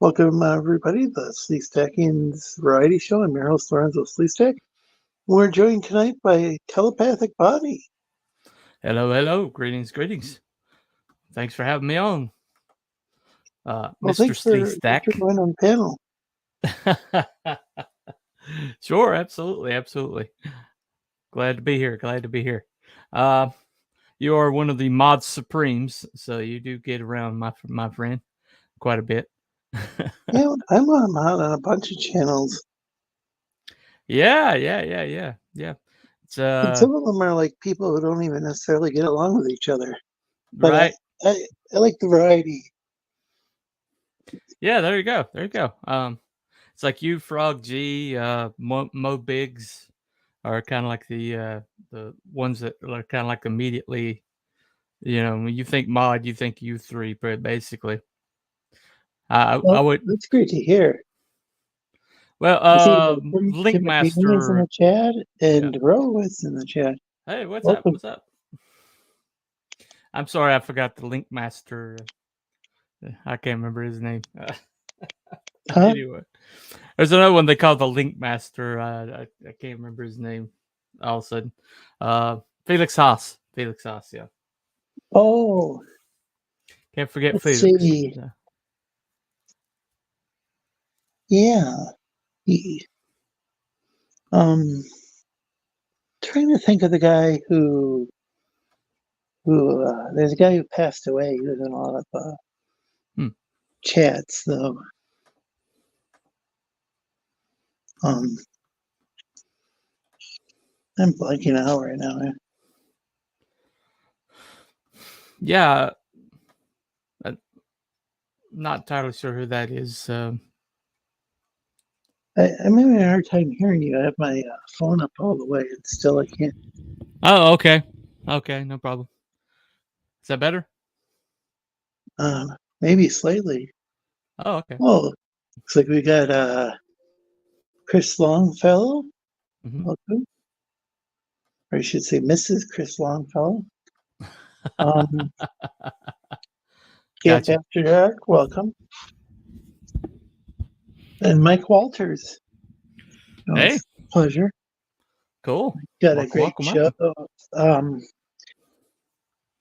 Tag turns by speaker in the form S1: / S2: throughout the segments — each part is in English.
S1: Welcome, everybody, to the Sleestakians variety show. I'm your host, Lorenzo Sleestak. We're joined tonight by Telepathic Bunny.
S2: Hello, hello. Greetings, greetings. Thanks for having me on,
S1: Well,
S2: Mr.
S1: thanks for going on the
S2: panel. Sure, absolutely, absolutely. Glad to be here. Glad to be here. You are one of the mod supremes, so you do get around, my friend, quite a bit.
S1: Yeah, I'm on a mod on a bunch of channels.
S2: Yeah.
S1: And some of them are like people who don't even necessarily get along with each other. But
S2: right.
S1: I like the variety.
S2: Yeah, there you go. There you go. It's like you, Frog G, Mo Biggs are kind of like the ones that are kind of like immediately, when you think mod, you think you three, but basically, I would.
S1: That's great to hear.
S2: Well, Link Master
S1: is in the chat, and Ro is in the chat.
S2: Hey, what's up? What's up? I'm sorry, I forgot the Link Master. I can't remember his name. Anyway, there's another one they call the Link Master. I can't remember his name. All of a sudden, Felix Haas. Felix Haas, yeah.
S1: Oh,
S2: can't forget
S1: let's
S2: Felix.
S1: See. Yeah. Trying to think of the guy who there's a guy who passed away. He was in a lot of chats, though. I'm blanking out right now.
S2: Yeah, I'm not entirely sure who that is.
S1: I'm having a hard time hearing you. I have my phone up all the way, and still I can't.
S2: Oh, okay. Okay, no problem. Is that better?
S1: Maybe slightly.
S2: Oh, okay.
S1: Oh, looks like we got Chris Longfellow. Welcome. Or I should say Mrs. Chris Longfellow.
S2: Gotcha.
S1: After Dark, welcome. And Mike Walters.
S2: Hey.
S1: Pleasure.
S2: Cool.
S1: Got a great show.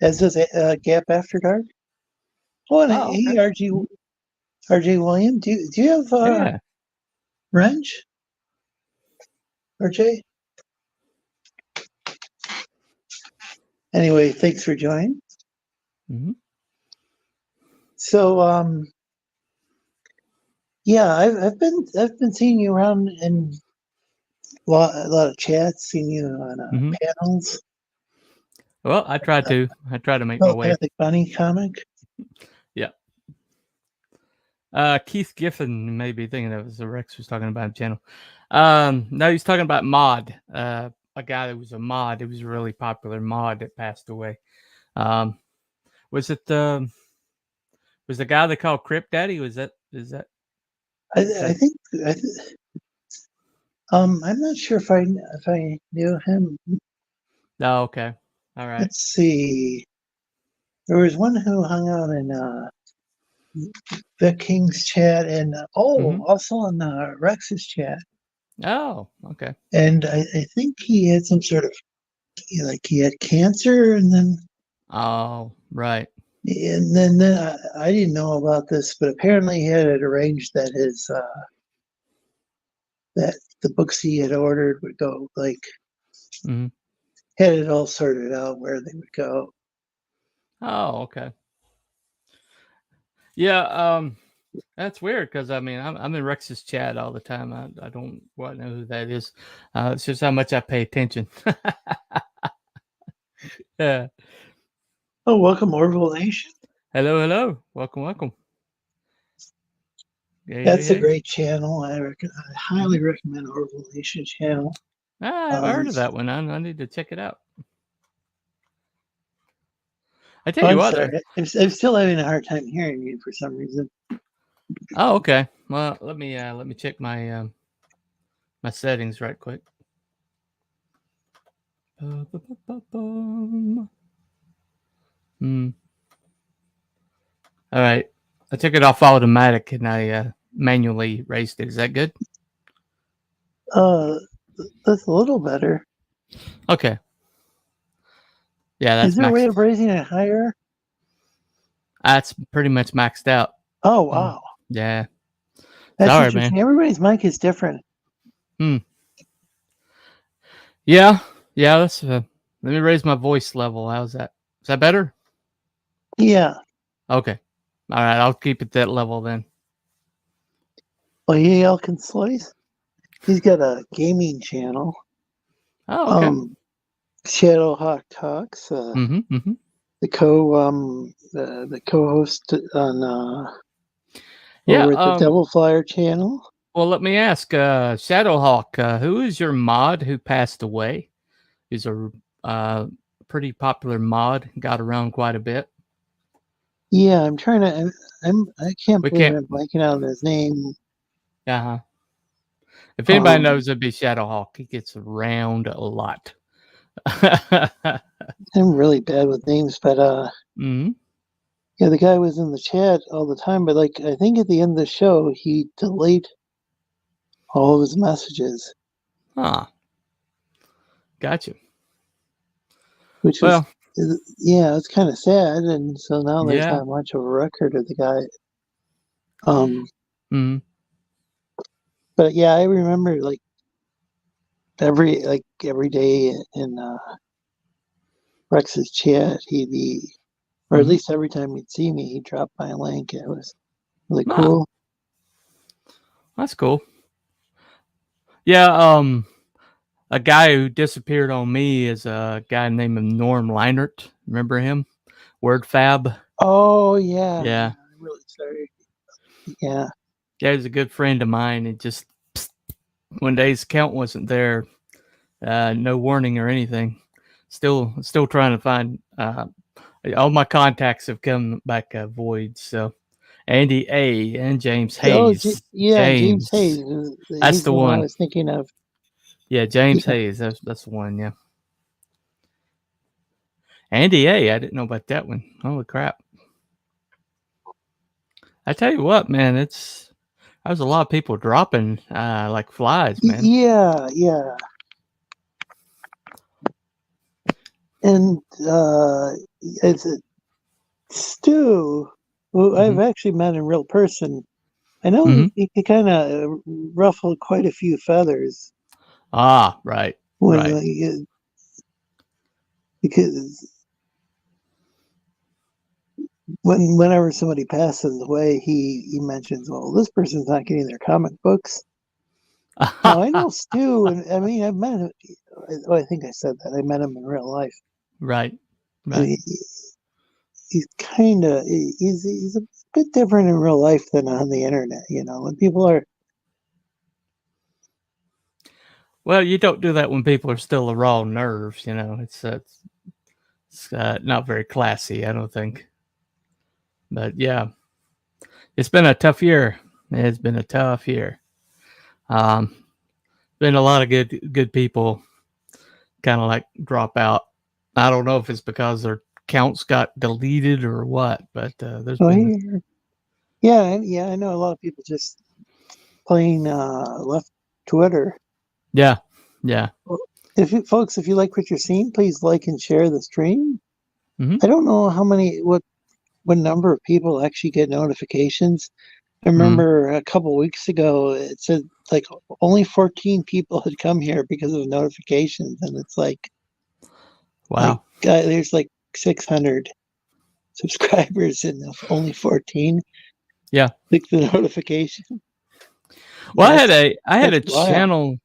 S1: As does Gap After Dark. Oh, and hey, RJ William. Do you have Wrench? RJ? Anyway, thanks for joining. So, yeah, I've been seeing you around in a lot of chats, seeing you on panels.
S2: Well, I try to make my way.
S1: Telepathic Bunny comic.
S2: Yeah. Keith Giffen may be thinking of as Rex was talking about channel. No, he's talking about mod. A guy that was a mod. It was a really popular mod that passed away. Was it was the guy they called Crypt Daddy? Is that?
S1: I think. I'm not sure if I knew him.
S2: Oh, okay. All right.
S1: Let's see. There was one who hung out in the King's chat and also in Rex's chat.
S2: Oh, okay.
S1: And I think he had some sort of he had cancer, and then
S2: right.
S1: And then I didn't know about this, but apparently he had it arranged that his that the books he had ordered would go had it all sorted out where they would go.
S2: Oh, okay. Yeah, that's weird because I mean I'm in Rex's chat all the time. I don't quite know who that is. It's just how much I pay attention. Yeah.
S1: Oh, welcome, Orville Nation.
S2: Hello, hello. Welcome.
S1: That's a great channel. I highly recommend Orville Nation channel.
S2: I've heard of that one. I need to check it out. I tell you what,
S1: I'm still having a hard time hearing you for some reason.
S2: Oh, okay. Well, let me check my my settings right quick. All right. I took it off automatic and I manually raised it. Is that good?
S1: That's a little better.
S2: Okay. Yeah, that's
S1: Is there a way
S2: maxed.
S1: of raising it higher?
S2: That's pretty much maxed out.
S1: Oh, wow.
S2: Yeah.
S1: That's
S2: Sorry,
S1: interesting.
S2: man.
S1: Everybody's mic is different.
S2: Yeah. Yeah. Let me raise my voice level. How's that? Is that better?
S1: Yeah.
S2: Okay. All right. I'll keep it that level then.
S1: Well, y'all can slice. He's got a gaming channel.
S2: Oh, okay.
S1: Shadowhawk Talks.
S2: Mm-hmm.
S1: The co-host on over at the Devil Flyer channel.
S2: Well, let me ask, Shadowhawk, who is your mod who passed away? He's a pretty popular mod, got around quite a bit.
S1: Yeah, I'm trying to. I can't believe
S2: can't.
S1: I'm blanking out on his name.
S2: If anybody knows, it'd be Shadowhawk. He gets around a lot.
S1: I'm really bad with names, but yeah, the guy was in the chat all the time. But like, I think at the end of the show, he delayed all of his messages.
S2: Gotcha.
S1: Which was, yeah, it's kind of sad. And so now there's not much of a record of the guy. But yeah, I remember like every day in Rex's chat, he'd be, or at least every time he'd see me, he'd drop my link. It was really cool.
S2: That's cool. Yeah, a guy who disappeared on me is a guy named Norm Leinert. Remember him? Word Fab.
S1: Oh yeah.
S2: Yeah.
S1: I'm really sorry. Yeah.
S2: Yeah, he's a good friend of mine. And just one day his account wasn't there, no warning or anything. Still trying to find. All my contacts have come back void. So Andy A and James Hayes.
S1: Oh, James Hayes.
S2: That's the one
S1: I was thinking of.
S2: Yeah, James Hayes. That's the one. Yeah. Andy A. I didn't know about that one. Holy crap! I tell you what, man, there's a lot of people dropping like flies, man.
S1: Yeah. And it's Stu, who I've actually met in real person. I know he kind of ruffled quite a few feathers.
S2: Right.
S1: Because whenever somebody passes away, he mentions, well, this person's not getting their comic books. Now, I know Stu, and I mean, I've met him. I think I said that. I met him in real life.
S2: Right.
S1: He's kind of, he's a bit different in real life than on the internet, when people are.
S2: Well, you don't do that when people are still raw nerves, It's not very classy, I don't think. But yeah, it's been a tough year. It's been a tough year. Been a lot of good people kind of like drop out. I don't know if it's because their accounts got deleted or what, but there's been.
S1: Yeah, I know a lot of people just plain left Twitter.
S2: Yeah.
S1: If you like what you're seeing, please like and share the stream. I don't know what number of people actually get notifications. I remember a couple weeks ago it said like only 14 people had come here because of notifications, and it's like,
S2: wow,
S1: there's like 600 subscribers and only 14.
S2: Yeah,
S1: click the notification.
S2: Well, I had a channel.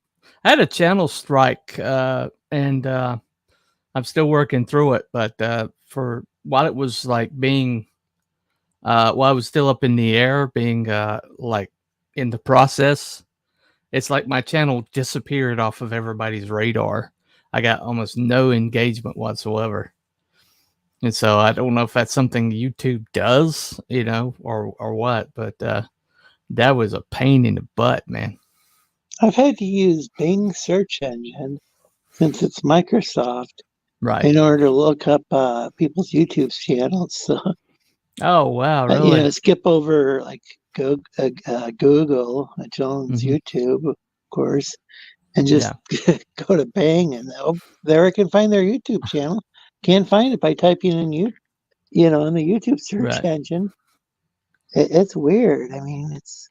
S2: I had a channel strike, and I'm still working through it. But for while it was like being, while I was still up in the air, being like in the process, it's like my channel disappeared off of everybody's radar. I got almost no engagement whatsoever. And so I don't know if that's something YouTube does, or what, but that was a pain in the butt, man.
S1: I've had to use Bing search engine since it's Microsoft,
S2: right,
S1: in order to look up people's YouTube channels. So
S2: Oh wow, really?
S1: Skip over like Google, Jones, YouTube, of course, and just go to Bang, and there I can find their YouTube channel. Can't find it by typing in in the YouTube search engine. It's weird. I mean, it's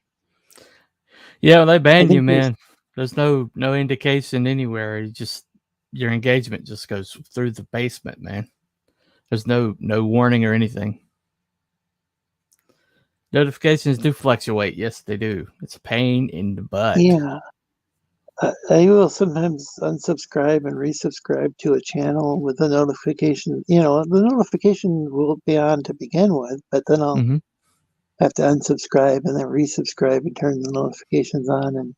S2: yeah. They ban you, man. There's no indication anywhere. Your engagement just goes through the basement, man. There's no warning or anything. Notifications do fluctuate. Yes, they do. It's a pain in the butt.
S1: Yeah. I will sometimes unsubscribe and resubscribe to a channel with the notification. The notification will be on to begin with, but then I'll have to unsubscribe and then resubscribe and turn the notifications on. And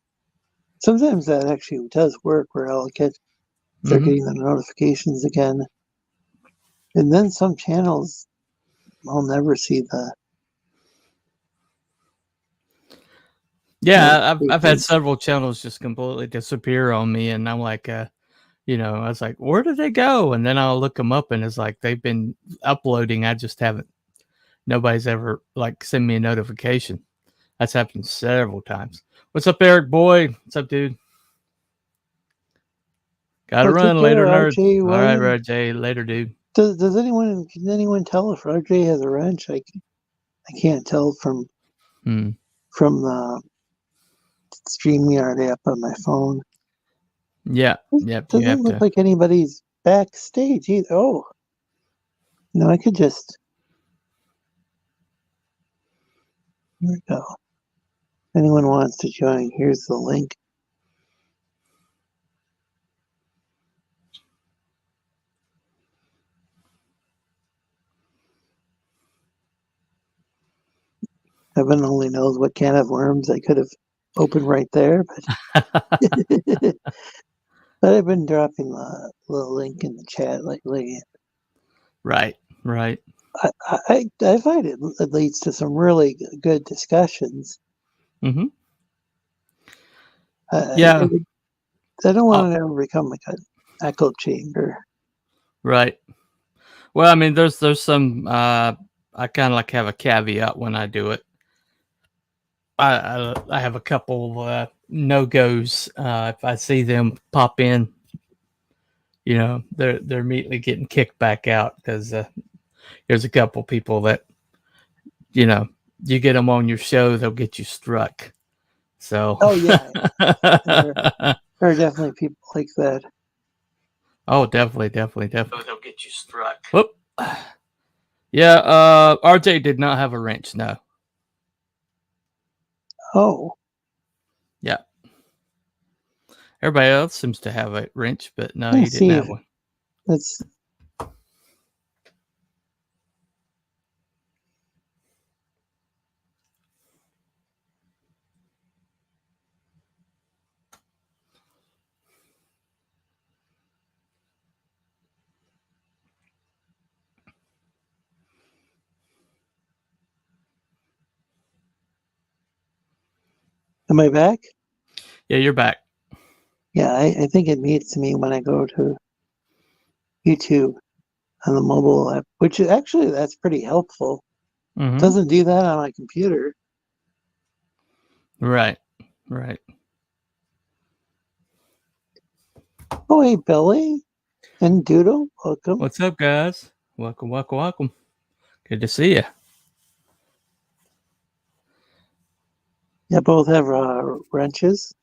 S1: sometimes that actually does work, where I'll start getting the notifications again. And then some channels I'll never see the.
S2: Yeah, I've had several channels just completely disappear on me, and I'm like, I was like, where did they go? And then I'll look them up, and it's like they've been uploading. I just haven't. Nobody's ever like sent me a notification. That's happened several times. What's up, Eric boy? What's up, dude? Gotta run later, nerd.
S1: RJ,
S2: all right, RJ, later, dude.
S1: Can anyone tell if RJ has a wrench? I can't tell from the StreamYard app on my phone.
S2: Yeah.
S1: Doesn't look like anybody's backstage either. Oh, I could just. Here we go. Anyone wants to join? Here's the link. Heaven only knows what can of worms I could have opened right there, but but I've been dropping the link in the chat lately.
S2: Right.
S1: I find it leads to some really good discussions.
S2: Yeah.
S1: I don't want to ever become like an echo chamber.
S2: Right. Well, I mean, there's some. I kind of like have a caveat when I do it. I have a couple no-goes. If I see them pop in, they're immediately getting kicked back out, because there's a couple people that, you get them on your show, they'll get you struck. So.
S1: Oh yeah, there are definitely people like that.
S2: Oh, definitely. They'll get you struck. Whoop. Yeah. RJ did not have a wrench. No.
S1: Oh.
S2: Yeah. Everybody else seems to have a wrench, but no, he didn't have one.
S1: Am I back?
S2: Yeah, you're back.
S1: Yeah, I think it meets me when I go to YouTube on the mobile app, which actually that's pretty helpful. Doesn't do that on my computer.
S2: Right.
S1: Oh, hey, Billy and Doodle, welcome.
S2: What's up, guys? Welcome. Good to see you.
S1: Yeah, both have wrenches.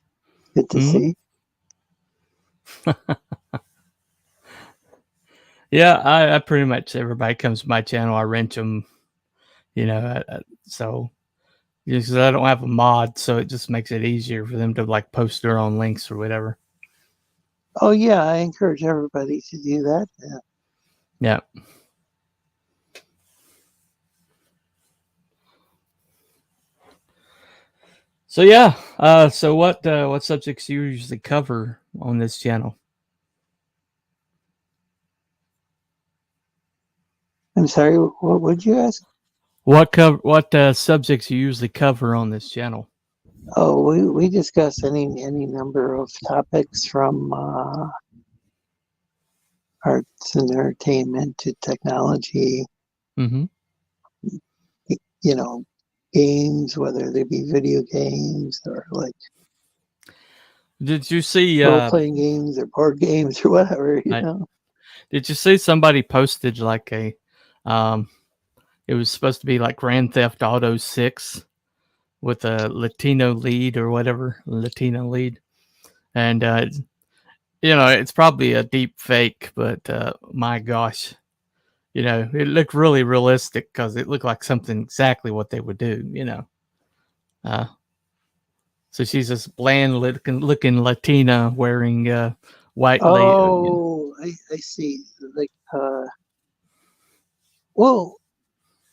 S1: Good to see.
S2: Yeah, I pretty much, everybody comes to my channel, I wrench them, so because I don't have a mod, so it just makes it easier for them to like post their own links or whatever.
S1: Oh yeah, I encourage everybody to do that.
S2: Yeah. So yeah, so what subjects do you usually cover on this channel?
S1: I'm sorry, what would you ask?
S2: What subjects you usually cover on this channel?
S1: Oh, we discuss any number of topics, from arts and entertainment to technology. games, whether they be video games or like
S2: Did you see
S1: role-playing games or board games or whatever,
S2: Did you see somebody posted like it was supposed to be like Grand Theft Auto 6 with a Latino lead or whatever, Latino lead. And, it's probably a deep fake, but my gosh, it looked really realistic because it looked like something exactly what they would do, So she's this bland looking Latina wearing white.
S1: I see. Like, well,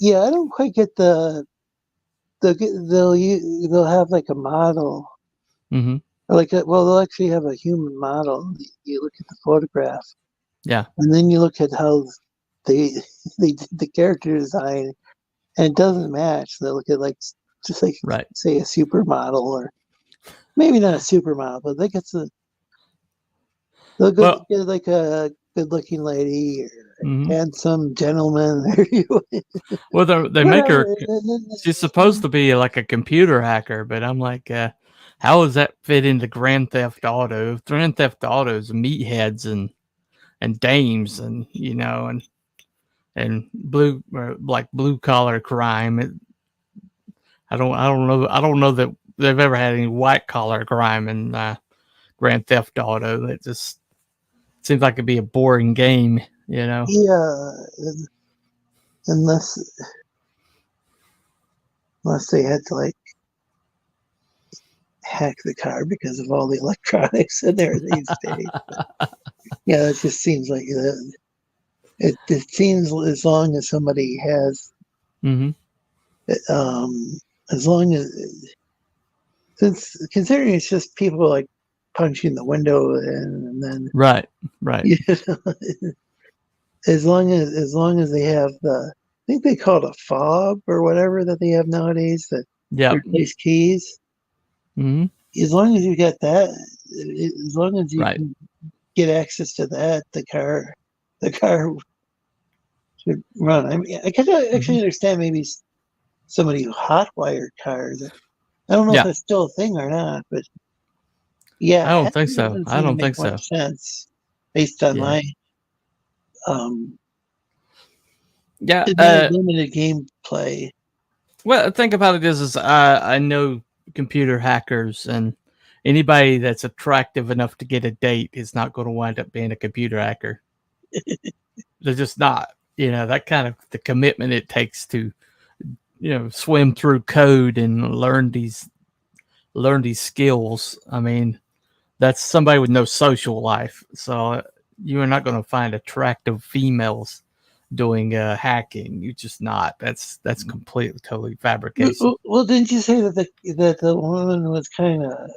S1: yeah, I don't quite get they'll have like a model,
S2: Mm-hmm.
S1: they'll actually have a human model. You look at the photograph,
S2: yeah,
S1: and then you look at how they did the character design, and it doesn't match. They look at just like
S2: right.
S1: say a supermodel, or maybe not a supermodel, but they get get like a good-looking lady or handsome gentleman.
S2: Well, they make her. She's supposed to be like a computer hacker, but I'm like, how does that fit into Grand Theft Auto? Grand Theft Auto is meatheads and dames, and and blue collar crime. I don't know that they've ever had any white collar crime in Grand Theft Auto. It just seems like it'd be a boring game,
S1: Yeah, unless they had to like hack the car because of all the electronics in there these days. Yeah, it just seems like it seems as long as somebody has, as long as, since considering it's just people like punching the window and then
S2: right.
S1: As long as they have I think they call it a fob or whatever that they have nowadays that replace keys.
S2: Mm-hmm.
S1: As long as you get that, as long as you can get access to that, the car should run. I mean, I can actually understand maybe somebody who hotwired cars. I don't know if that's still a thing or not, but yeah,
S2: I don't think so. I don't think so.
S1: Sense based on my limited gameplay.
S2: Well, the thing about it is I know computer hackers, and anybody that's attractive enough to get a date is not going to wind up being a computer hacker. They're just not. That kind of the commitment it takes to, swim through code and learn these skills. I mean, that's somebody with no social life. So you are not going to find attractive females doing hacking. You're just not. That's completely totally fabrication.
S1: Well, didn't you say that the woman was kind of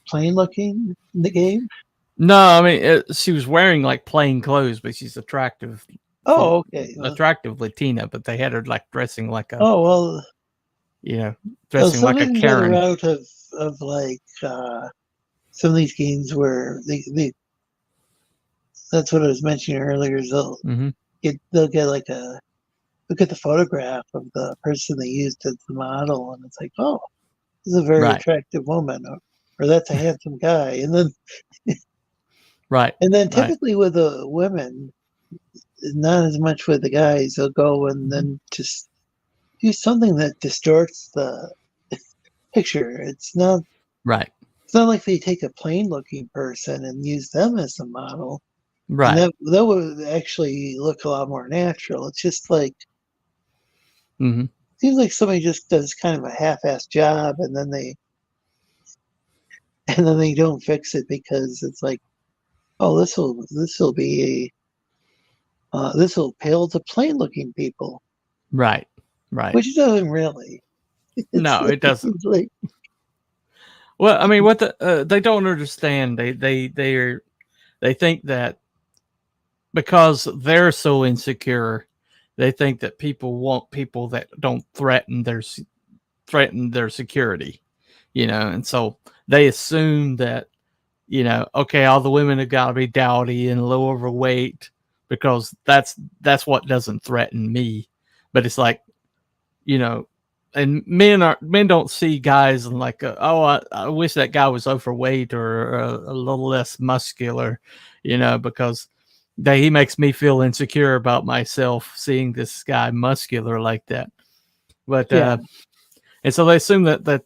S1: plain looking in the game?
S2: No, I mean she was wearing like plain clothes, but she's attractive.
S1: Oh, okay.
S2: Attractive Latina, but they had her like dressing like a.
S1: Oh well.
S2: Dressing like a Karen.
S1: The route of like some of these games where they that's what I was mentioning earlier. Is they'll get like a look at the photograph of the person they used as the model, and it's like, oh, this is a very attractive woman, or that's a handsome guy, and then and then typically with the women, not as much with the guys. They'll go and then just do something that distorts the picture. It's not It's not like they take a plain looking person and use them as a model.
S2: Right.
S1: And that would actually look a lot more natural. It's just like seems like somebody just does kind of a half-assed job, and then they don't fix it because it's like, oh, this will appeal to plain looking people.
S2: Right.
S1: Which it doesn't really.
S2: No, it doesn't. Well, I mean, what they don't understand. They think that because they're so insecure, they think that people want people that don't threaten their security, and so they assume that, okay, all the women have got to be dowdy and low overweight because that's what doesn't threaten me. But it's like, and men don't see guys like, I wish that guy was overweight or a little less muscular, because he makes me feel insecure about myself seeing this guy muscular like that. But and so they assume that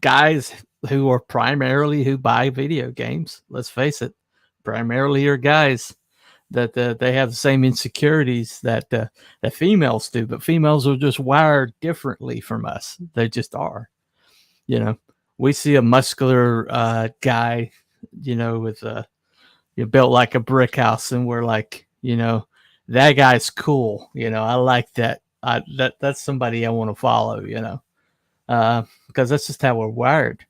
S2: guys who buy video games, let's face it, primarily are guys that they have the same insecurities that females do, but females are just wired differently from us. They just are. We see a muscular guy, with built like a brick house, and we're like, that guy's cool. I like that. That's somebody I want to follow. Because that's just how we're wired.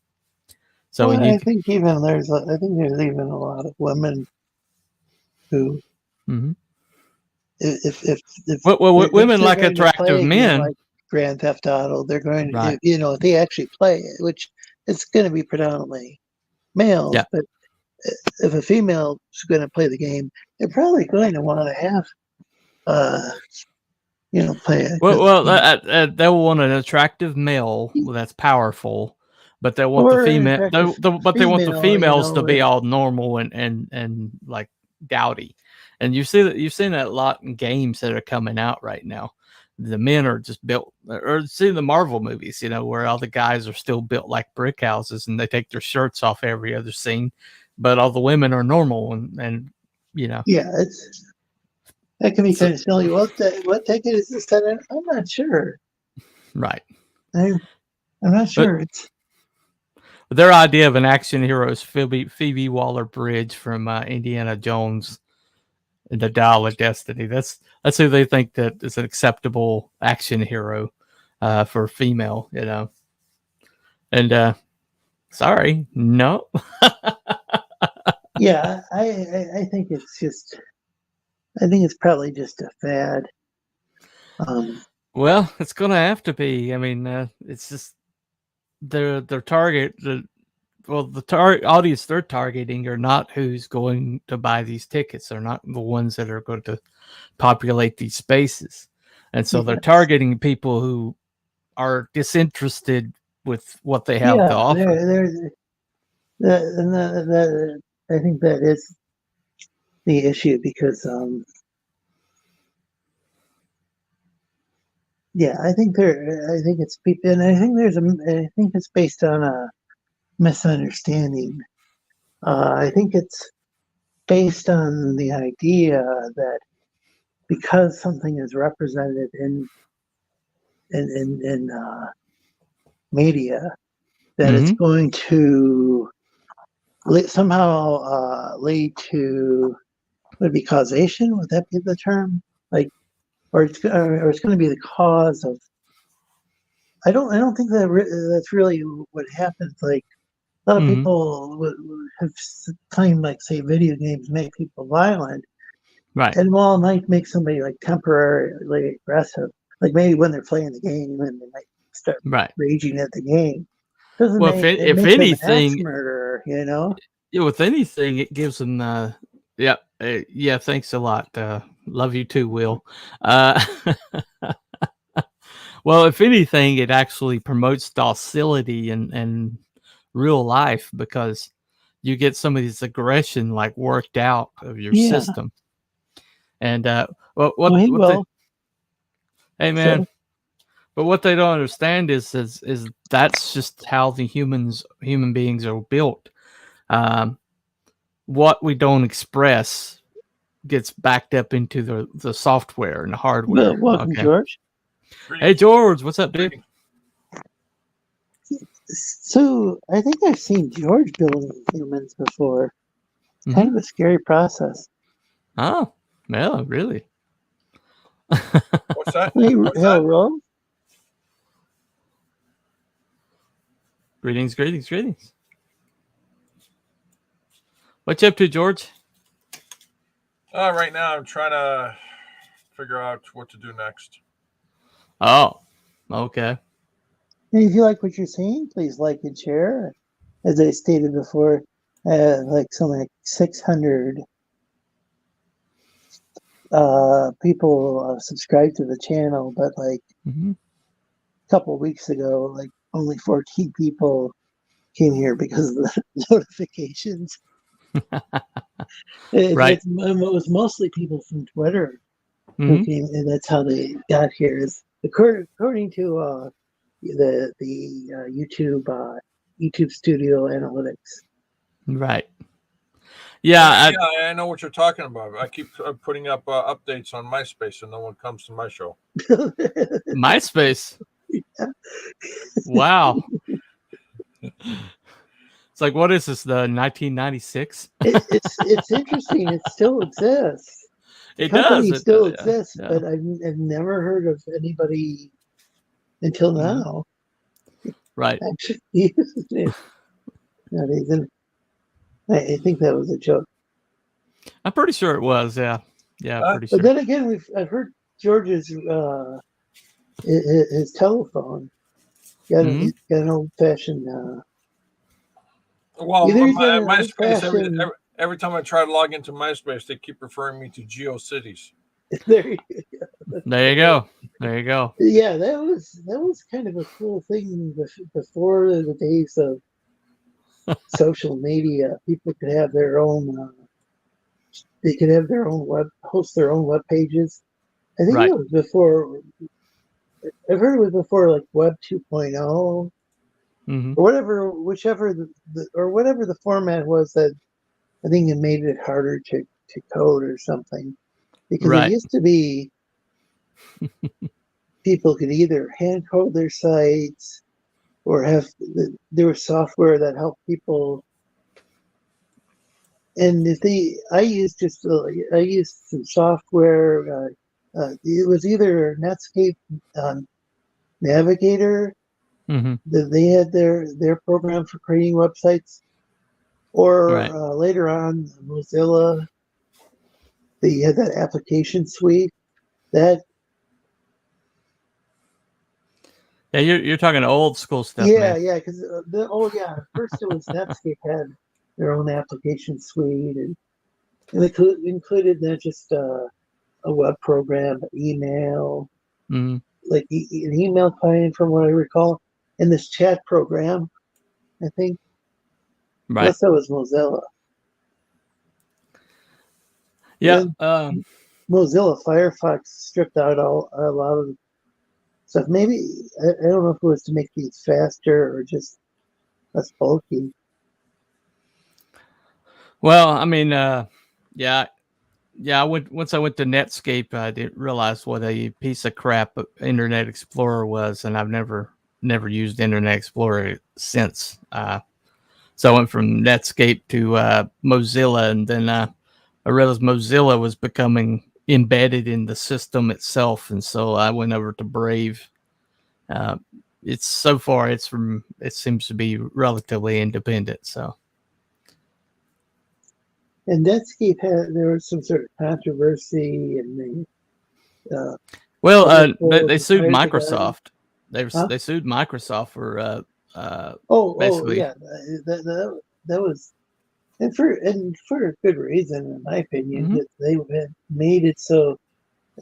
S2: So
S1: well, I think there's even a lot of women who, if
S2: women like attractive men,
S1: like Grand Theft Auto, they're going to, if they actually play it, which it's going to be predominantly males, but if a female is going to play the game, they're probably going to want to have, play it.
S2: They'll want an attractive male that's powerful, but they want the female. They want the females to be all normal and like dowdy. And you've seen that a lot in games that are coming out right now. The men are just built, or see the Marvel movies, where all the guys are still built like brick houses, and they take their shirts off every other scene, but all the women are normal and
S1: Yeah, that can be kind of silly. What ticket is this? I'm not sure.
S2: Right.
S1: I'm not sure.
S2: Their idea of an action hero is Phoebe Waller-Bridge from Indiana Jones and the Dial of Destiny. That's who they think that is an acceptable action hero for female, And sorry, no.
S1: Yeah, I think it's probably just a fad.
S2: Well, it's gonna have to be. I mean, it's just their target. The audience they're targeting are not who's going to buy these tickets. They're not the ones that are going to populate these spaces, and so they're targeting people who are disinterested with what they have to offer.
S1: I think that is the issue because, I think it's people, and I think it's based on a misunderstanding. I think it's based on the idea that because something is represented in media, that it's going to somehow lead to, would it be causation? Would that be the term? Or it's going to be the cause of. I don't think that's really what happens. Like a lot of people have claimed, like, say, video games make people violent,
S2: right?
S1: And while it might make somebody like temporarily aggressive, like maybe when they're playing the game and they might start raging at the game. Doesn't
S2: well,
S1: make,
S2: if anything,
S1: an murderer,
S2: Yeah, with anything, it gives them. Thanks a lot. Love you too, Will. Well, if anything, it actually promotes docility and real life because you get some of this aggression like worked out of your system. And hey man, but what they don't understand is that's just how the human beings are built. What we don't express gets backed up into the software and the hardware.
S1: Welcome, George.
S2: Hey, George, what's up, dude?
S1: So I think I've seen George building humans before. It's kind of a scary process.
S2: Oh, well, really?
S3: What's that?
S1: Hey, Roll.
S2: Greetings. What you up to, George?
S3: Right now I'm trying to figure out what to do next.
S2: Oh, okay.
S1: And if you like what you're seeing, please like and share. As I stated before, like 600 people subscribe to the channel, but couple of weeks ago, like only 14 people came here because of the notifications.
S2: Right.
S1: It was mostly people from Twitter who came, and that's how they got here. Is according to the YouTube Studio Analytics.
S2: Right. Yeah.
S3: I know what you're talking about. I keep putting up updates on MySpace, and no one comes to my show.
S2: MySpace.
S1: Yeah.
S2: Wow. It's like, what is this? The 1996?
S1: It's interesting. It still exists. The company still exists,
S2: yeah.
S1: but I've never heard of anybody until now.
S2: Right.
S1: Actually, using it. I think that was a joke.
S2: I'm pretty sure it was. Yeah. Yeah. Pretty sure.
S1: But then again, I've heard George's his telephone. Got an old fashioned.
S3: Well, MySpace. Every time I try to log into MySpace, they keep referring me to GeoCities.
S2: There you go. There you go.
S1: Yeah, that was kind of a cool thing before the days of social media. People could have their own. They could have their own host their own web pages. I think it was before. I've heard it was before like Web 2.0 or whatever, whichever whatever the format was that I think it made it harder to code or something, because it used to be people could either hand code their sites or there was software that helped people. And I used some software. It was either Netscape Navigator. They had their program for creating websites, or later on Mozilla. They had that application suite. That
S2: you're talking old school stuff.
S1: Yeah,
S2: man.
S1: yeah, because first it was Netscape had their own application suite, and it included not just a web program, but email, like an email client, from what I recall, and this chat program, I think.
S2: Right.
S1: Unless that was Mozilla.
S2: Yeah.
S1: Mozilla Firefox stripped out a lot of stuff. Maybe I don't know if it was to make these faster or just less bulky.
S2: Well, I mean, yeah. Once I went to Netscape, I didn't realize what a piece of crap Internet Explorer was, and I've never used Internet Explorer since. So I went from Netscape to Mozilla, and then I realized Mozilla was becoming embedded in the system itself, and so I went over to Brave. It seems to be relatively independent. So.
S1: And Netscape there was some sort of controversy, and
S2: they sued Microsoft. They sued Microsoft for basically.
S1: Yeah, that was, and for a good reason, in my opinion. That they had made it so.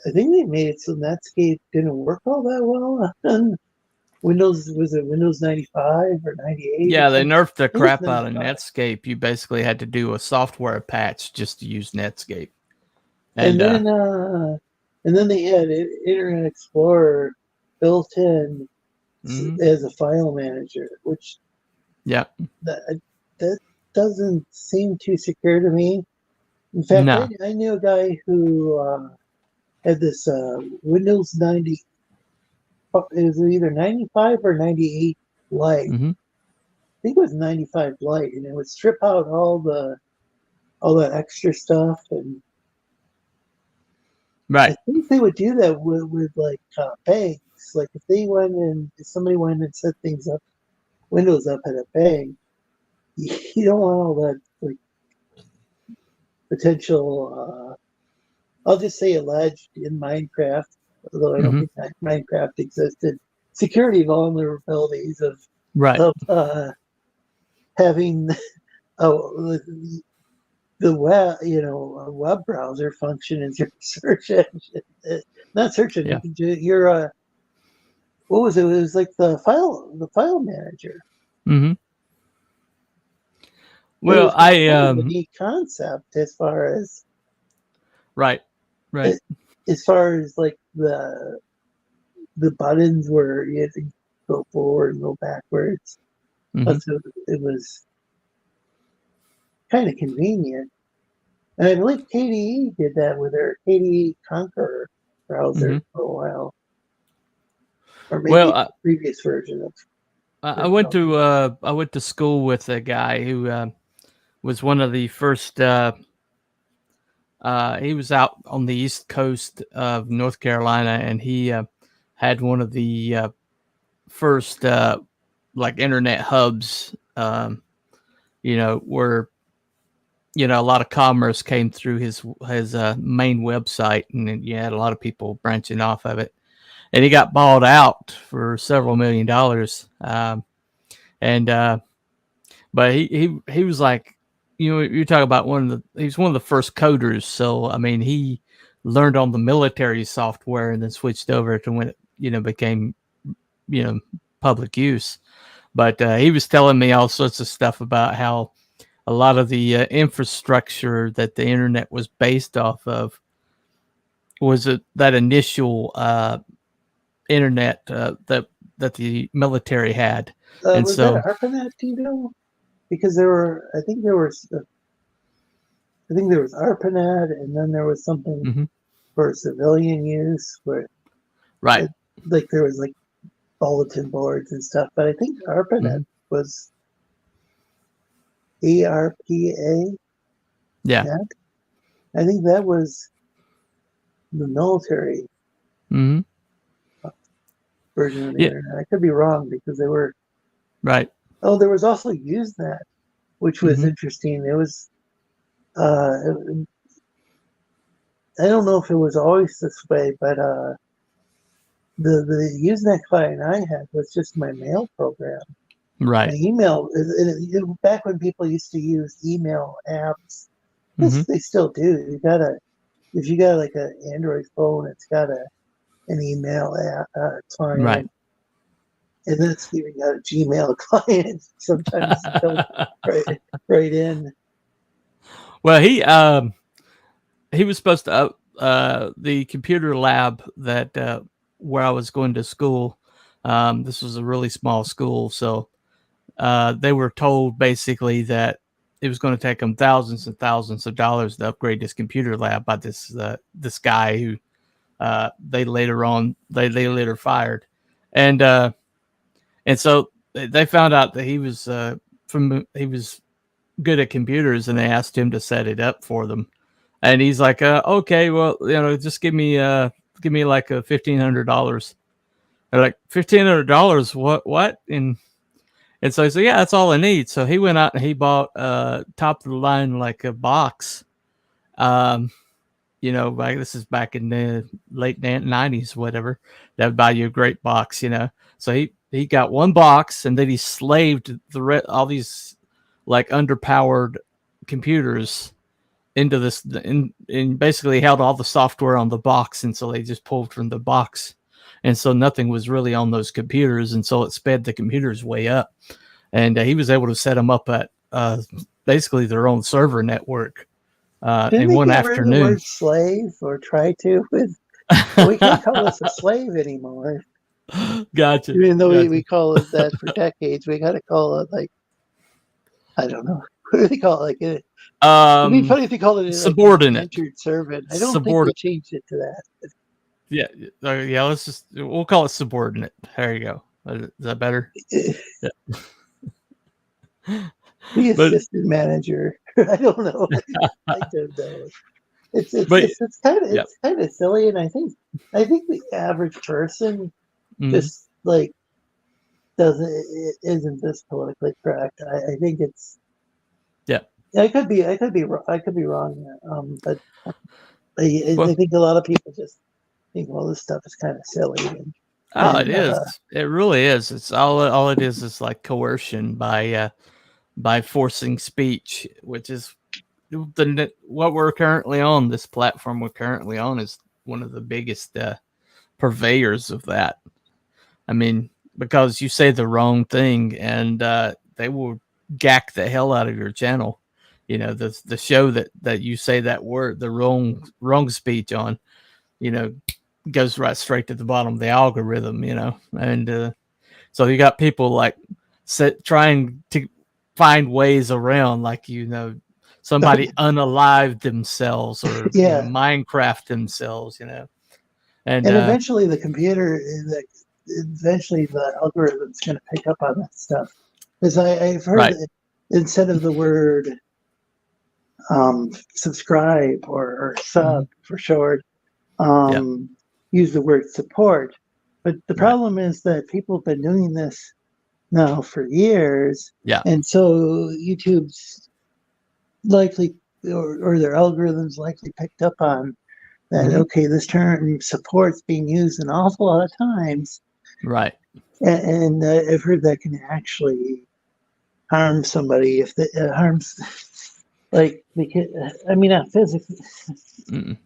S1: I think they made it so Netscape didn't work all that well on Windows. Was it Windows 95 or 98?
S2: Yeah, they nerfed the crap out of Netscape. You basically had to do a software patch just to use Netscape.
S1: And then they had Internet Explorer built in as a file manager, which that doesn't seem too secure to me. In fact, I knew a guy who had this Windows 90. It was either 95 or 98 Lite. I think it was 95 Lite, and it would strip out all that extra stuff. And I think they would do that with like banks. Like if somebody went and set things up, Windows up at a bank, you don't want all that like potential. I'll just say alleged in Minecraft, although I don't think Minecraft existed. Security vulnerabilities of having the web, a web browser function as your search engine. Not search engine. what was it? It was like the file manager.
S2: Mm-hmm. Well,
S1: a neat concept as far as
S2: right.
S1: As far as like the buttons where you had to go forward and go backwards.
S2: Mm-hmm.
S1: So it was kind of convenient. And I believe KDE did that with their KDE Conqueror browser for a while. Or maybe the previous version of
S2: I went to school with a guy who was one of the first. He was out on the East Coast of North Carolina, and he had one of the first like internet hubs. Where a lot of commerce came through his main website, and then you had a lot of people branching off of it. And he got bought out for several $1 million. But he was like, you're talking about he's one of the first coders. So, I mean, he learned on the military software and then switched over to when it, became, public use. But he was telling me all sorts of stuff about how a lot of the infrastructure that the internet was based off of was that initial internet that the military had. And
S1: was
S2: so
S1: that ARPANET, do you know? Because I think there was ARPANET, and then there was something for civilian use where,
S2: right,
S1: like there was like bulletin boards and stuff. But I think ARPANET was ARPA.
S2: Yeah,
S1: net. I think that was the military version of the internet. I could be wrong because they were
S2: right.
S1: Oh, there was also Usenet, which was interesting. It was, I don't know if it was always this way, but the Usenet client I had was just my mail program.
S2: Right.
S1: My email, back when people used to use email apps, they still do. If you got like an Android phone, it's got an email app client.
S2: Right.
S1: And then it's even got a Gmail client. Sometimes built right in.
S2: Well, he was supposed to the computer lab that where I was going to school. This was a really small school, so they were told basically that it was going to take them thousands and thousands of dollars to upgrade this computer lab by this guy who they later fired, and so they found out that he was good at computers, and they asked him to set it up for them. And he's like, okay, well, just give me like $1,500. They're like, $1,500? What? And so he said, yeah, that's all I need. So he went out and he bought top of the line, like a box. This is back in the late 90s, whatever. That would buy you a great box, So he got one box, and then he slaved all these like underpowered computers into this, and basically held all the software on the box, and so they just pulled from the box, and so nothing was really on those computers, and so it sped the computers way up, and he was able to set them up at basically their own server network in one afternoon.
S1: Rid of the word slave, or try to? We can't call this a slave anymore.
S2: Gotcha.
S1: Even though we call it that for decades, we got to call it like, I don't know. What do they call it? Like it'd be funny if they called it
S2: subordinate.
S1: Like indentured servant. I don't think they changed it to that.
S2: Yeah. We'll call it subordinate. There you go. Is that better? Yeah.
S1: The assistant manager. I don't know. I don't know. It's kind of silly, and I think the average person just like isn't this politically correct. I think it's I could be wrong, but I think a lot of people just think, well, this stuff is kind of silly.
S2: It is. It really is. It's all it is like coercion by forcing speech, which is what we're currently on. This platform we're currently on is one of the biggest purveyors of that. I mean, because you say the wrong thing, and they will gack the hell out of your channel. You know, the show that you say that word, the wrong speech on, you know, goes right straight to the bottom of the algorithm, you know. And so you got people like trying to find ways around, like, you know, somebody unalived themselves, or you know, Minecraft themselves, you know. And
S1: eventually eventually the algorithm's going to pick up on that stuff. Because I've heard that instead of the word subscribe or sub for short, use the word support. But the problem is that people have been doing this now for years.
S2: Yeah.
S1: And so YouTube's likely, or their algorithms likely picked up on that, okay, this term support's being used an awful lot of times.
S2: Right.
S1: And I've heard that can actually harm somebody if it harms, like, I mean, not physically.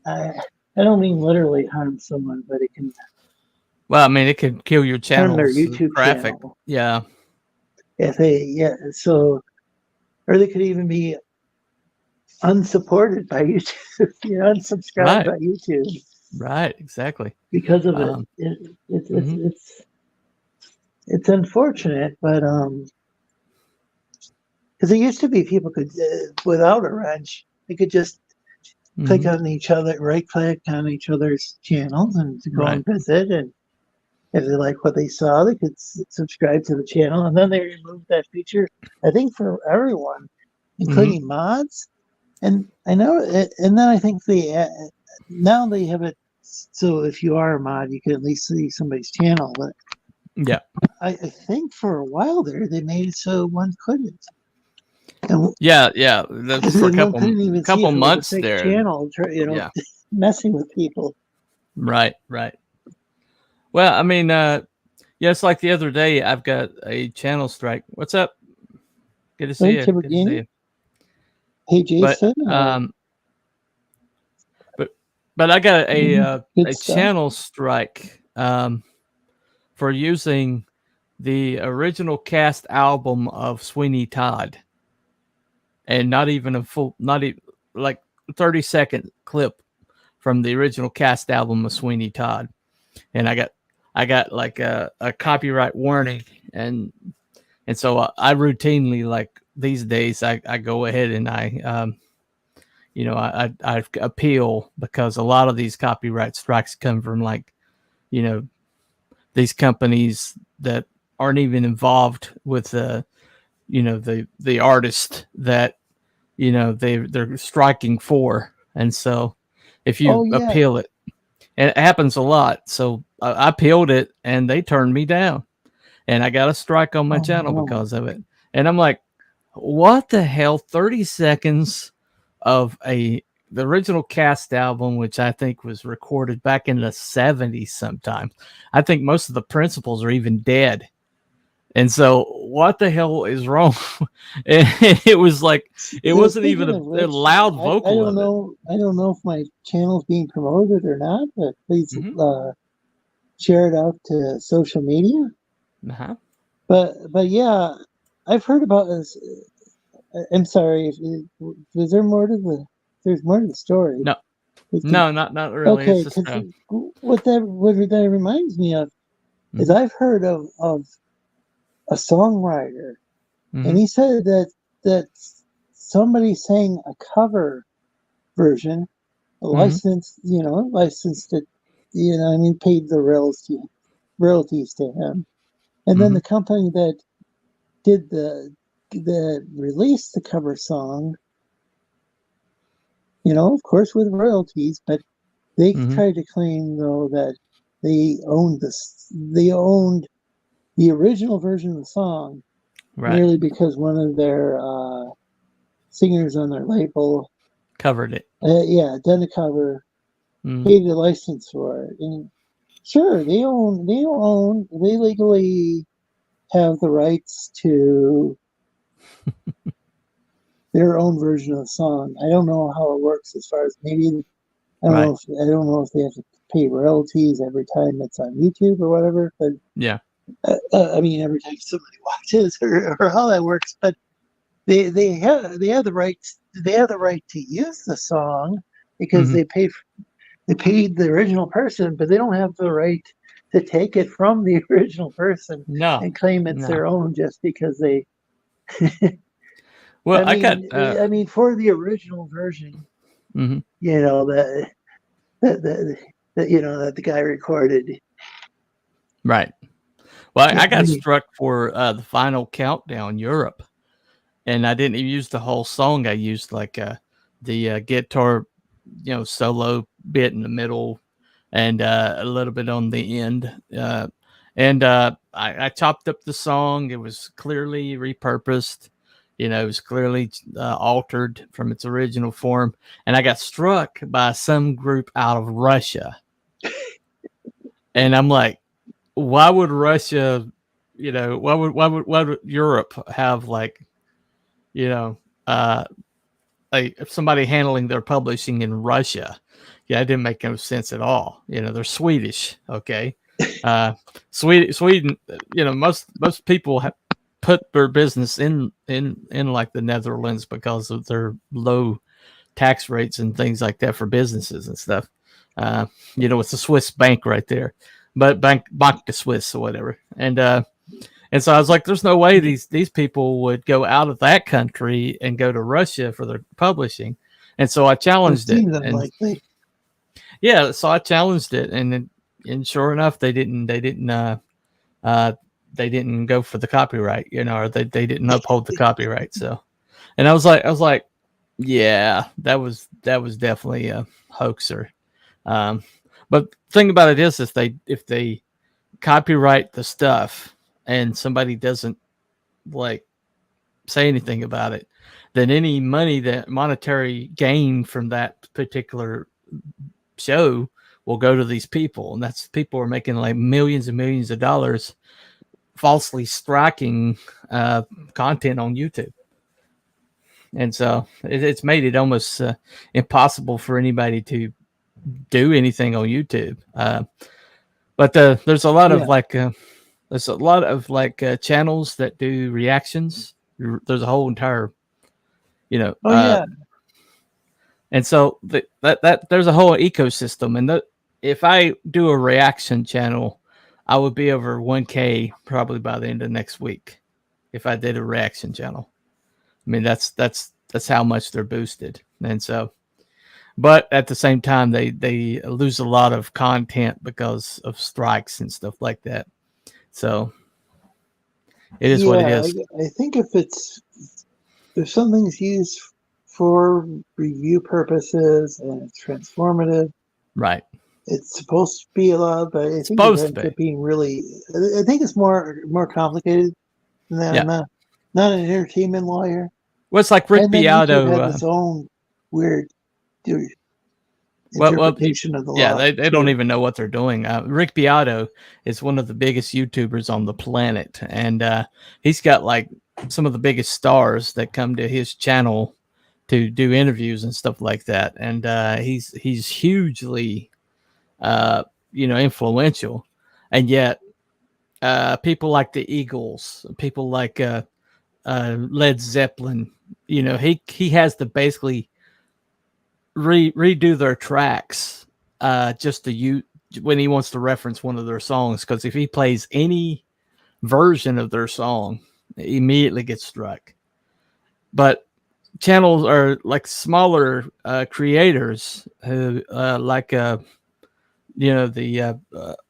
S1: I don't mean literally harm someone, but it can.
S2: Well, I mean, it could kill your channel's
S1: their YouTube
S2: traffic.
S1: channel.
S2: Yeah.
S1: If so, or they could even be unsupported by YouTube, unsubscribed by YouTube.
S2: Right, exactly.
S1: Because of it. It's unfortunate, but because it used to be people could, without a wrench, they could just click on each other, right click on each other's channels and go and visit. And if they like what they saw, they could subscribe to the channel. And then they removed that feature, I think, for everyone, including mods. And I know, and then I think now they have it so if you are a mod, you can at least see somebody's channel. But
S2: yeah,
S1: I think for a while there they made it so one couldn't. And
S2: yeah, that's for a couple months there.
S1: Channel, messing with people.
S2: Right. Well, I mean, it's like the other day. I've got a channel strike. What's up? Good to see you. Good to see you.
S1: Hey, Jason.
S2: But I got a channel strike for using the original cast album of Sweeney Todd, and not even like 30-second clip from the original cast album of Sweeney Todd, and I got like a copyright warning, and so I routinely, like these days, I go ahead and I appeal, because a lot of these copyright strikes come from, like, you know, these companies that aren't even involved with the artist that, you know, they're striking for. And so if you appeal it, and it happens a lot. So I appealed it and they turned me down, and I got a strike on my channel because of it. And I'm like, what the hell? 30 seconds of the original cast album, which I think was recorded back in the 70s sometime. I think most of the principals are even dead. And so what the hell is wrong? And it was like, it wasn't even a loud vocal.
S1: I don't know if my channel's being promoted or not, but please share it out to social media. But yeah, I've heard about this. I'm sorry. Was there more to there's more to the story?
S2: No, not really.
S1: Okay, because what that reminds me of is I've heard of a songwriter, and he said that somebody sang a cover version, licensed it, paid the royalties to him, and then the company that did that released the cover song, of course with royalties, but they tried to claim though that they owned the original version of the song, merely because one of their singers on their label
S2: covered it.
S1: Done a cover, paid a license for it, and sure, they legally have the rights to their own version of the song. I don't know how it works as far as maybe I don't know if they have to pay royalties every time it's on YouTube or whatever. But I mean, every time somebody watches or how that works, but they have the rights. They have the right to use the song because they paid the original person, but they don't have the right to take it from the original person and claim it's their own just because they.
S2: Well,
S1: I mean, for the original version, you know that the guy recorded.
S2: Right. Well, I got struck for the Final Countdown Europe, and I didn't even use the whole song. I used like the guitar, solo bit in the middle, and a little bit on the end. I chopped up the song. It was clearly repurposed. It was clearly altered from its original form. And I got struck by some group out of Russia. And I'm like, why would Russia, why would Europe have like, somebody handling their publishing in Russia? Yeah, it didn't make no sense at all. They're Swedish. Okay. Sweden, most people have put their business in like the Netherlands because of their low tax rates and things like that for businesses and stuff. It's a Swiss bank right there, but Bank de Suisse or whatever. And so I was like, there's no way these people would go out of that country and go to Russia for their publishing. And so I challenged it.
S1: Unlikely.
S2: Yeah, so I challenged it, and sure enough, they didn't go for the copyright, or they didn't uphold the copyright. So, and I was like, yeah, that was definitely a hoaxer. But the thing about it is if they copyright the stuff and somebody doesn't like say anything about it, then any monetary gain from that particular show will go to these people, and that's people are making like millions and millions of dollars falsely striking content on YouTube. And so it's made it almost impossible for anybody to do anything on YouTube. But there's a lot of channels that do reactions. There's a whole entire, and so that there's a whole ecosystem. And if I do a reaction channel, I would be over 1K probably by the end of next week if I did a reaction channel. I mean, that's how much they're boosted. And so, but at the same time, they lose a lot of content because of strikes and stuff like that. So it is what it is.
S1: I think if something's used for review purposes and it's transformative,
S2: right?
S1: It's supposed to be allowed, but I think it ends up being really. I think it's more complicated than that. Yeah. I'm not an entertainment lawyer.
S2: Well, it's like Rick Beato
S1: has its own weird interpretation of the law.
S2: Yeah, they don't even know what they're doing. Rick Beato is one of the biggest YouTubers on the planet, and he's got like some of the biggest stars that come to his channel to do interviews and stuff like that. And he's hugely influential, and yet people like the Eagles, people like Led Zeppelin, he has to basically redo their tracks just to when he wants to reference one of their songs, because if he plays any version of their song, he immediately gets struck. But channels are like smaller creators who the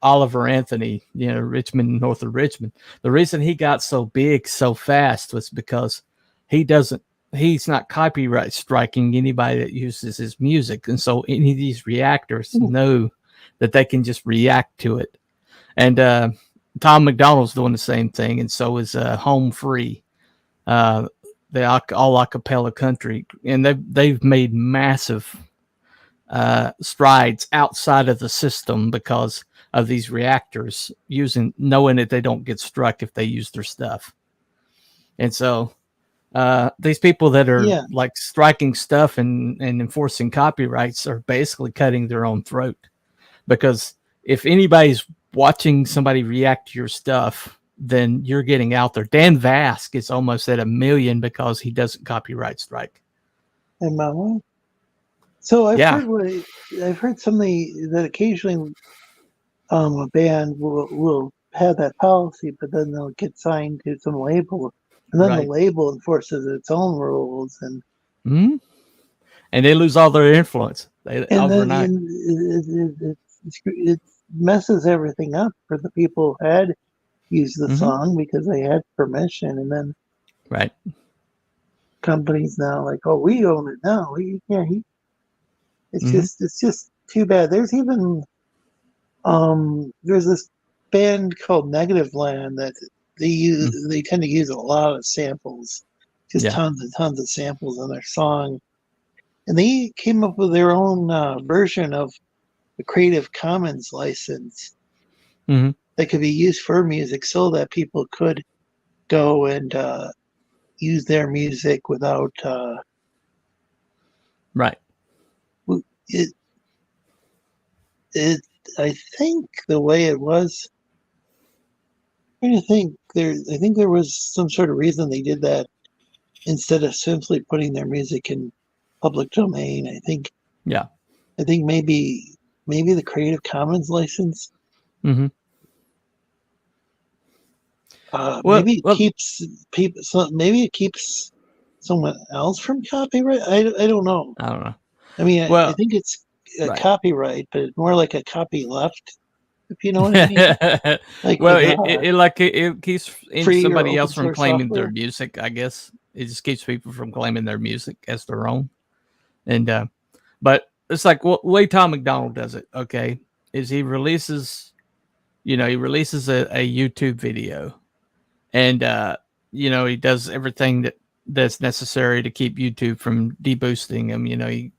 S2: Oliver Anthony, Richmond, north of Richmond. The reason he got so big so fast was because he's not copyright striking anybody that uses his music. And so any of these reactors know that they can just react to it. And Tom McDonald's doing the same thing. And so is Home Free, the all acapella country. And they've made massive strides outside of the system because of these reactors knowing that they don't get struck if they use their stuff. And so these people that are like striking stuff and enforcing copyrights are basically cutting their own throat, because if anybody's watching somebody react to your stuff, then you're getting out there. Dan Vask is almost at 1 million because he doesn't copyright strike.
S1: And Mama. So I've heard somebody that occasionally a band will have that policy, but then they'll get signed to some label, and then the label enforces its own rules, and
S2: they lose all their influence. Overnight.
S1: It messes everything up for the people who had used the song because they had permission, and then companies now like, oh, we own it now. You can't. It's just too bad. There's even there's this band called Negative Land that they tend to use a lot of samples, just tons and tons of samples on their song, and they came up with their own version of the Creative Commons license that could be used for music, so that people could go and use their music without I think the way it was, I think there was some sort of reason they did that instead of simply putting their music in public domain. I think maybe the Creative Commons license. Maybe it keeps people. So maybe it keeps someone else from copyright. I don't know. I mean, I think it's a copyright, but it's more like a copy left, if you know what I mean.
S2: It keeps somebody else from claiming their music. I guess it just keeps people from claiming their music as their own. And but it's like the way Tom McDonald does it. Okay, is he releases a YouTube video, and he does everything that's necessary to keep YouTube from deboosting him. He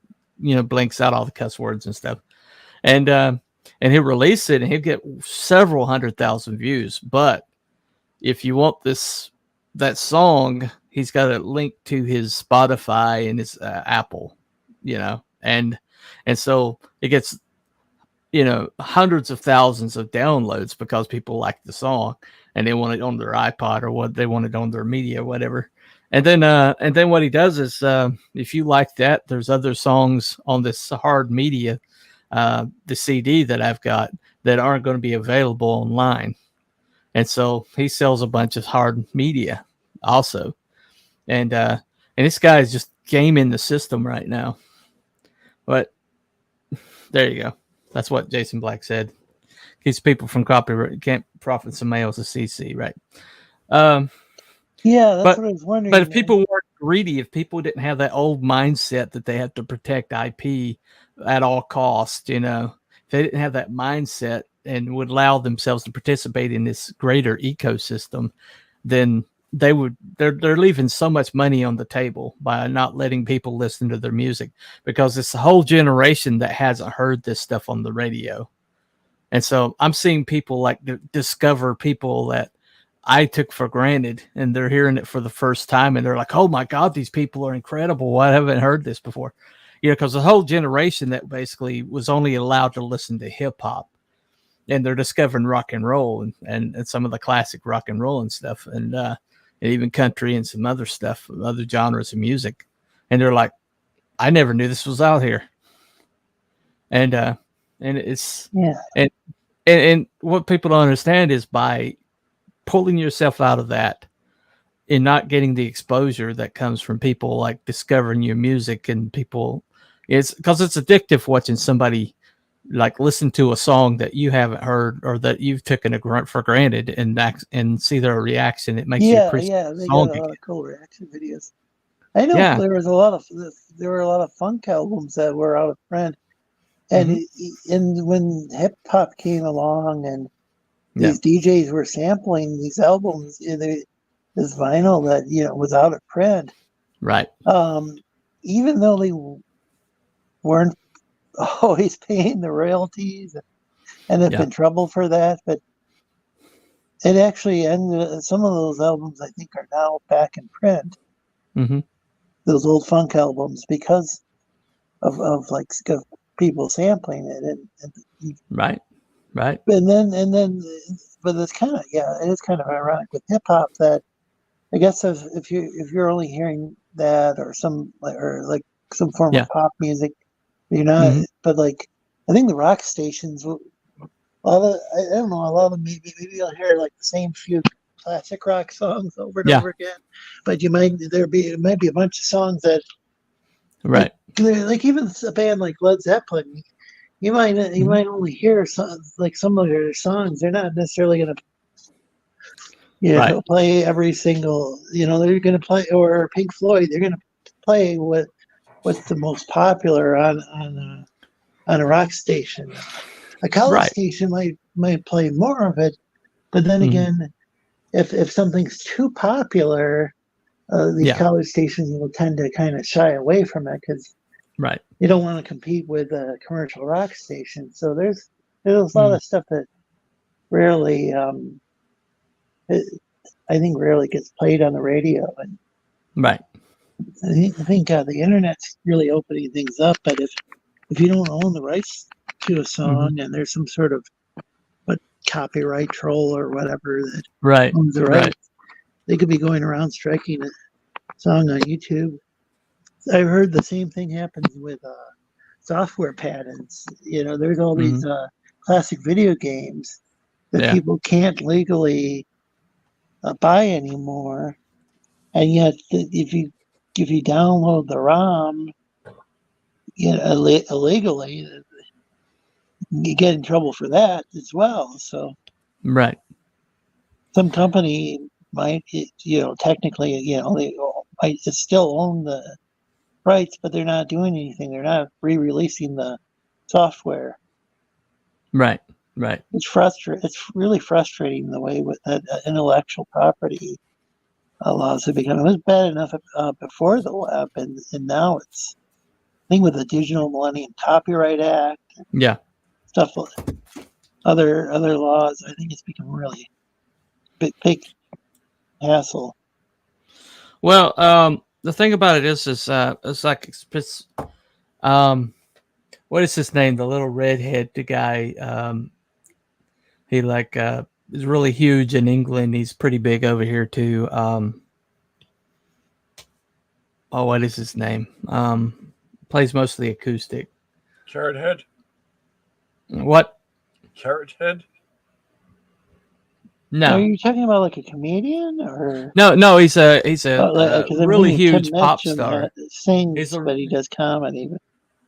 S2: blanks out all the cuss words and stuff, and he'll release it and he'll get several 100,000 views. But if you want that song, he's got a link to his Spotify and his Apple, and so it gets hundreds of thousands of downloads because people like the song and they want it on their iPod or what they want it on their media, whatever. And then what he does is, if you like that, there's other songs on this hard media, the CD that I've got that aren't going to be available online. And so he sells a bunch of hard media also. And this guy is just gaming the system right now. But there you go. That's what Jason Black said. Keeps people from copyright. Can't profit somebody else's CC, right?
S1: That's what I was wondering.
S2: But if people weren't greedy, if people didn't have that old mindset that they have to protect IP at all costs, if they didn't have that mindset and would allow themselves to participate in this greater ecosystem, then they're leaving so much money on the table by not letting people listen to their music, because it's a whole generation that hasn't heard this stuff on the radio. And so I'm seeing people discover people that I took for granted, and they're hearing it for the first time, and they're like, oh my God, these people are incredible. I haven't heard this before. Because the whole generation that basically was only allowed to listen to hip hop, and they're discovering rock and roll and some of the classic rock and roll and stuff. And even country and some other stuff, other genres of music. And they're like, I never knew this was out here. And it's, and what people don't understand is by pulling yourself out of that and not getting the exposure that comes from people like discovering your music, and people, it's because it's addictive watching somebody like listen to a song that you haven't heard or that you've taken for granted and see their reaction. It makes you appreciate
S1: they got a lot of cool reaction videos. I know there were a lot of funk albums that were out of print, and and when hip hop came along and these DJs were sampling these albums, this vinyl that was out of print,
S2: right?
S1: Even though they weren't always paying the royalties and have been trouble for that, but it actually ended. Some of those albums I think are now back in print. Those old funk albums, because of people sampling it, and
S2: right. Right.
S1: And then, but it's kind of it is kind of ironic with hip hop that I guess if you're only hearing that or some form of pop music, you're not. But like I think the rock stations, I don't know, a lot of them maybe you'll hear like the same few classic rock songs over and over again, but it might be a bunch of songs that like even a band like Led Zeppelin, you might only hear some of their songs. They're not necessarily going to play every single, they're going to play, or Pink Floyd, they're going to play what's the most popular on a rock station. A college station might play more of it, but then again, if something's too popular, these college stations will tend to kind of shy away from it because you don't want to compete with a commercial rock station. So there's a lot of stuff that rarely, I think, rarely gets played on the radio. And I think the internet's really opening things up. But if you don't own the rights to a song and there's some sort of copyright troll or whatever that owns the rights, they could be going around striking a song on YouTube. I've heard the same thing happens with software patents. There's all these classic video games that people can't legally buy anymore, and yet if you download the ROM, illegally, you get in trouble for that as well. So some company might, technically, they might still own the rights, but they're not doing anything. They're not re-releasing the software. It's really frustrating the way with that intellectual property laws have become. It was bad enough before the web, and now it's, I think, with the Digital Millennium Copyright Act, stuff, other laws. I think it's become really big hassle.
S2: Well, the thing about it is it's like what is his name? The little redhead guy. He is really huge in England. He's pretty big over here too. What is his name? Plays mostly acoustic.
S3: Carrot Head.
S2: What?
S3: Carrot Head.
S2: No.
S1: Are you talking about like a comedian or?
S2: No, he's a really huge pop
S1: Mitchum
S2: star.
S1: Sings, but he does comedy.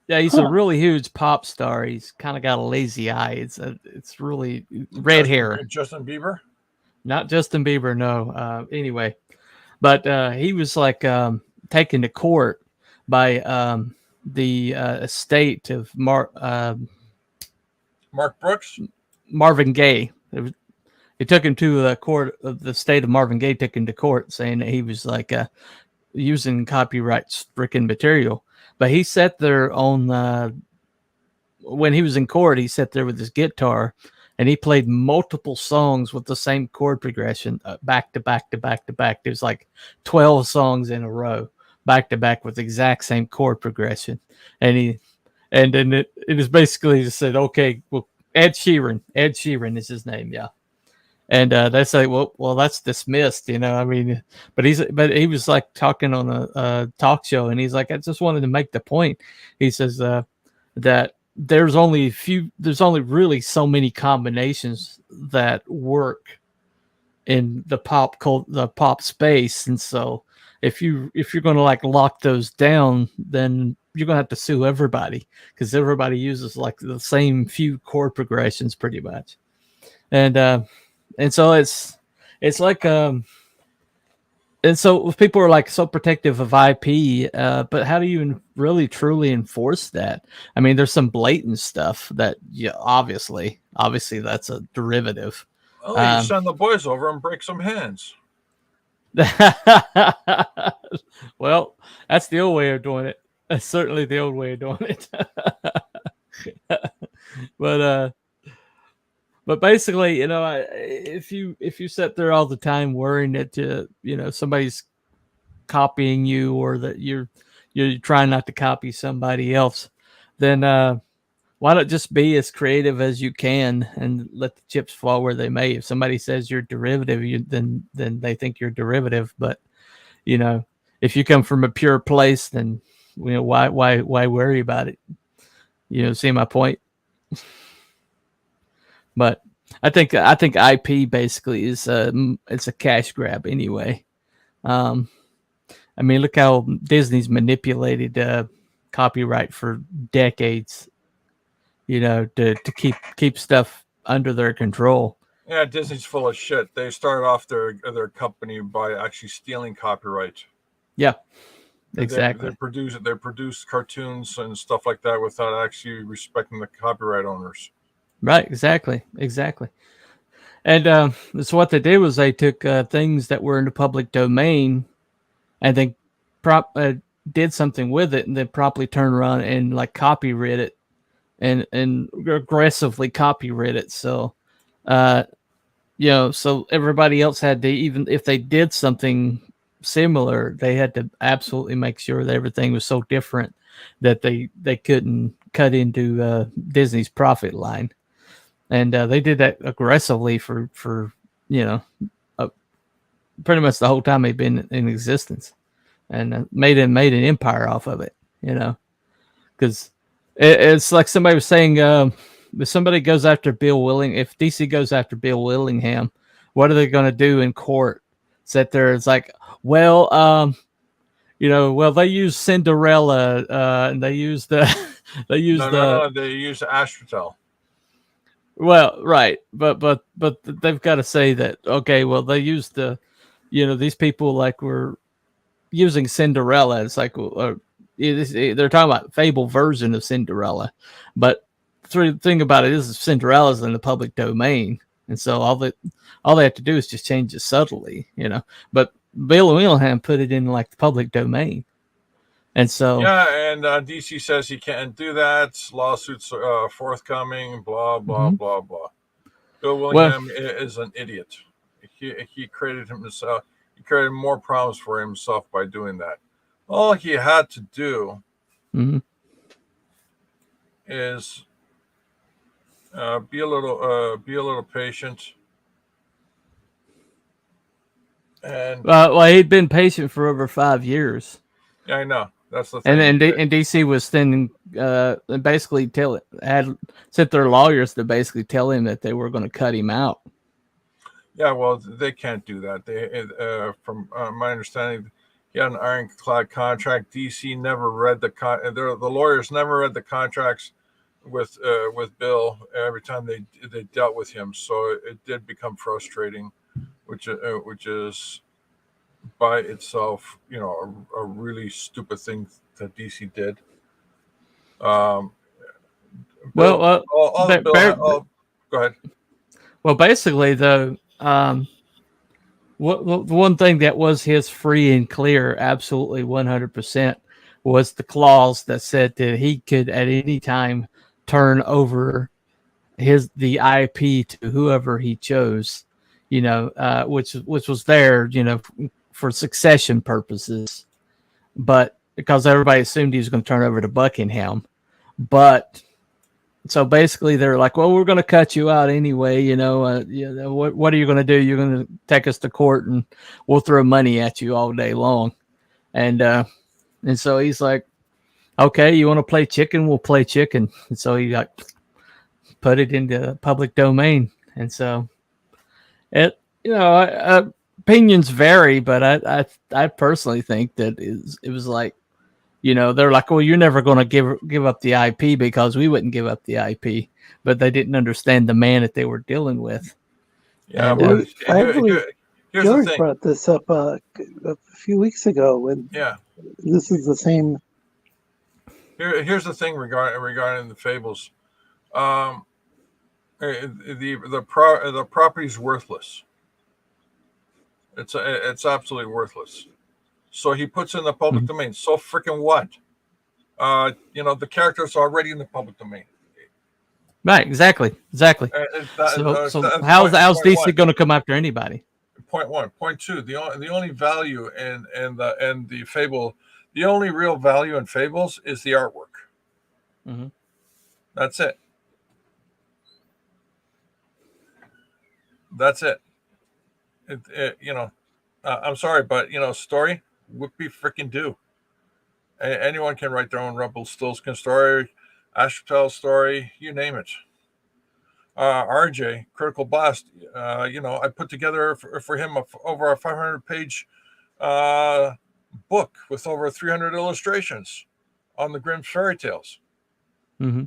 S2: Yeah, he's a really huge pop star. He's kind of got a lazy eye. It's really red hair.
S3: Justin Bieber?
S2: Not Justin Bieber, no. Anyway, but he was taken to court by the estate of
S3: Mark Brooks?
S2: Marvin Gaye. They took him to the court of the state of Marvin Gaye, took him to court saying that he was using copyright stricken material. But he sat there when he was in court, he sat there with his guitar and he played multiple songs with the same chord progression back to back to back to back. There's 12 songs in a row, back to back with the exact same chord progression. And then it is basically just said, okay, well, Ed Sheeran is his name. Yeah. And they say, well, that's dismissed, I mean, but he was talking on a talk show, and he's like, I just wanted to make the point. He says that there's only really so many combinations that work in the pop space, and so if you're going to lock those down, then you're going to have to sue everybody because everybody uses the same few chord progressions pretty much, and so it's and so people are so protective of IP, but how do you really truly enforce that? I mean, there's some blatant stuff that obviously that's a derivative.
S3: Oh, you send the boys over and break some hands.
S2: Well, that's the old way of doing it. That's certainly the old way of doing it. But basically, if you sit there all the time worrying that somebody's copying you or that you're trying not to copy somebody else, then why not just be as creative as you can and let the chips fall where they may? If somebody says you're derivative, then they think you're derivative. But if you come from a pure place, then why worry about it? See my point? But I think IP basically is it's a cash grab anyway. I mean, look how Disney's manipulated copyright for decades. To keep stuff under their control.
S3: Yeah, Disney's full of shit. They started off their company by actually stealing copyright.
S2: Yeah, exactly.
S3: They produce cartoons and stuff like that without actually respecting the copyright owners.
S2: Right, exactly. And so what they did was they took things that were in the public domain, and then did something with it, and then promptly turned around and like copyright it, and aggressively copyright it. So, so everybody else had to, even if they did something similar, they had to absolutely make sure that everything was so different that they couldn't cut into Disney's profit line. And they did that aggressively for pretty much the whole time they've been in existence, and made an empire off of it. Because it's like somebody was saying, if somebody goes after if DC goes after Bill Willingham, what are they going to do in court? Sit there, it's like, well, they use Cinderella, and they use they use
S3: they use Ashpatel.
S2: Well, right, but they've got to say that, okay, well, they used these people like were using Cinderella. It's like they're talking about fable version of Cinderella, but the thing about it is Cinderella's in the public domain, and so all they have to do is just change it subtly, But Bill Willingham put it in like the public domain. And so,
S3: yeah, and DC says he can't do that. Lawsuits forthcoming. Blah blah blah blah. Bill Willingham is an idiot. He created himself. He created more problems for himself by doing that. All he had to do is be a little patient. And
S2: he'd been patient for over 5 years.
S3: Yeah, I know. That's the thing.
S2: And DC was sending, basically sent their lawyers to basically tell him that they were going to cut him out.
S3: Yeah, well, they can't do that. From my understanding, he had an ironclad contract. DC never read the lawyers never read the contracts with Bill every time they dealt with him. So it did become frustrating, which is by itself, a really stupid thing that DC did. Go ahead.
S2: Well, basically, though, the one thing that was his free and clear, absolutely 100%, was the clause that said that he could at any time turn over the IP to whoever he chose, which was there, for succession purposes, but because everybody assumed he was going to turn over to Buckingham. But so basically they're like, well, we're going to cut you out anyway. What are you going to do? You're going to take us to court and we'll throw money at you all day long. And so he's like, okay, you want to play chicken? We'll play chicken. And so he put it into public domain. And so it, opinions vary, but I personally think that it was like, they're like, well, you're never going to give up the IP because we wouldn't give up the IP, but they didn't understand the man that they were dealing with.
S3: Yeah,
S1: and, I believe George brought this up a few weeks ago. When this is the same.
S3: Here's the thing regarding the fables. The property's worthless. It's absolutely worthless. So he puts in the public domain. So freaking what? The character's already in the public domain.
S2: Right, exactly. So how's DC going to come after anybody?
S3: Point one. Point two. The only value in the fable, the only real value in fables is the artwork. That's it. That's it. You know, I'm sorry, but you know, story whoopie freaking do. Anyone can write their own Rumpelstiltskin story, Astrotel story, you name it. RJ Critical Blast, you know, I put together for him over a 500-page book with over 300 illustrations on the Grimm's fairy tales.
S2: Mm-hmm.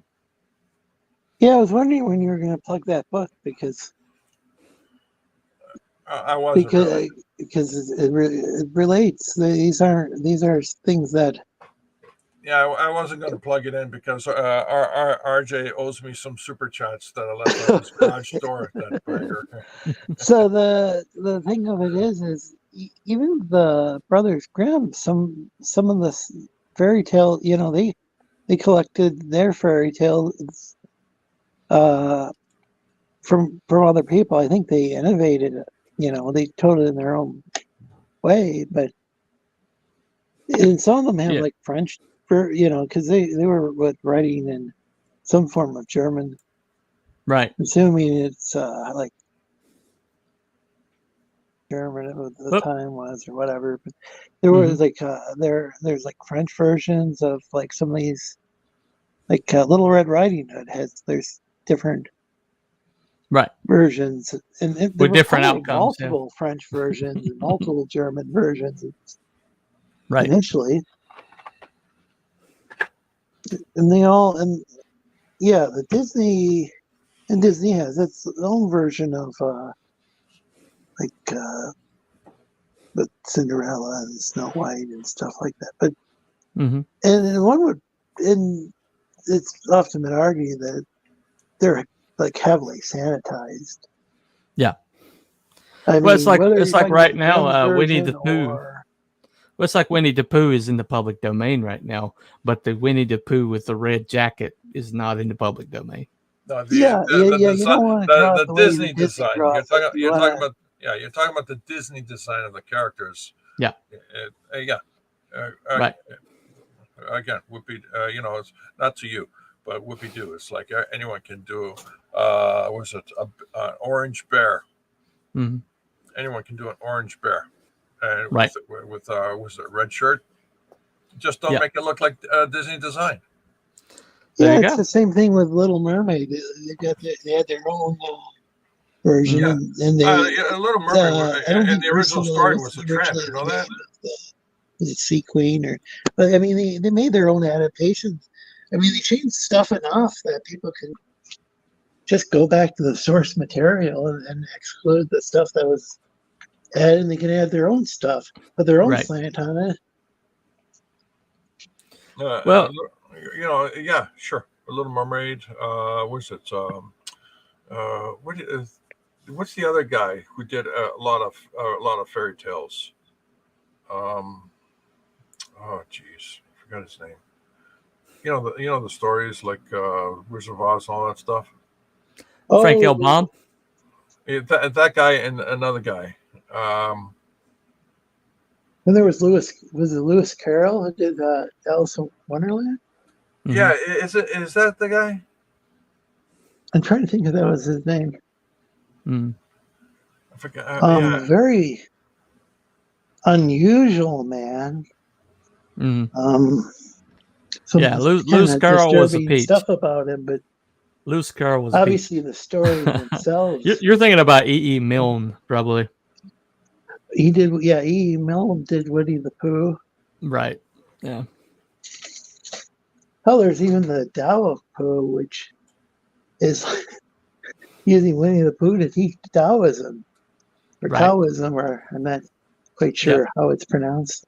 S1: Yeah, I was wondering when you were going to plug that book because
S3: I wasn't really.
S1: Because it relates. These are things that.
S3: Yeah, I wasn't going to plug it in because our RJ owes me some super chats that I left on his garage door. That beggar.
S1: So the thing of it is even the Brothers Grimm, some of the fairy tale, you know, they collected their fairy tales from other people. I think they innovated it. You know, they told it in their own way, but and some of them have like French, you know, because they were writing in some form of German,
S2: right?
S1: Assuming it's like German at the time was or whatever. But there was like there's like French versions of like some of these, like Little Red Riding Hood there's different.
S2: Right.
S1: Versions and there
S2: with
S1: were
S2: different outcomes.
S1: Multiple French versions and multiple German versions.
S2: Right.
S1: Initially. And they all, and yeah, the Disney has its own version of with Cinderella and Snow White and stuff like that. But and one would, and it's often been argued that they're like heavily sanitized.
S2: Yeah.
S1: I
S2: well,
S1: mean,
S2: it's like right now, Winnie the Pooh. Well, it's like Winnie the Pooh is in the public domain right now, but the Winnie the Pooh with the red jacket is not in the public domain.
S3: No, you don't want to draw the Disney design. You're talking about the Disney design of the characters.
S2: Yeah.
S3: Right. Again, Whoopi, you know, it's not to you, but Whoopi do. It's like anyone can do. Was it an orange bear?
S2: Mm-hmm.
S3: Anyone can do an orange bear, and
S2: right.
S3: with was it a red shirt? Just don't make it look like Disney design.
S1: Yeah, it's the same thing with Little Mermaid. They had their own version, and they
S3: Little Mermaid. And the original story was a tramp. You know that?
S1: Was it Sea Queen or? But I mean, they made their own adaptations. I mean, they changed stuff enough that people can just go back to the source material and exclude the stuff that was added, and they can add their own stuff, put their own slant on it.
S3: Well, you know, yeah, sure. A Little Mermaid. What's it? What's the other guy who did a lot of fairy tales? Oh, geez, I forgot his name. You know the stories like Wizard of Oz and all that stuff.
S2: Frank L. Baum.
S3: That guy and another guy.
S1: And there was Lewis Carroll who did Alice in Wonderland?
S3: Mm-hmm. Yeah, is that the guy?
S1: I'm trying to think if that was his name.
S2: Mm.
S3: I forgot.
S1: Very unusual man.
S2: Mm. Lewis Carroll was a peach.
S1: Stuff about him, but
S2: Lewis Carroll was
S1: obviously the story themselves.
S2: You're thinking about E.E. Milne, probably.
S1: He did, yeah. E.E. Milne did Winnie the Pooh,
S2: right? Yeah.
S1: Oh, there's even the Tao of Pooh, which is using Winnie the Pooh to teach Taoism or Taoism, or I'm not quite sure how it's pronounced,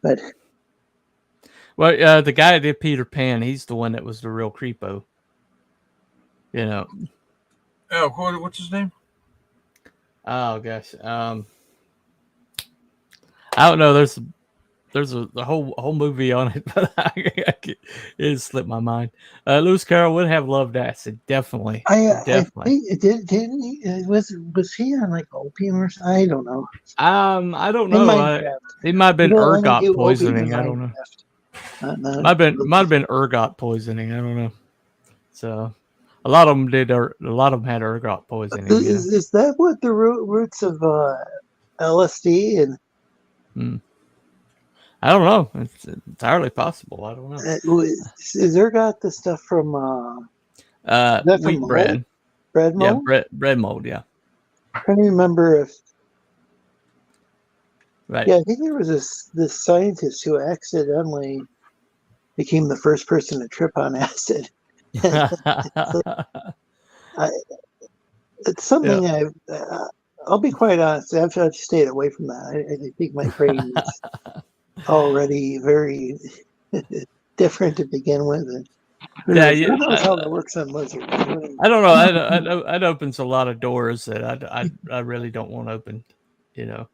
S1: but.
S2: Well, the guy that did Peter Pan, he's the one that was the real creepo. You know.
S3: Oh, what's his name?
S2: Oh gosh, I don't know. There's a whole movie on it, but it slipped my mind. Lewis Carroll would have loved acid, definitely.
S1: Definitely. I think didn't he? Was he on like opium or something? I don't know.
S2: I don't know. It might have been ergot poisoning. I don't know. Might have been ergot poisoning. I don't know. So a lot of them did. A lot of them had ergot poisoning.
S1: Is that what the roots of LSD and?
S2: I don't know. It's entirely possible. I don't know.
S1: Is ergot the stuff from?
S2: Wheat bread.
S1: Bread mold.
S2: Yeah, bread mold. Yeah.
S1: I can't remember if.
S2: Right.
S1: Yeah, I think there was this scientist who accidentally became the first person to trip on acid. It's something I'll be quite honest. I've stayed away from that. I think my brain is already very different to begin with. And who knows how that works on lizards.
S2: I don't know. It opens a lot of doors that I really don't want open. You know.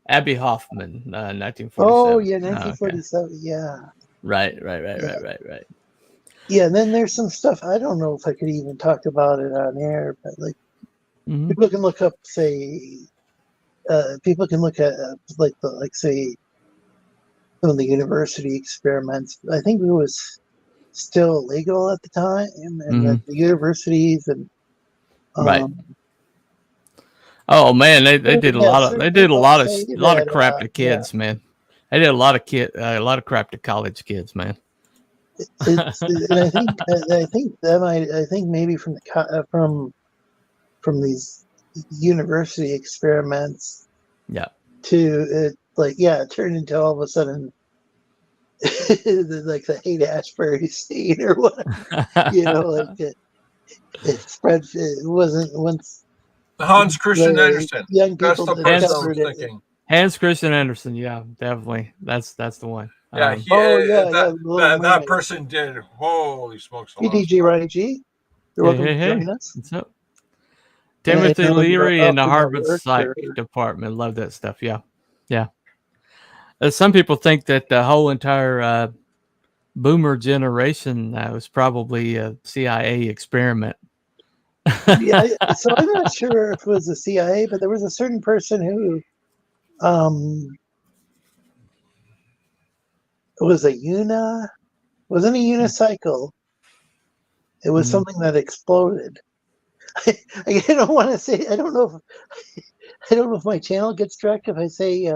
S2: Abby Hoffman, 1947.
S1: Oh yeah, 1947. Okay. Yeah.
S2: Right.
S1: Yeah, and then there's some stuff I don't know if I could even talk about it on air, but like people can look up, say, people can look at say some of the university experiments. I think it was still illegal at the time, and the universities and
S2: right. Oh man, they did a lot of crap to kids, man. They did a lot of crap to college kids, man.
S1: And I think maybe from these university experiments, to it turned into all of a sudden like the Haight-Ashbury State or whatever. It spread. It wasn't once.
S3: Hans Christian Andersen.
S1: Young people discovered it.
S2: Hans Christian Andersen, yeah, definitely. That's the one.
S3: Yeah, that person did. Holy smokes!
S1: PDG Ronnie G. You're welcome to join us.
S2: What's up? Timothy Leary in the Harvard Psych Department. Love that stuff. Yeah. Some people think that the whole entire boomer generation was probably a CIA experiment.
S1: Yeah, so I'm not sure if it was the CIA, but there was a certain person who it was wasn't a unicycle. It was something that exploded. I don't want to say. I don't know if my channel gets struck if I say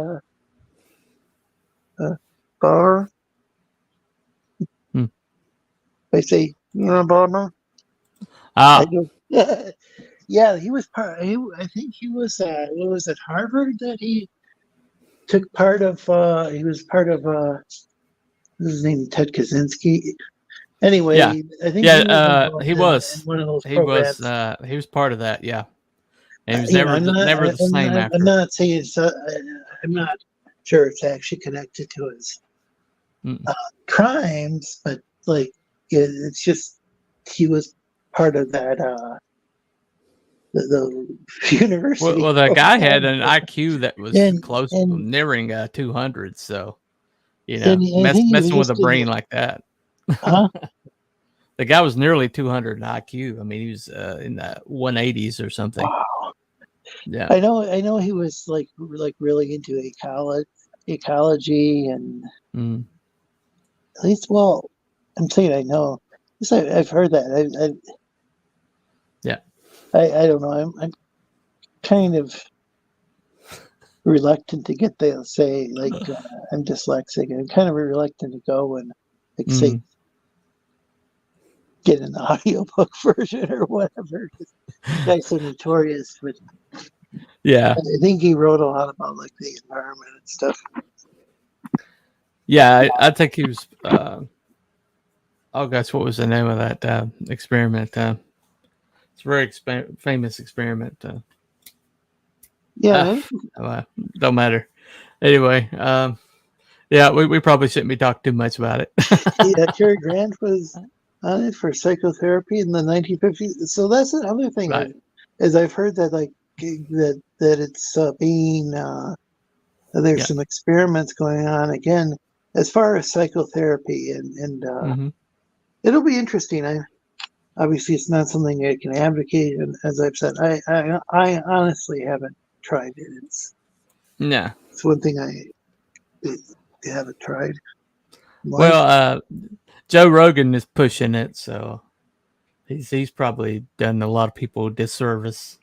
S1: bar. If I say bar. Yeah, he was part. I think he was. What was it? Harvard that he took part of. He was part of. His name Ted Kaczynski. Anyway, I think
S2: he was
S1: in one of those programs.
S2: He was part of that. Yeah, and he was never the same after.
S1: I'm not saying I'm not sure it's actually connected to his crimes, but like it's just he was part of that the university.
S2: Well, the guy had an IQ that was close to nearing 200, so messing with a brain like that.
S1: Huh?
S2: The guy was nearly 200 IQ. I mean, he was in the 180s or something.
S1: Wow.
S2: Yeah,
S1: I know he was like really into ecology and at least. Well, I'm saying I know. I've heard that. I don't know. I'm kind of reluctant to get there. Say like I'm dyslexic, and I'm kind of reluctant to go and say get an audiobook version or whatever. The guy's so notorious, but
S2: yeah,
S1: I think he wrote a lot about like the environment and stuff.
S2: Yeah, I think he was. Oh gosh, what was the name of that experiment? It's a very famous experiment. Don't matter. Anyway, we probably shouldn't be talking too much about it.
S1: Yeah, Cary Grant was on it for psychotherapy in the 1950s. So that's another thing, right? Is I've heard that like that it's being there's some experiments going on again as far as psychotherapy and it'll be interesting. Obviously it's not something I can advocate, and as I've said, I honestly haven't tried it. It's one thing I haven't tried.
S2: Well, Joe Rogan is pushing it, so he's probably done a lot of people a disservice.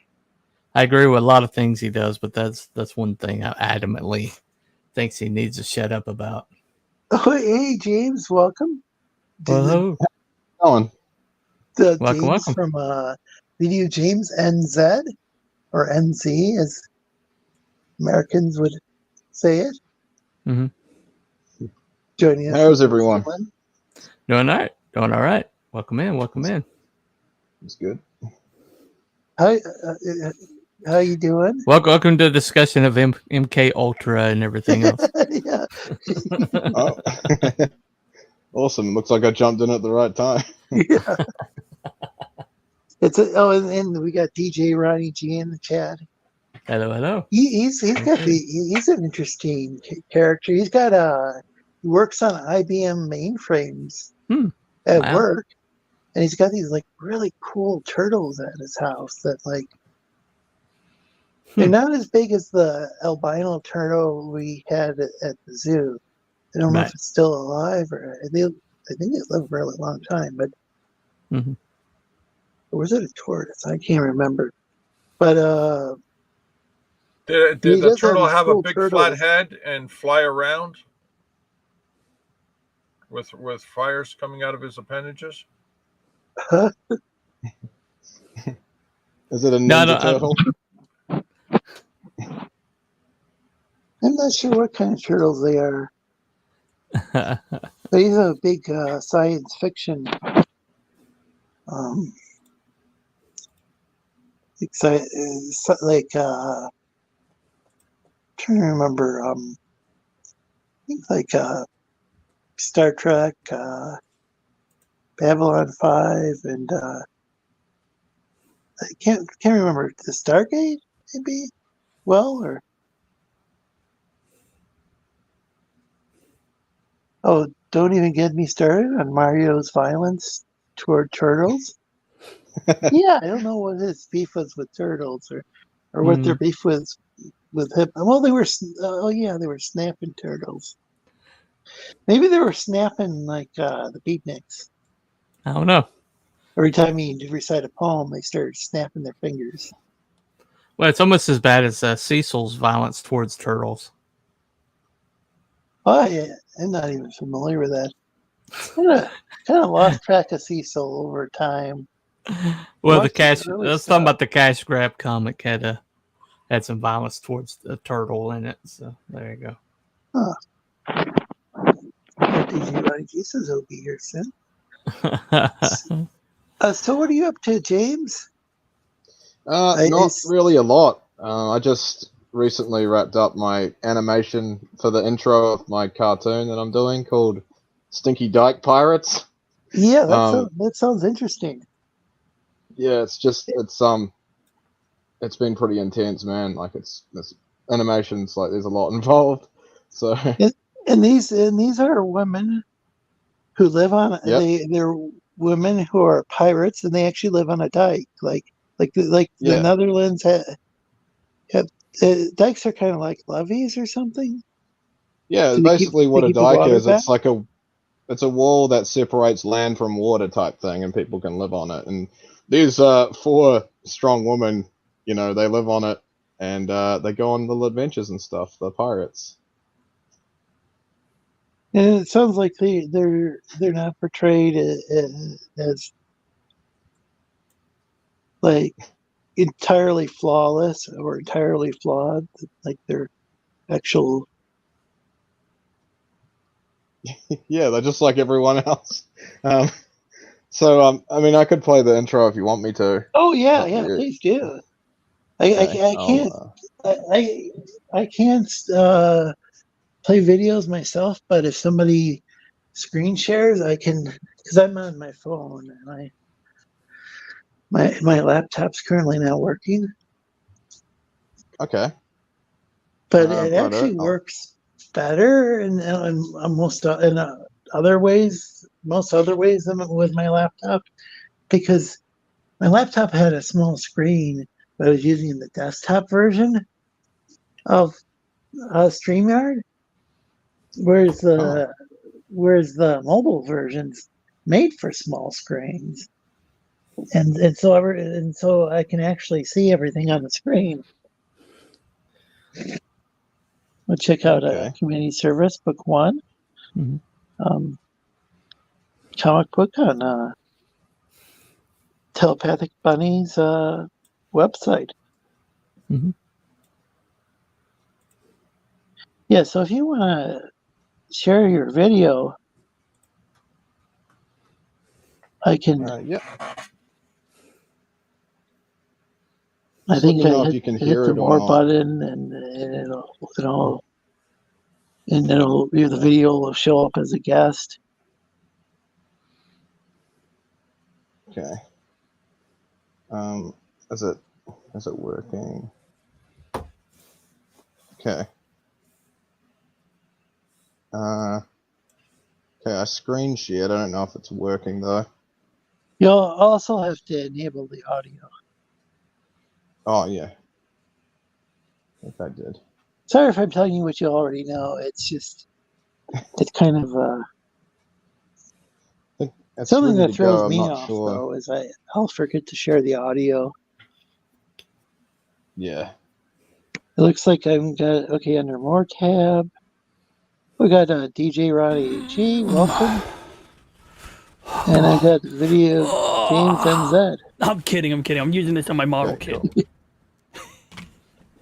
S2: I agree with a lot of things he does, but that's one thing I adamantly thinks he needs to shut up about.
S1: Oh, hey, James, welcome.
S2: Hello.
S4: Welcome,
S1: James from VideoJamesNZ, or NZ, as Americans would say it.
S2: Mm-hmm.
S1: Joining us.
S4: How's everyone?
S2: Doing all right. Doing all right. Welcome in. Welcome in.
S4: It's good.
S1: How you doing?
S2: Welcome to the discussion of MK Ultra and everything else.
S1: Yeah.
S4: Oh. Awesome. Looks like I jumped in at the right time.
S1: Yeah. And we got DJ Ronnie G in the chat.
S2: Hello.
S1: He's an interesting character. He works on IBM mainframes at work, and he's got these like really cool turtles at his house that like they're not as big as the albino turtle we had at the zoo. I don't know if it's still alive, or I think it lived a really long time, but or was it a tortoise? I can't remember. But
S3: did the turtle have a big flat head and fly around with fires coming out of his appendages?
S1: Huh?
S4: Is it a ninja turtle?
S1: I'm not sure what kind of turtles they are. But he's a big science fiction trying to remember things like Star Trek, Babylon 5, and I can't remember the Stargate, maybe. Or don't even get me started on Mario's violence toward turtles. Yeah, I don't know what his beef was with turtles, or what their beef was with him. Well, they were snapping turtles. Maybe they were snapping like the beatniks.
S2: I don't know.
S1: Every time you recite a poem, they started snapping their fingers.
S2: Well, it's almost as bad as Cecil's violence towards turtles.
S1: Oh, yeah, I'm not even familiar with that. Kind of lost track of Cecil over time.
S2: Well, let's talk about the cash grab comic had some violence towards the turtle in it. So there you go.
S1: Jesus will be here soon. So what are you up to, James?
S4: Not really a lot. I just recently wrapped up my animation for the intro of my cartoon that I'm doing called Stinky Dyke Pirates.
S1: Yeah, that sounds interesting.
S4: Yeah, it's been pretty intense, man. Like it's animations, like there's a lot involved. So
S1: and these are women who live on they're women who are pirates, and they actually live on a dike, like the Netherlands have dikes are kind of like levees or something.
S4: Yeah, basically what a dike is, it's a wall that separates land from water type thing, and people can live on it. And these 4 strong women, they live on it, and they go on little adventures and stuff. They're pirates.
S1: And it sounds like they're not portrayed as like entirely flawless or entirely flawed, like they're actual.
S4: Yeah, they're just like everyone else. So I mean, I could play the intro if you want me to.
S1: Oh yeah, please do. I can't play videos myself, but if somebody screen shares, I can, because I'm on my phone and my laptop's currently not working.
S4: Okay.
S1: But it actually works better in most other ways than with my laptop, because my laptop had a small screen, but I was using the desktop version of StreamYard, whereas the whereas the mobile version's made for small screens, and so I can actually see everything on the screen. We'll check out a community service, book 1, comic book on Telepathic Bunny's website. Yeah, so if you want to share your video, I can.
S4: Yeah.
S1: I think I
S4: if you can
S1: hit
S4: hear
S1: the
S4: it or
S1: more
S4: not.
S1: button, and the video will show up as a guest.
S4: Okay. Is it working? Okay. Okay, I screen shared. I don't know if it's working though.
S1: You'll also have to enable the audio.
S4: Oh yeah. I think I did.
S1: Sorry if I'm telling you what you already know. It's just, it's kind of something that throws me off, though, is I'll forget to share the audio.
S4: Yeah.
S1: It looks like under more tab. We got DJ Ronnie G, welcome. And I got VideoJamesNZ.
S5: I'm kidding. I'm using this on my model kit.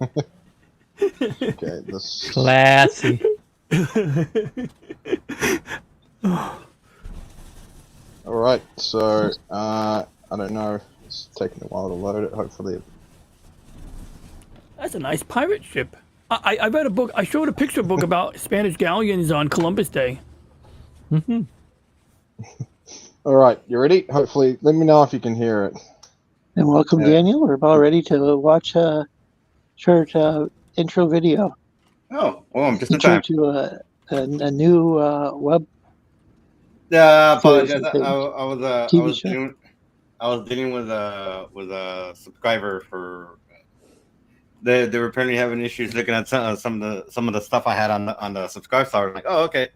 S4: Okay, this
S2: classy.
S4: All right, so I don't know. It's taking a while to load it. Hopefully,
S5: that's a nice pirate ship. I read a book. I showed a picture book about Spanish galleons on Columbus Day.
S4: All right, you ready? Hopefully, let me know if you can hear it.
S1: And welcome, Daniel. We're about ready to watch a short intro video.
S6: Oh, well, I'm just in time.
S1: To a new web.
S6: Yeah, apologize. I was dealing with a subscriber for. They were apparently having issues looking at some of the stuff I had on the subscribe side. I was like, oh, okay.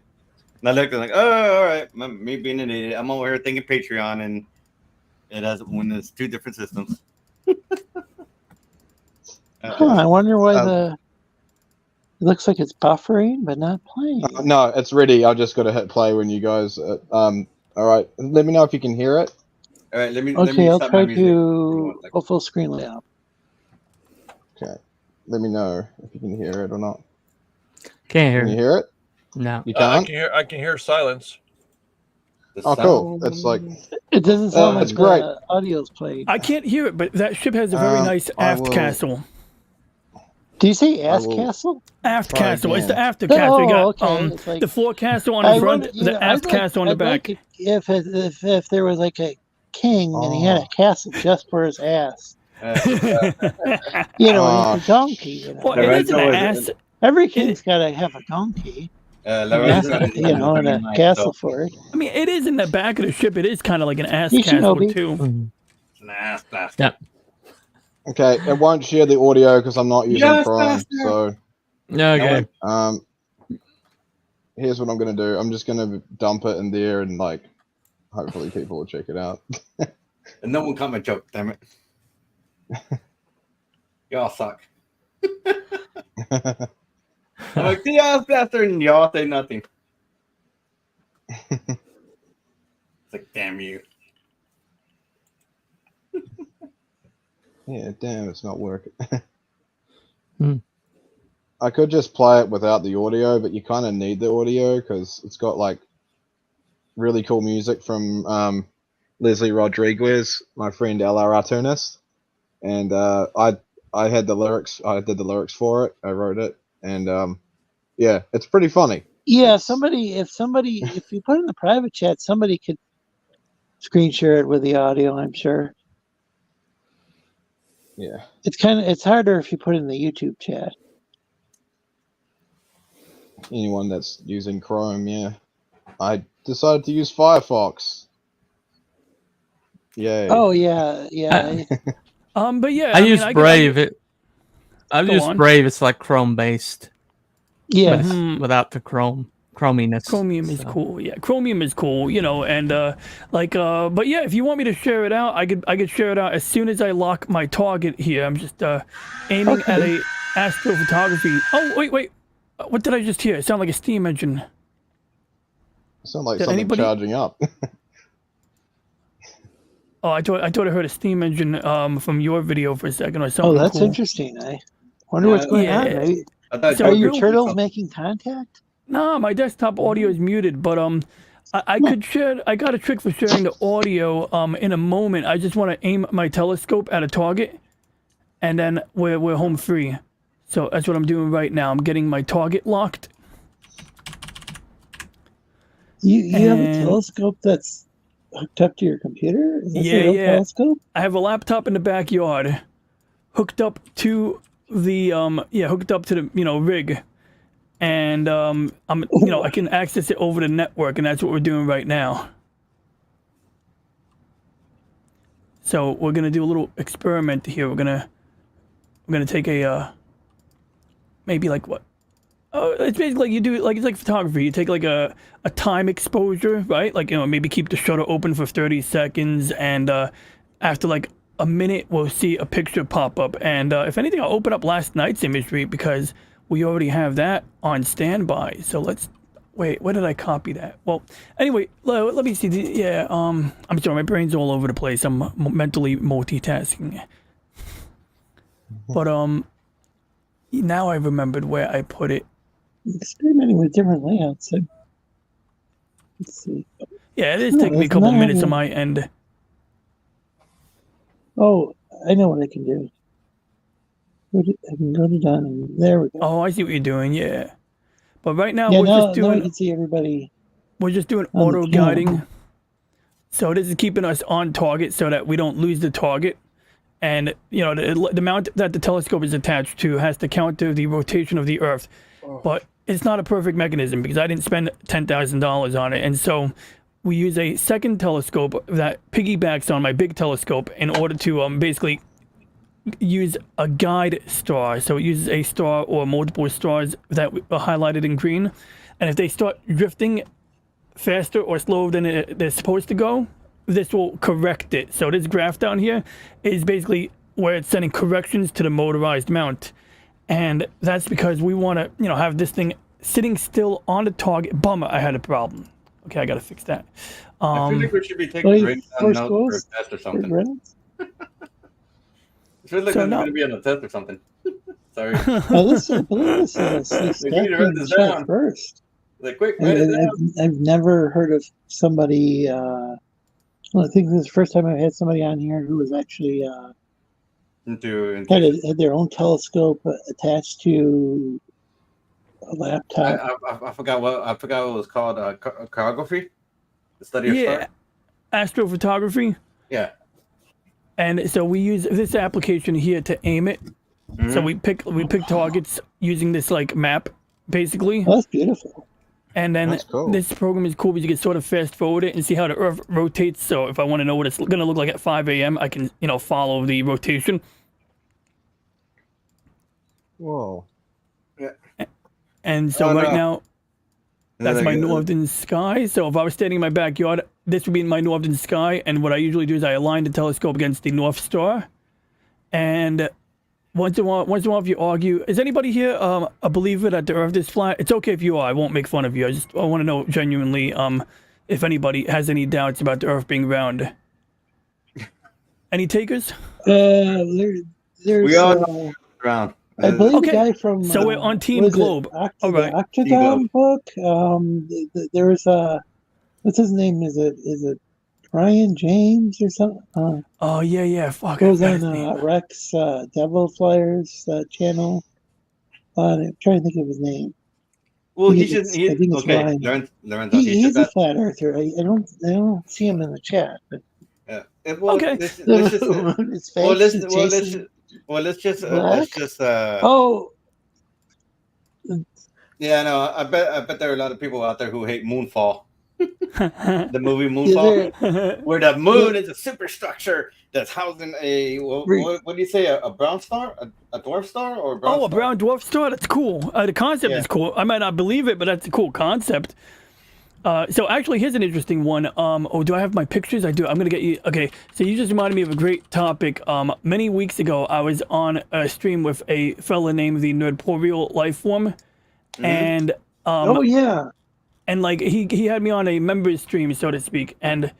S6: And I looked and like, oh, all right. Me being an idiot, I'm over here thinking Patreon, and it has when it's two different systems.
S1: I wonder why it looks like it's buffering but not playing.
S4: No, it's ready. I just got to hit play when you guys. All right, let me know if you can hear it.
S6: All right, let me.
S1: I'll try to go full screen layout.
S4: Okay, let me know if you can hear it or not.
S2: Can't hear.
S4: Can you hear it?
S2: No,
S4: you can't.
S3: I can hear silence.
S4: Oh, cool. It's like
S1: it doesn't sound like the audio's played.
S5: I can't hear it, but that ship has a very nice aft castle.
S1: Do you say ass castle?
S5: Aft castle. It's the after castle. You got
S1: okay.
S5: the floor castle on the front, the aft castle on the back.
S1: Like if there was like a king and he had a castle just for his ass. A donkey. You know?
S5: Well, it isn't an ass.
S1: Every king's got to have a donkey. And a castle for it.
S5: I mean, it is in the back of the ship. It is kind of like an ass castle too.
S6: It's an ass castle.
S2: Yeah.
S4: Okay, it won't share the audio because I'm not using Chrome. So
S2: okay.
S4: Here's what I'm gonna do. I'm just gonna dump it in there and like, hopefully people will check it out.
S6: And no one caught my joke. Damn it! Y'all suck. I'm like, the ass bastard, and y'all say nothing. It's like, damn you.
S4: Yeah, damn, it's not working. I could just play it without the audio, but you kind of need the audio because it's got like really cool music from Leslie Rodriguez, my friend LR Artunist, and I had the lyrics. I did the lyrics for it. I wrote it, and yeah, it's pretty funny.
S1: Yeah, if you put it in the private chat, somebody could screen share it with the audio. I'm sure.
S4: Yeah,
S1: it's harder if you put it in the YouTube chat.
S4: Anyone that's using Chrome, yeah. I decided to use Firefox. Yay.
S1: Oh yeah.
S5: But yeah,
S2: I use Brave. I use Brave. It's like Chrome based.
S1: Yeah,
S2: without the Chrome. chrominess.
S5: Chromium is cool. Yeah, chromium is cool. You know, and but yeah, if you want me to share it out, I could share it out as soon as I lock my target here. I'm just aiming at a astrophotography. Oh wait, what did I just hear? It sounded like a steam engine.
S4: It sounded like something charging up.
S5: Oh, I thought I heard a steam engine from your video for a second or something.
S1: Oh, that's
S5: cool.
S1: interesting. I wonder what's going on. Are your turtles making contact?
S5: No, my desktop audio is muted, but I could share. I got a trick for sharing the audio in a moment. I just want to aim my telescope at a target, and then we're home free. So that's what I'm doing right now. I'm getting my target locked.
S1: You have a telescope that's hooked up to your computer? Is this a real telescope?
S5: I have a laptop in the backyard, hooked up to the rig, and I can access it over the network, and that's what we're doing right now. So we're gonna do a little experiment here. We're gonna take a maybe like what? Oh, it's basically like you do it's like photography. You take like a time exposure, right? Like, maybe keep the shutter open for 30 seconds, and after like a minute, we'll see a picture pop up. And if anything, I'll open up last night's imagery because we already have that on standby. So let's wait. Where did I copy that? Well, anyway, let me see. I'm sorry, my brain's all over the place. I'm mentally multitasking. But now I remembered where I put it.
S1: Experimenting with different layouts. Let's see.
S5: Yeah, it is taking me a couple minutes on my end.
S1: Oh, I know what I can do. I can go to done, and there we go.
S5: Oh, I see what you're doing. Yeah, but right now
S1: now I can see everybody.
S5: We're just doing auto guiding. So this is keeping us on target so that we don't lose the target. And the mount that the telescope is attached to has to counter the rotation of the Earth. But it's not a perfect mechanism because I didn't spend $10,000 on it. And so we use a second telescope that piggybacks on my big telescope in order to basically use a guide star. So it uses a star or multiple stars that are highlighted in green. And if they start drifting faster or slower than they're supposed to go, this will correct it. So this graph down here is basically where it's sending corrections to the motorized mount. And that's because we want to, have this thing sitting still on the target. Bummer, I had a problem. Okay, I got to fix that.
S6: I feel like we should be taking breaks on notes for a test or something. I feel like there's going to be on a test or something. Sorry.
S1: This is Sleestakians chat first.
S6: Like, quick, write it down.
S1: I've never heard of somebody. I think this is the first time I've had somebody on here who was actually had their own telescope attached to a laptop.
S6: I forgot what it was called. Cartography, the study of stars.
S5: Astrophotography.
S6: Yeah.
S5: And so we use this application here to aim it. Mm-hmm. So we pick targets using this like map, basically.
S1: Oh, that's beautiful.
S5: And then this program is cool because you can sort of fast forward it and see how the Earth rotates. So if I want to know what it's going to look like at 5 a.m., I can, follow the rotation.
S4: Whoa.
S5: Yeah. And so now, that's my northern sky. So if I was standing in my backyard, this would be in my northern sky. And what I usually do is I align the telescope against the North Star. And once in a while, if you argue, is anybody here a believer that the Earth is flat? It's okay if you are. I won't make fun of you. I want to know genuinely if anybody has any doubts about the Earth being round. Any takers?
S1: There's
S6: we are round.
S1: I believe the guy from.
S5: So we're on Team Globe.
S1: All right. The Octagon book. There was what's his name? Is it Brian James or something?
S5: Oh yeah. Fuck.
S1: It was on Rex Devil Flyers channel. I'm trying to think of his name.
S6: Well, I think it's Ryan.
S1: He's a flat earther. I don't see him in the chat. But
S6: yeah.
S5: Okay.
S6: Let's just. Yeah, no. I bet there are a lot of people out there who hate Moonfall. The movie Moonfall, where the moon is a superstructure that's housing a what do you say? A brown star, a dwarf star, or a brown star?
S5: A brown dwarf star. That's cool. The concept is cool. I might not believe it, but that's a cool concept. So actually, here's an interesting one. Do I have my pictures? I do. I'm gonna get you. Okay. So you just reminded me of a great topic. Many weeks ago, I was on a stream with a fella named the Nerdporial Lifeform, and
S1: oh yeah,
S5: and like he had me on a members stream, so to speak, and.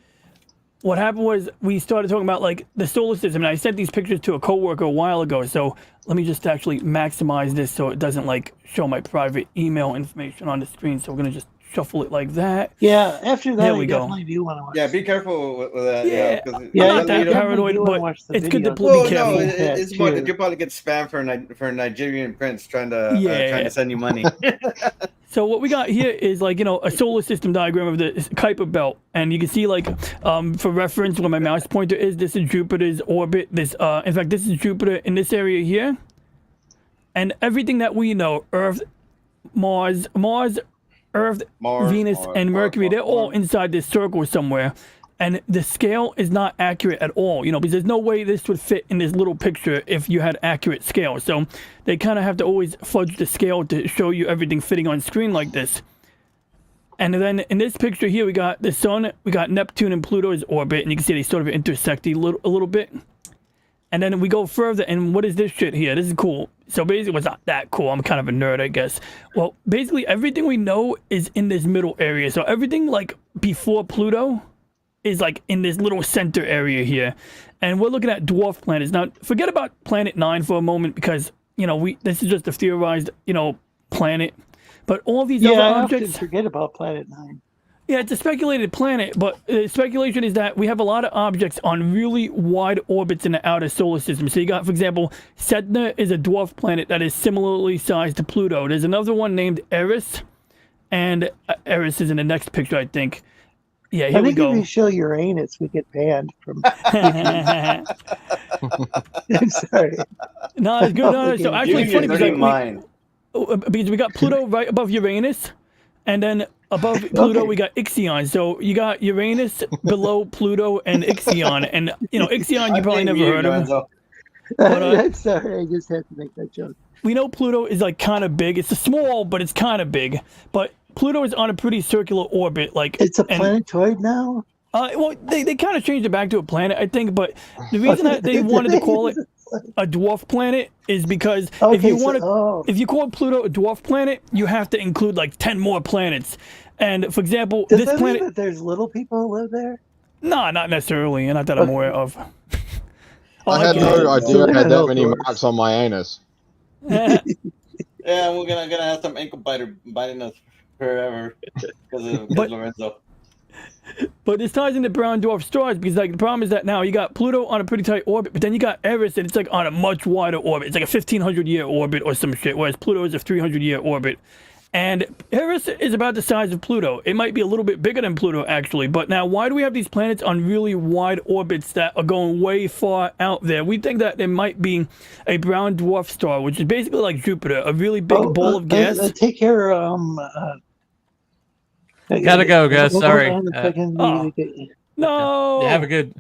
S5: What happened was we started talking about like the solar system, and I sent these pictures to a coworker a while ago. So let me just actually maximize this so it doesn't like show my private email information on the screen. So we're gonna just shuffle it like that.
S1: Yeah, after that, I definitely do want to watch.
S6: Yeah, be careful with that.
S5: Yeah, I'm not that paranoid, but it's good to be careful.
S6: No, it's more that you probably get spammed for a Nigerian prince trying to send you money.
S5: So what we got here is like, a solar system diagram of the Kuiper belt. And you can see like, for reference, where my mouse pointer is, this is Jupiter's orbit. In fact, this is Jupiter in this area here. And everything that we know, Earth, Mars, Venus, and Mercury, they're all inside this circle somewhere. And the scale is not accurate at all, because there's no way this would fit in this little picture if you had accurate scale. So they kind of have to always fudge the scale to show you everything fitting on screen like this. And then in this picture here, we got the sun, we got Neptune and Pluto's orbit, and you can see they sort of intersect a little bit. And then we go further, and what is this shit here? This is cool. So basically, it's not that cool. I'm kind of a nerd, I guess. Well, basically, everything we know is in this middle area. So everything like before Pluto is like in this little center area here, and we're looking at dwarf planets. Now, forget about Planet 9 for a moment, because this is just a theorized planet. But all these other objects.
S1: I often forget about Planet 9.
S5: Yeah, it's a speculated planet, but the speculation is that we have a lot of objects on really wide orbits in the outer solar system. So you got, for example, Sedna is a dwarf planet that is similarly sized to Pluto. There's another one named Eris, and Eris is in the next picture, I think. Yeah, here we go.
S1: If we show Uranus, we get banned from. I'm sorry.
S5: No, it's good. No, so actually, it's funny because we got Pluto right above Uranus, and then above Pluto we got Ixion. So you got Uranus below Pluto and Ixion, and Ixion you probably never heard of.
S1: I'm sorry, I just had to make that joke.
S5: We know Pluto is like kind of big. It's small, but it's kind of big. But Pluto is on a pretty circular orbit. Like
S1: it's a planetoid now.
S5: Well, they kind of changed it back to a planet, I think. But the reason that they wanted to call it a dwarf planet is because if you call Pluto a dwarf planet, you have to include like 10 more planets. And for example,
S1: Does
S5: this
S1: that
S5: planet.
S1: Mean that there's little people who live there?
S5: No, not necessarily, and not that I'm aware of.
S4: I had no idea I had that many marks on my anus.
S6: Yeah, we're gonna have some ankle biter biting us forever because of Lorenzo.
S5: But this ties into brown dwarf stars because like the problem is that now you got Pluto on a pretty tight orbit, but then you got Eris and it's like on a much wider orbit. It's like a 1,500-year orbit or some shit, whereas Pluto is a 300-year orbit. And Eris is about the size of Pluto. It might be a little bit bigger than Pluto, actually. But now, why do we have these planets on really wide orbits that are going way far out there? We think that there might be a brown dwarf star, which is basically like Jupiter, a really big ball of gas.
S1: Take care.
S2: Gotta go, guys. Sorry.
S5: No.
S2: Have a good.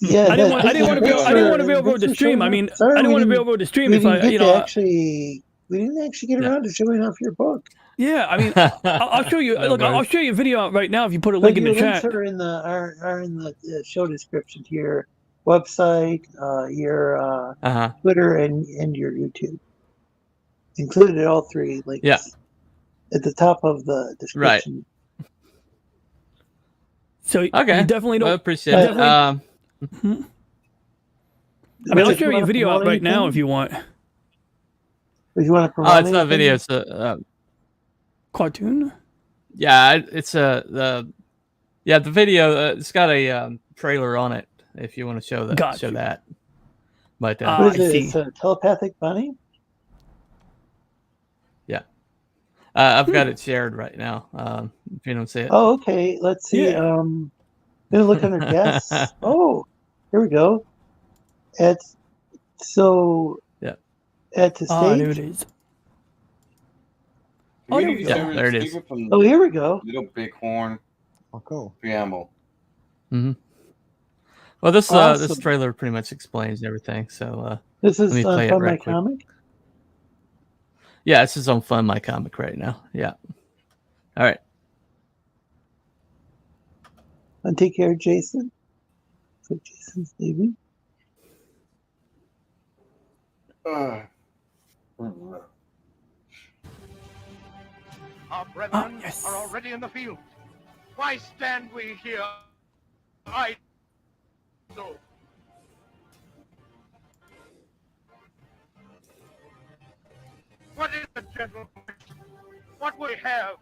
S1: Yeah,
S5: I didn't want to railroad the stream. I mean, I didn't want to railroad the stream if
S1: we didn't actually get around to showing off your book.
S5: Yeah, I mean, I'll show you. Look, I'll show you a video right now if you put a link in the chat.
S1: Links are in the show description to your website, your Twitter, and your YouTube. Included all three links.
S2: Yeah.
S1: At the top of the description.
S2: Right.
S5: So you definitely don't
S2: appreciate it.
S5: I mean, I'll show you a video right now if you want.
S1: If you want to promote
S2: it's not a video. It's a
S5: cartoon.
S2: Yeah, it's the video. It's got a trailer on it. If you want to show that, show that. But
S1: what is it? It's a telepathic bunny.
S2: Yeah, I've got it shared right now. If you don't see it.
S1: Oh, okay. Let's see.
S5: Yeah.
S1: I'm gonna look under guests. Oh, here we go. At the stage.
S5: Oh, there it is.
S6: Oh,
S2: there it is.
S1: Oh, here we go.
S6: Little Bighorn.
S4: Oh, cool.
S6: Preamble.
S2: Mm-hmm. Well, this
S1: Awesome.
S2: this trailer pretty much explains everything. So
S1: this is
S2: let me play it
S1: Fun
S2: right
S1: My
S2: quick.
S1: Comic?
S2: Yeah, this is on Fun My Comic right now. Yeah. All right.
S1: And take care, Jason. So Jason's leaving.
S7: Our brethren are already in the field. Why stand we here idle? What is the general question? What we have?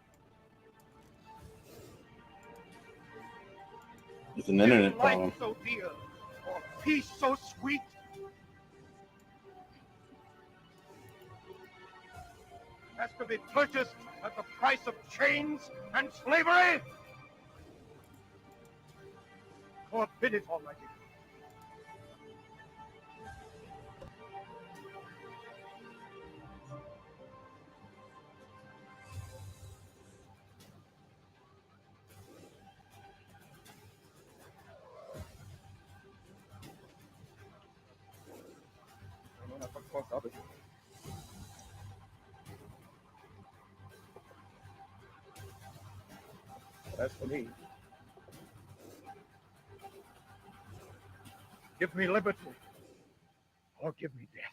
S6: It's an internet
S7: Is life
S6: problem.
S7: so dear, or peace so sweet? Has to be purchased at the price of chains and slavery? Forbid it, Almighty. As for me, give me liberty or give me death.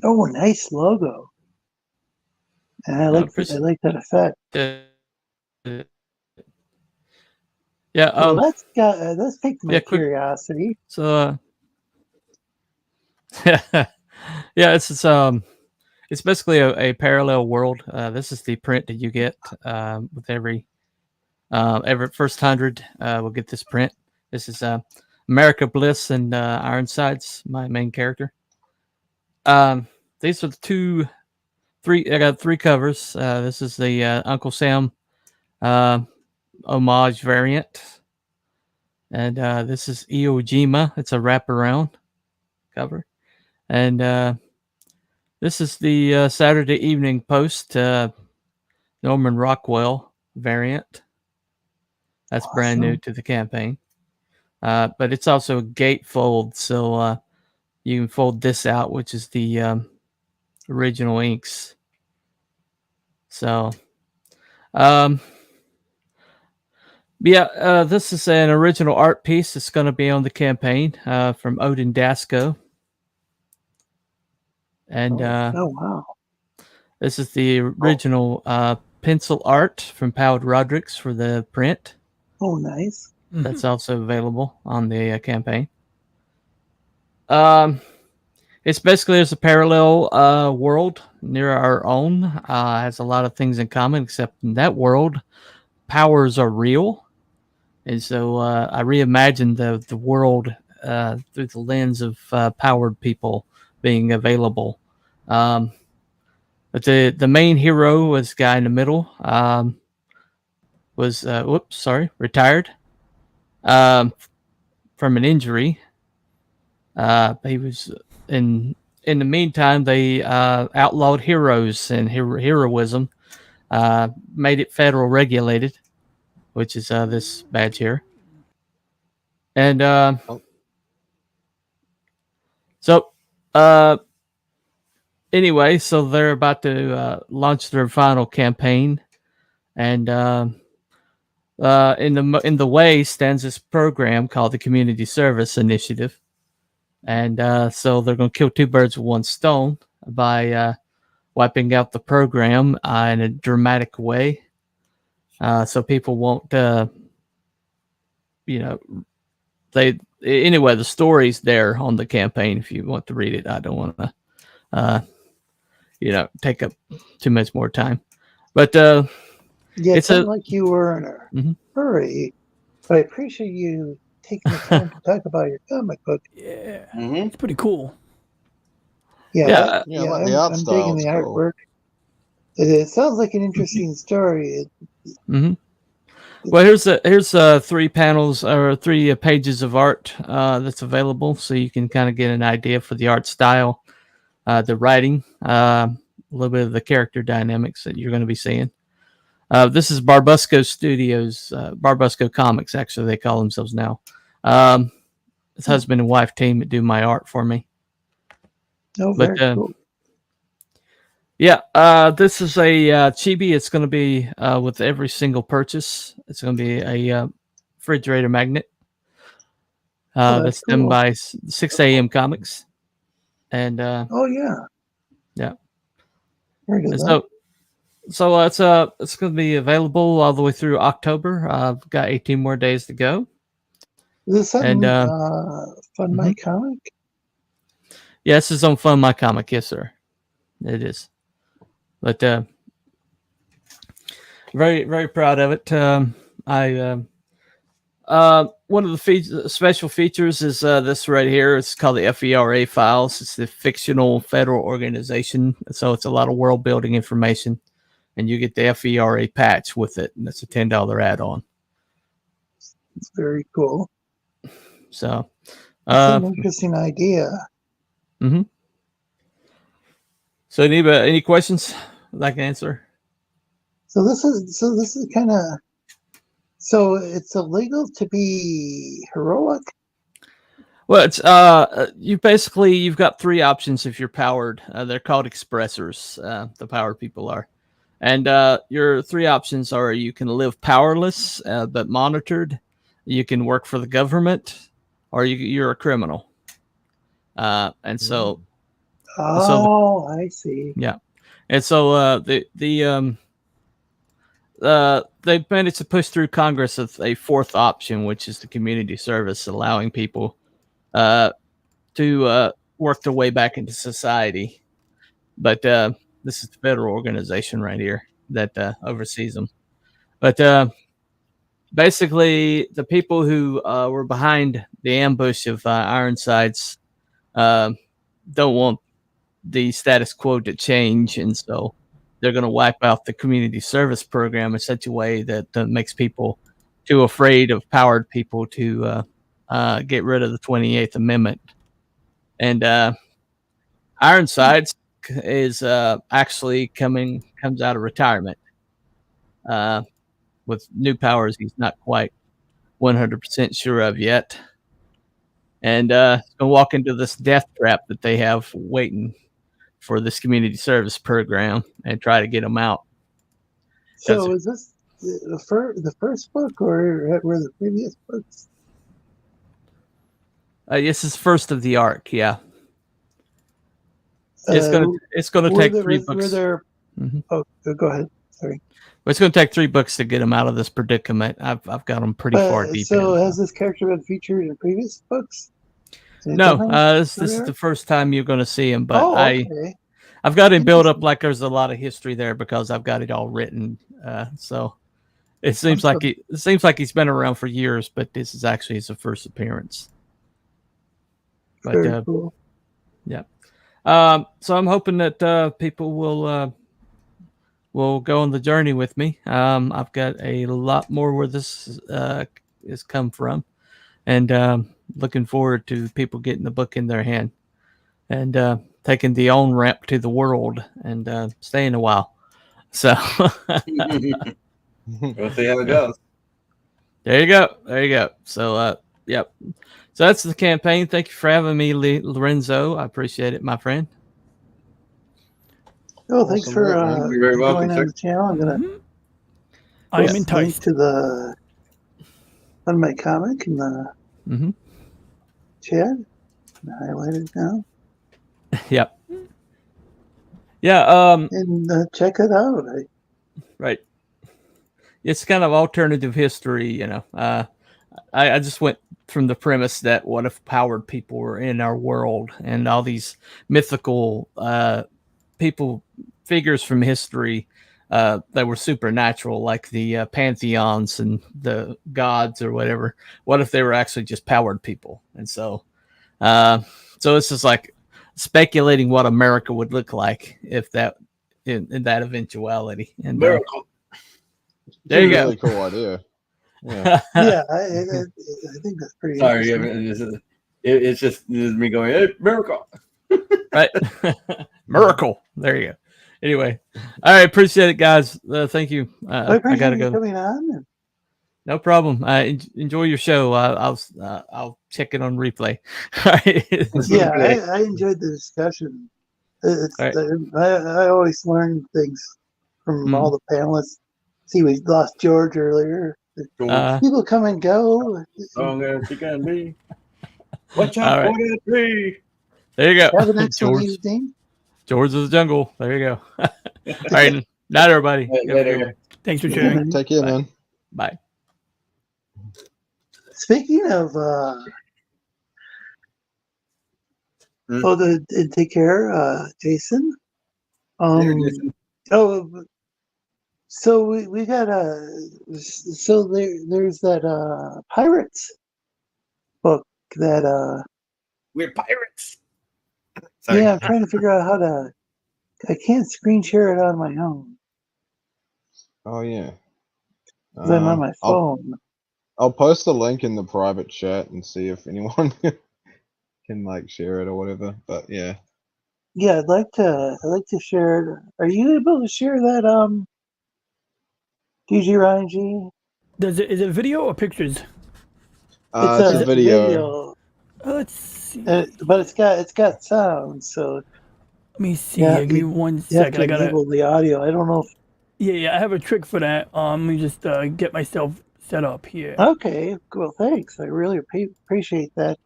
S1: Oh, nice logo. And I like that effect.
S2: Yeah.
S1: Well, let's take my curiosity.
S2: So, yeah, it's basically a parallel world. This is the print that you get with every first 100. We'll get this print. This is America Bliss and Ironsides, my main character. These are the I got 3 covers. This is the Uncle Sam homage variant. And this is Iwo Jima. It's a wraparound cover. And this is the Saturday Evening Post Norman Rockwell variant. That's awesome. Brand new to the campaign. But it's also a gatefold, so you can fold this out, which is the original inks. So, this is an original art piece that's going to be on the campaign from Odin Dasko. And
S1: oh wow.
S2: This is the original pencil art from Powell Rodrigues for the print.
S1: Oh, nice.
S2: That's also available on the campaign. It's basically there's a parallel world near our own. Has a lot of things in common, except in that world, powers are real. And so I reimagined the world through the lens of powered people being available. But the main hero was the guy in the middle. Was retired from an injury. He was in the meantime they outlawed heroes and heroism, made it federal regulated, which is this badge here. And anyway, so they're about to launch their final campaign, and in the way stands this program called the Community Service Initiative, and so they're going to kill 2 birds with 1 stone by wiping out the program in a dramatic way, so people won't, the story's there on the campaign if you want to read it. I don't want to take up too much more time, but
S1: it sounded like you were in a hurry, but I appreciate you taking the time to talk about your comic book.
S5: Yeah, it's pretty cool.
S1: Yeah,
S4: like the art
S1: I'm
S4: style.
S1: digging the artwork. It sounds like an interesting story.
S2: Well, here's 3 panels or 3 pages of art that's available, so you can kind of get an idea for the art style, the writing, a little bit of the character dynamics that you're going to be seeing. This is Barbusco Studios, Barbusco Comics, actually they call themselves now. It's husband and wife team that do my art for me.
S1: Oh, very cool.
S2: Yeah, this is a chibi. It's going to be with every single purchase. It's going to be a refrigerator magnet. That's
S1: cool.
S2: done by 6 a.m. Comics. And
S1: oh yeah,
S2: yeah.
S1: Very good.
S2: So it's going to be available all the way through October. I've got 18 more days to go.
S1: Is this something Fun My Comic?
S2: Yeah, this is on Fun My Comic. Yes, sir. It is. But very, very proud of it. One of the special features is this right here. It's called the FERA files. It's the fictional federal organization. So it's a lot of world building information. And you get the FERA patch with it. And it's a $10 add-on.
S1: It's very cool.
S2: So
S1: it's an interesting idea.
S2: Mm-hmm. So any questions that I can answer?
S1: So this is kind of, so it's illegal to be heroic?
S2: Well, it's you've got 3 options if you're powered. They're called expressors. The powered people are, and your 3 options are: you can live powerless but monitored, you can work for the government, or you're a criminal. And so.
S1: Oh, I see.
S2: Yeah, and so they managed to push through Congress with a 4th option, which is the community service, allowing people to work their way back into society. But this is the federal organization right here that oversees them. But basically, the people who were behind the ambush of Ironsides don't want the status quo to change, and so they're going to wipe out the community service program in such a way that makes people too afraid of powered people to get rid of the 28th Amendment. And Ironsides is actually comes out of retirement with new powers he's not quite 100% sure of yet, and going to walk into this death trap that they have waiting for this community service program and try to get them out.
S1: So is this the first book, or were the previous books?
S2: This is first of the arc. Yeah, it's gonna take 3 books.
S1: Oh, go ahead. Sorry.
S2: It's going to take 3 books to get them out of this predicament. I've got them pretty far deep.
S1: So has this character been featured in previous books?
S2: No, this is the first time you're going to see him. But
S1: okay.
S2: I've got him built up like there's a lot of history there because I've got it all written. So it seems like he's been around for years, but this is actually his first appearance. But
S1: very cool.
S2: Yeah. So I'm hoping that people will go on the journey with me. I've got a lot more where this has come from, and looking forward to people getting the book in their hand and taking the on-ramp to the world and staying a while. So
S6: we'll see how it goes.
S2: There you go. So yep. So that's the campaign. Thank you for having me, Lorenzo. I appreciate it, my friend.
S1: Oh, thanks for
S6: You're very welcome,
S1: joining on the channel. I'm gonna
S5: I'm enticed
S1: to the on my comic in the chat. Highlight it now.
S2: Yep. Yeah.
S1: And check it out.
S2: Right. It's kind of alternative history, you know. I just went from the premise that what if powered people were in our world, and all these mythical figures from history that were supernatural, like the pantheons and the gods or whatever. What if they were actually just powered people? And so it's just like speculating what America would look like if that in that eventuality. And
S4: Miracle.
S2: there you go.
S4: Really cool idea. Yeah.
S1: Yeah, I think that's pretty.
S6: Sorry,
S1: Interesting.
S6: it's just me going, hey, miracle.
S2: Right. Miracle. There you go. Anyway, all right. Appreciate it, guys. Thank you.
S1: I appreciate
S2: I gotta
S1: you
S2: go.
S1: coming on.
S2: No problem. Enjoy your show. I'll check it on replay. All right.
S1: Yeah, I enjoyed the discussion. It's
S2: All right.
S1: I always learn things from all the panelists. See, we lost George earlier. People come and go.
S6: Long as you can be. Watch
S2: All
S6: out
S2: right.
S6: for that tree.
S2: There you go.
S1: Have an excellent
S2: George.
S1: evening.
S2: George of the Jungle. There you go. All right. Night, everybody.
S6: Later.
S5: Thanks for sharing.
S4: Take care, man.
S2: Bye.
S1: Speaking of, take care, Jason.
S6: Jason.
S1: Oh, so we got so there's that Pirates book that
S6: we're pirates.
S1: Sorry. Yeah, I'm trying to figure out how to. I can't screen share it on my own.
S4: Oh yeah.
S1: I'm on my phone.
S4: I'll post the link in the private chat and see if anyone can like share it or whatever. But yeah.
S1: Yeah, I'd like to share it. Are you able to share that DG Ronnie G?
S5: Is it video or pictures?
S4: It's a video.
S5: Let's see.
S1: But it's got sound, so
S5: let me see. Give me 1 second.
S1: I gotta enable the audio. I don't know if
S5: Yeah, I have a trick for that. Let me just get myself set up here.
S1: Okay, well, thanks. I really appreciate that.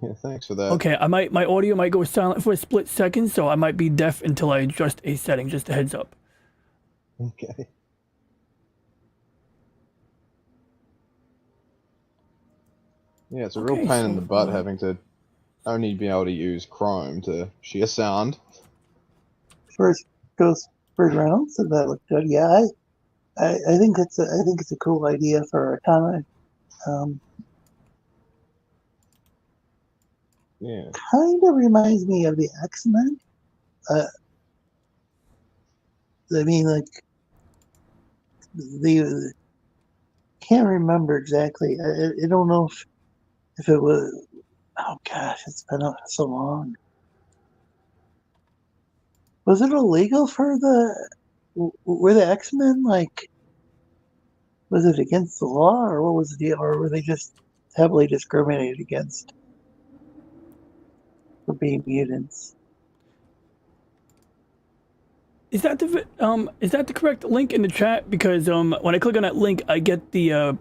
S4: Yeah, thanks for that.
S5: Okay, my audio might go silent for a split second, so I might be deaf until I adjust a setting. Just a heads up.
S4: Okay. Yeah, it's a real pain in the butt having to only be able to use Chrome to share sound.
S1: First round, so that looked good. Yeah, I think it's a cool idea for a comic.
S4: Yeah.
S1: Kind of reminds me of the X-Men. I mean, like the can't remember exactly. I don't know if it was. Oh gosh, it's been so long. Was it illegal for were the X-Men like? Was it against the law, or what was the deal, or were they just heavily discriminated against for being mutants?
S5: Is that the correct link in the chat? Because when I click on that link, I get the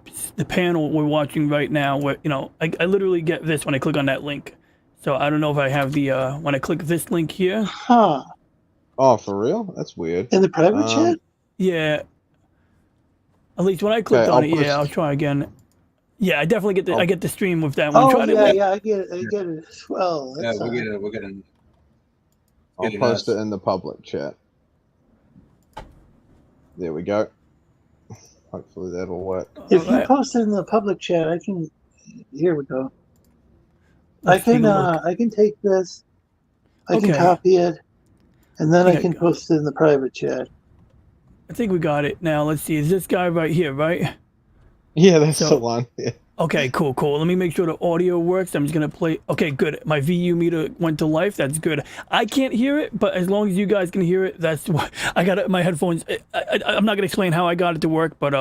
S5: panel we're watching right now. Where I literally get this when I click on that link. So I don't know if I have the when I click this link here.
S1: Huh.
S4: Oh, for real? That's weird.
S1: In the private chat?
S5: Yeah. At least when I clicked on it, yeah, I'll try again. Yeah, I definitely get I get the stream with that one.
S1: Oh, yeah, I get it as well. That's
S6: we'll get it.
S4: I'll post it in the public chat. There we go. Hopefully that'll work.
S1: If you post it in the public chat, I can. Here we go. I can take this. I can copy it, and then I can post it in the private chat.
S5: I think we got it now. Let's see. Is this guy right here, right?
S4: Yeah, that's the one. Yeah.
S5: Okay, cool. Let me make sure the audio works. I'm just going to play. Okay, good. My VU meter went to life. That's good. I can't hear it, but as long as you guys can hear it, that's what I got it in my headphones. I'm not going to explain how I got it to work, but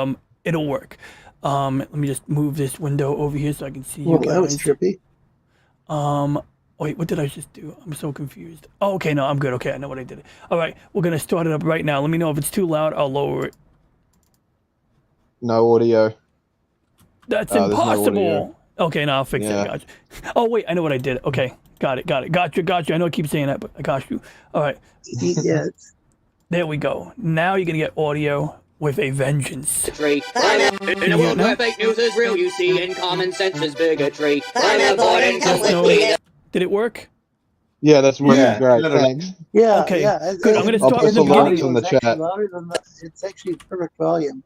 S5: it'll work. Let me just move this window over here so I can see you guys.
S1: That was trippy.
S5: Wait, what did I just do? I'm so confused. Oh, okay, no, I'm good. Okay, I know what I did. All right, we're going to start it up right now. Let me know if it's too loud. I'll lower it.
S4: No audio.
S5: That's impossible. No, okay, now I'll fix it. Gotcha. Oh, wait, I know what I did. Okay, got it. Got you. I know I keep saying that, but I got you. All right.
S1: Yes.
S5: There we go. Now you're going to get audio with a vengeance.
S8: In a world where fake news is real, you see, and common sense is bigotry. I'm avoiding conflict.
S5: Did it work?
S4: Yeah, that's working great. Thanks.
S1: Yeah.
S5: Okay.
S1: Yeah.
S5: Good. I'm going to start
S4: from the beginning.
S1: In the chat. It's actually perfect volume.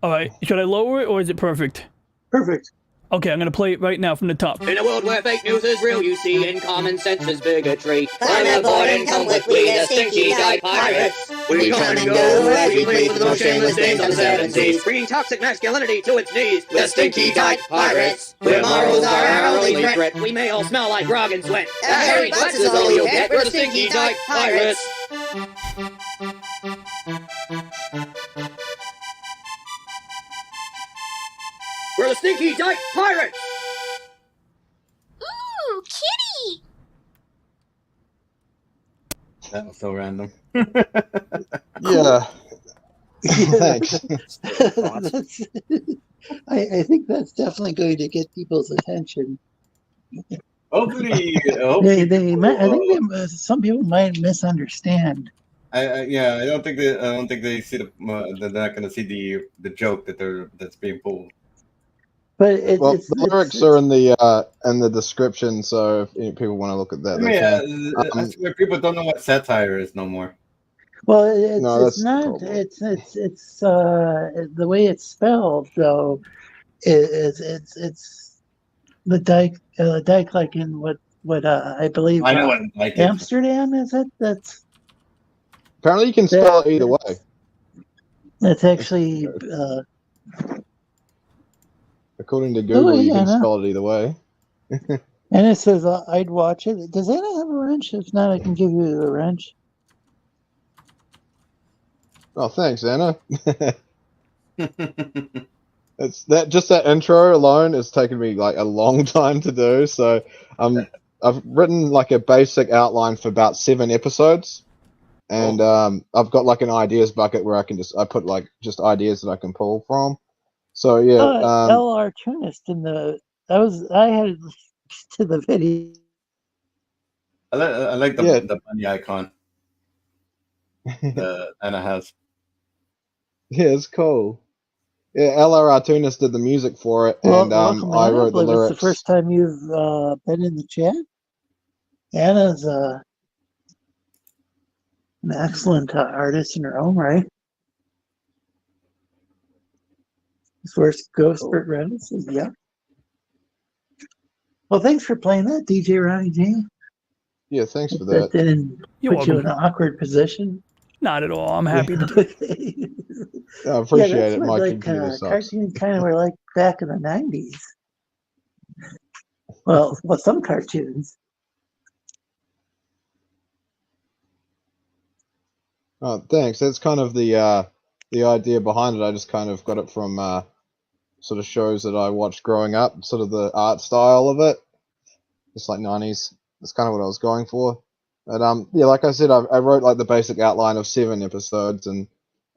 S5: All right. Should I lower it or is it perfect?
S1: Perfect.
S5: Okay, I'm going to play it right now from the top.
S8: In a world where fake news is real, you see, and common sense is bigotry. I'm avoiding conflict, we the stinky guy pirates. We come and go as we play with the most shameless days on the seven seas, bringing toxic masculinity to its knees. The Stinky Dyke Pirates. Where morals are our only threat. We may all smell like grog and sweat. Hairy butts is all you'll get. We're the Stinky Dyke Pirates. We're the Stinky Dyke Pirates!
S9: Ooh, kitty!
S6: That was so random.
S4: Yeah. Thanks.
S1: I think that's definitely going to get people's attention.
S6: Hopefully,
S1: I think some people might misunderstand.
S6: I don't think they see they're not going to see the joke that's being pulled.
S1: But
S4: the lyrics are in the description, so if people want to look at that,
S6: I swear people don't know what satire is no more.
S1: Well, it's not. It's the way it's spelled though. It's the dike like in what I believe.
S6: I know what like
S1: Amsterdam is it? That's
S4: apparently you can spell it either way.
S1: That's actually.
S4: According to Google, you can spell it either way.
S1: And it says, I'd watch it. Does Anna have a wrench? If not, I can give you the wrench.
S4: Oh, thanks, Anna. That intro alone has taken me like a long time to do. So I've written like a basic outline for about 7 episodes. And I've got like an ideas bucket where I put like just ideas that I can pull from. So yeah,
S1: LR Tunist I had to the video.
S6: I like the bunny icon that Anna has.
S4: Yeah, it's cool. Yeah, LR Tunist did the music for it, and I wrote the lyrics.
S1: It's the first time you've been in the chat. Anna's an excellent artist in her own right. First Ghostbird Reynolds says, yeah. Well, thanks for playing that, DJ Ronnie G.
S4: Yeah, thanks for that.
S1: That didn't put you in an awkward position.
S5: Not at all. I'm happy to do it.
S4: I appreciate it. My computer sucks.
S1: Cartoons kind of were like back in the 90s. Well, some cartoons.
S4: Oh, thanks. That's kind of the idea behind it. I just kind of got it from sort of shows that I watched growing up, sort of the art style of it, just like 90s. That's kind of what I was going for. But yeah, like I said, I wrote like the basic outline of 7 episodes, and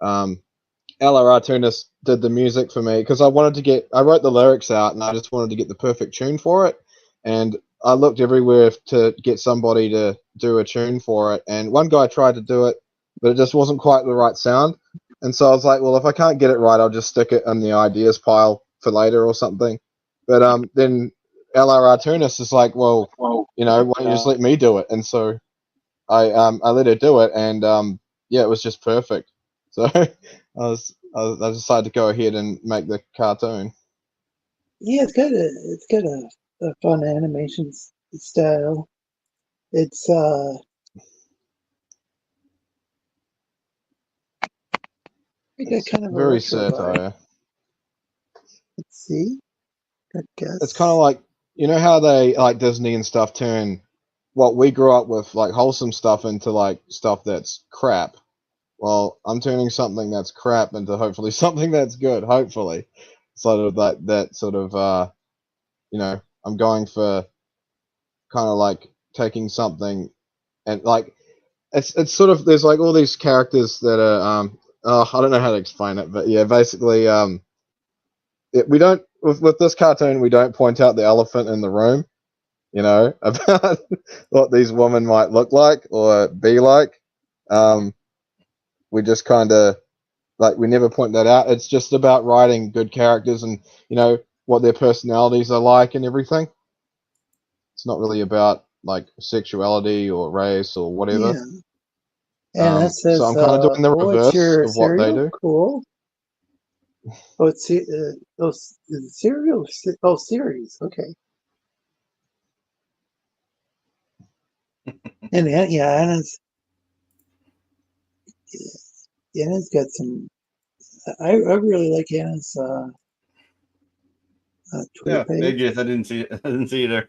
S4: LR Tunis did the music for me because I wrote the lyrics out, and I just wanted to get the perfect tune for it. And I looked everywhere to get somebody to do a tune for it, and one guy tried to do it, but it just wasn't quite the right sound. And so I was like, well, if I can't get it right, I'll just stick it in the ideas pile for later or something. But then LR Tunis is like, well, you know, why don't you just let me do it? And so I let her do it, and yeah, it was just perfect. So I decided to go ahead and make the cartoon.
S1: Yeah, it's got a fun animation style. It's kind of
S4: very satire.
S1: Let's see. Geass.
S4: It's kind of like, you know how they like Disney and stuff turn what we grew up with, like wholesome stuff, into like stuff that's crap. Well, I'm turning something that's crap into hopefully something that's good. Hopefully, sort of that sort of you know, I'm going for kind of like taking something and like it's sort of, there's like all these characters that are I don't know how to explain it, but yeah, basically we don't with this cartoon we don't point out the elephant in the room, you know, about what these women might look like or be like. We just kind of like, we never point that out. It's just about writing good characters and, you know, what their personalities are like and everything. It's not really about like sexuality or race or whatever.
S1: Yeah. And that says,
S4: so I'm kind of doing the reverse of what they do.
S1: Cool. Oh, it's cereal. Oh, series. Okay. And yeah, Anna's. Anna's got some. I really like Anna's Twitter page.
S6: Yes, I didn't see it. I didn't see it there.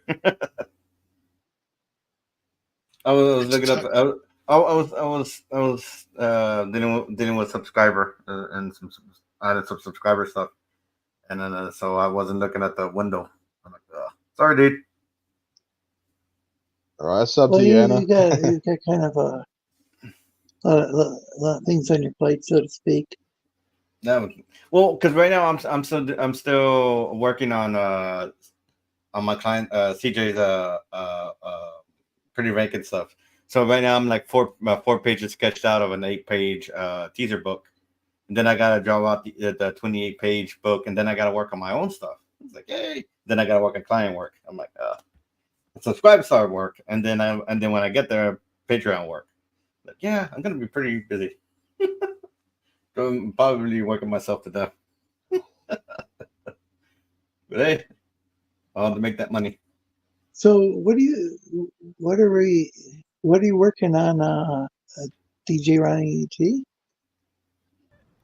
S6: I was looking up. I was dealing with subscriber and I had some subscriber stuff, and then so I wasn't looking at the window. I'm like, sorry, dude.
S4: All right, it's up to you, Anna.
S1: You got kind of a lot of things on your plate, so to speak.
S6: No, well, because right now I'm still working on my client CJ's pretty ranking stuff. So right now I'm like four pages sketched out of an 8-page teaser book, and then I gotta draw out the 28-page book, and then I gotta work on my own stuff. It's like, hey, then I gotta work on client work. I'm like, subscribe star work, and then when I get there, Patreon work. Like, yeah, I'm gonna be pretty busy. I'm probably working myself to death. But hey, I want to make that money.
S1: So what are you working on, DJ Ronnie G?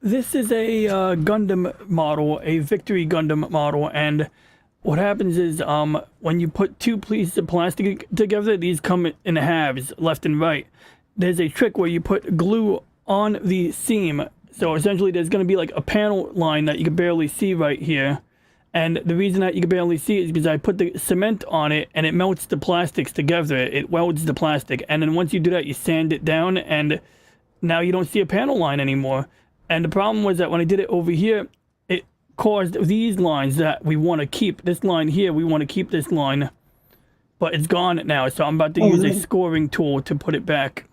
S5: This is a Gundam model, a Victory Gundam model, and what happens is when you put two pieces of plastic together, these come in halves, left and right. There's a trick where you put glue on the seam. So essentially there's going to be like a panel line that you can barely see right here. And the reason that you can barely see it is because I put the cement on it and it melts the plastics together. It welds the plastic. And then once you do that, you sand it down and now you don't see a panel line anymore. And the problem was that when I did it over here, it caused these lines that we want to keep. This line here, we want to keep this line. But it's gone now. So I'm about to use a scoring tool to put it back.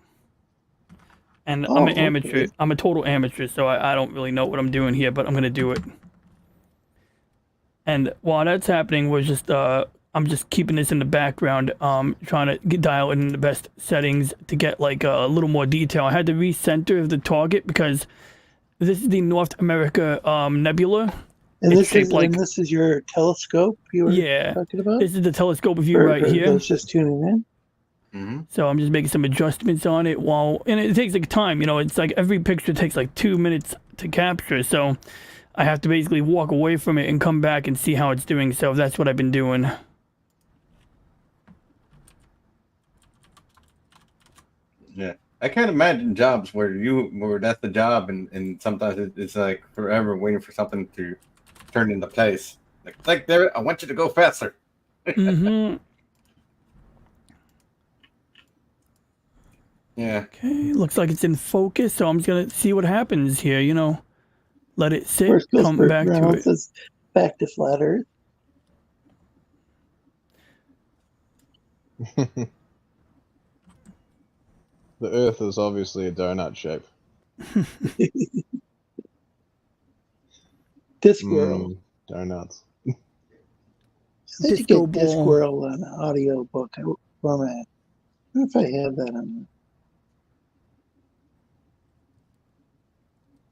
S5: And I'm an amateur. Okay. I'm a total amateur, so I don't really know what I'm doing here, but I'm going to do it. And while that's happening, we're just I'm just keeping this in the background, trying to dial in the best settings to get like a little more detail. I had to recenter the target because this is the North America Nebula.
S1: And this is your telescope you were talking about?
S5: This is the telescope view right here.
S1: Those just tuning in.
S6: Mm-hmm.
S5: So I'm just making some adjustments on it and it takes like time, it's like every picture takes like 2 minutes to capture. So I have to basically walk away from it and come back and see how it's doing. So that's what I've been doing.
S6: Yeah. I can't imagine jobs where that's the job and sometimes it's like forever waiting for something to turn into place. Like there, I want you to go faster.
S5: Mm-hmm.
S6: Yeah.
S5: Okay, looks like it's in focus, so I'm just gonna see what happens here. Let it sit, come back to it.
S1: Back to flat Earth.
S4: The Earth is obviously a donut shape.
S1: Discworld.
S4: Donuts.
S1: Disco get Discworld on audio book format. I wonder if I have that on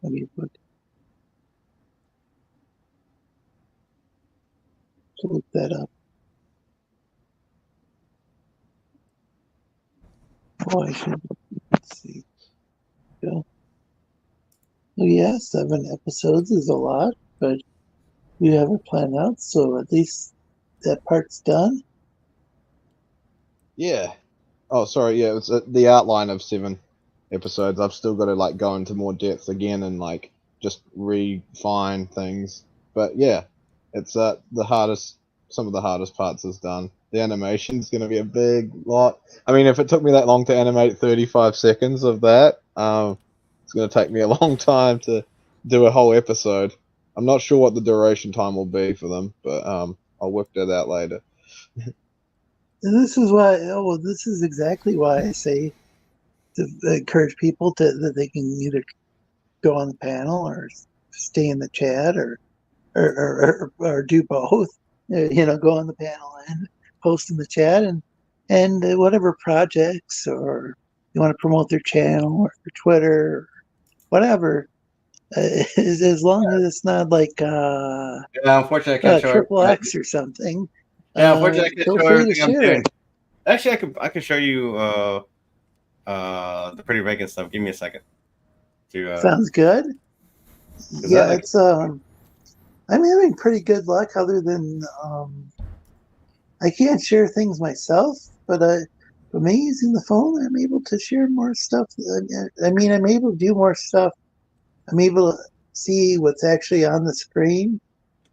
S1: audio book. To look that up. Oh, I should. Let's see. Go. Oh, yeah, 7 episodes is a lot, but you have it planned out, so at least that part's done.
S4: Yeah. Oh, sorry. Yeah, it's the outline of 7 episodes. I've still got to go into more depth again and just refine things. But yeah, it's some of the hardest parts is done. The animation's going to be a big lot. I mean, if it took me that long to animate 35 seconds of that, it's going to take me a long time to do a whole episode. I'm not sure what the duration time will be for them, but I'll work that out later.
S1: And this is why. Oh, this is exactly why I say to encourage people that they can either go on the panel or stay in the chat or do both. Go on the panel and post in the chat and whatever projects or you want to promote their channel or their Twitter, or whatever. As long as it's not like
S6: unfortunately I can't show
S1: Triple X or something.
S6: Yeah, unfortunately I can't show everything I'm doing.
S1: It.
S6: Actually, I can show you the pretty Reagan stuff. Give me a second. to.
S1: Sounds good. Yeah,
S6: that,
S1: it's I'm having pretty good luck. Other than I can't share things myself, but for me using the phone, I'm able to share more stuff. I mean, I'm able to do more stuff. I'm able to see what's actually on the screen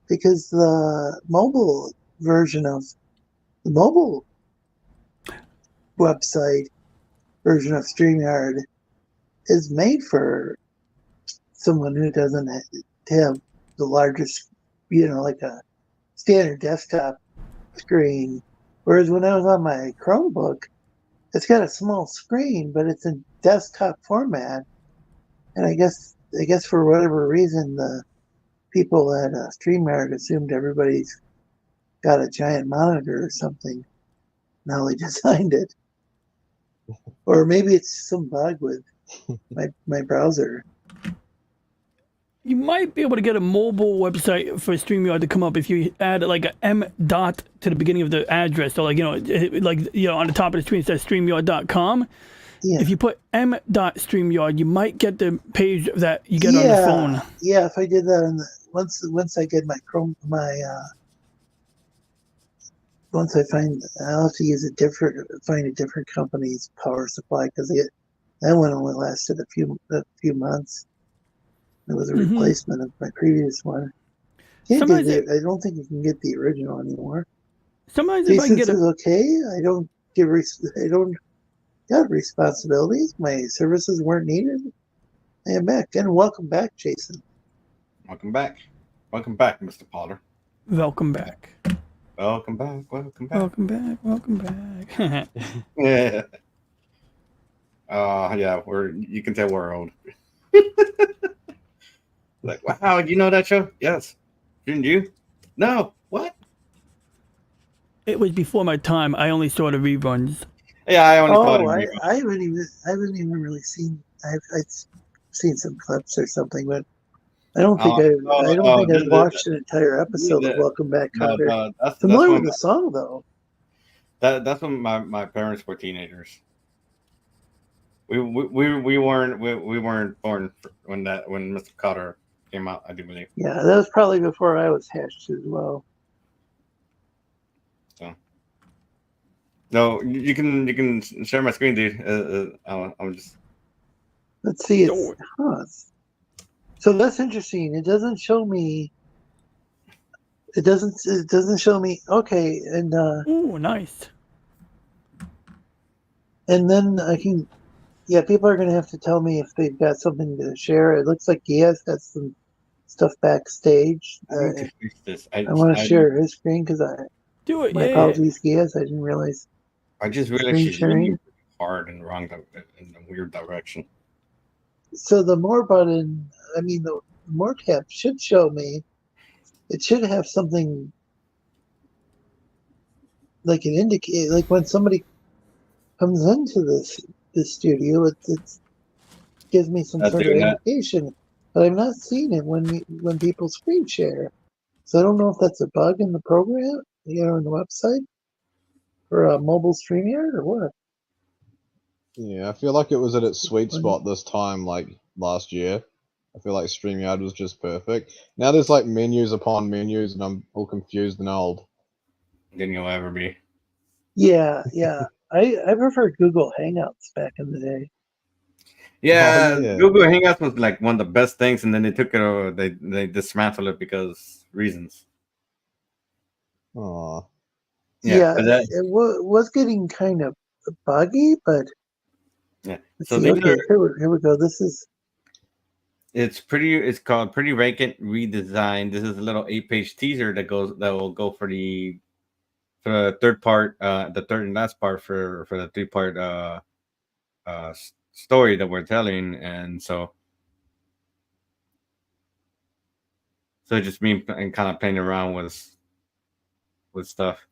S1: because the mobile version of the mobile website version of StreamYard is made for someone who doesn't have the largest, like a standard desktop screen. Whereas when I was on my Chromebook, it's got a small screen, but it's in desktop format. And I guess for whatever reason, the people at StreamYard assumed everybody's got a giant monitor or something. Now they designed it. Or maybe it's some bug with my browser.
S5: You might be able to get a mobile website for StreamYard to come up if you add like a M dot to the beginning of the address. So on the top of the screen it says StreamYard.com.
S1: Yeah.
S5: If you put m.StreamYard, you might get the page that you get on the phone.
S1: Yeah, if I did that once I get my once I I'll have to use find a different company's power supply because that one only lasted a few months. It was a replacement of my previous one. I don't think you can get the original anymore.
S5: Sometimes
S1: Jason
S5: if I can get
S1: says, okay, I don't got responsibilities. My services weren't needed. I am back. And welcome back, Jason.
S6: Welcome back. Welcome back, Mr. Potter.
S5: Welcome back.
S6: Welcome back. Welcome back.
S5: Welcome back. Welcome back.
S6: Yeah. Yeah, you can tell we're old. Like, wow, you know that show? Yes. Didn't you? No. What?
S5: It was before my time. I only saw the reruns.
S6: Yeah, I only saw
S1: it. I haven't even really seen. I've seen some clips or something, but I don't think I've watched an entire episode of Welcome Back, Kotter. Familiar with the song though.
S6: That's when my parents were teenagers. We weren't born when Mr. Kotter came out, I do believe.
S1: Yeah, that was probably before I was hatched as well.
S6: So, no, you can share my screen, dude. I'm just.
S1: Let's see. So that's interesting. It doesn't show me. It doesn't show me. Okay, and
S5: ooh, nice.
S1: And then I can. Yeah, people are going to have to tell me if they've got something to share. It looks like Geass has some stuff backstage. I want to share his screen because
S5: do it.
S1: My apologies, Geass. I didn't realize.
S6: I just realized she's really hard and wrong in a weird direction.
S1: So the more button, the more tab should show me. It should have something like an indicate, like when somebody comes into this studio, it gives me some sort of indication, but I'm not seeing it when people screen share. So I don't know if that's a bug in the program, in the website, or a mobile StreamYard or what.
S4: Yeah, I feel like it was at its sweet spot this time, like last year. I feel like StreamYard was just perfect. Now there's like menus upon menus, and I'm all confused and old.
S6: Then you'll ever be.
S1: Yeah. I preferred Google Hangouts back in the day.
S6: Yeah, Google Hangouts was like one of the best things, and then they took it over. They dismantled it because reasons.
S4: Oh.
S1: Yeah, it was getting kind of buggy, but
S6: yeah.
S1: So here we go.
S6: It's called Pretty Vacant Redesign. This is a little 8-page teaser that will go for the third part, the third and last part for the 3-part story that we're telling, and so just me and kind of playing around with stuff.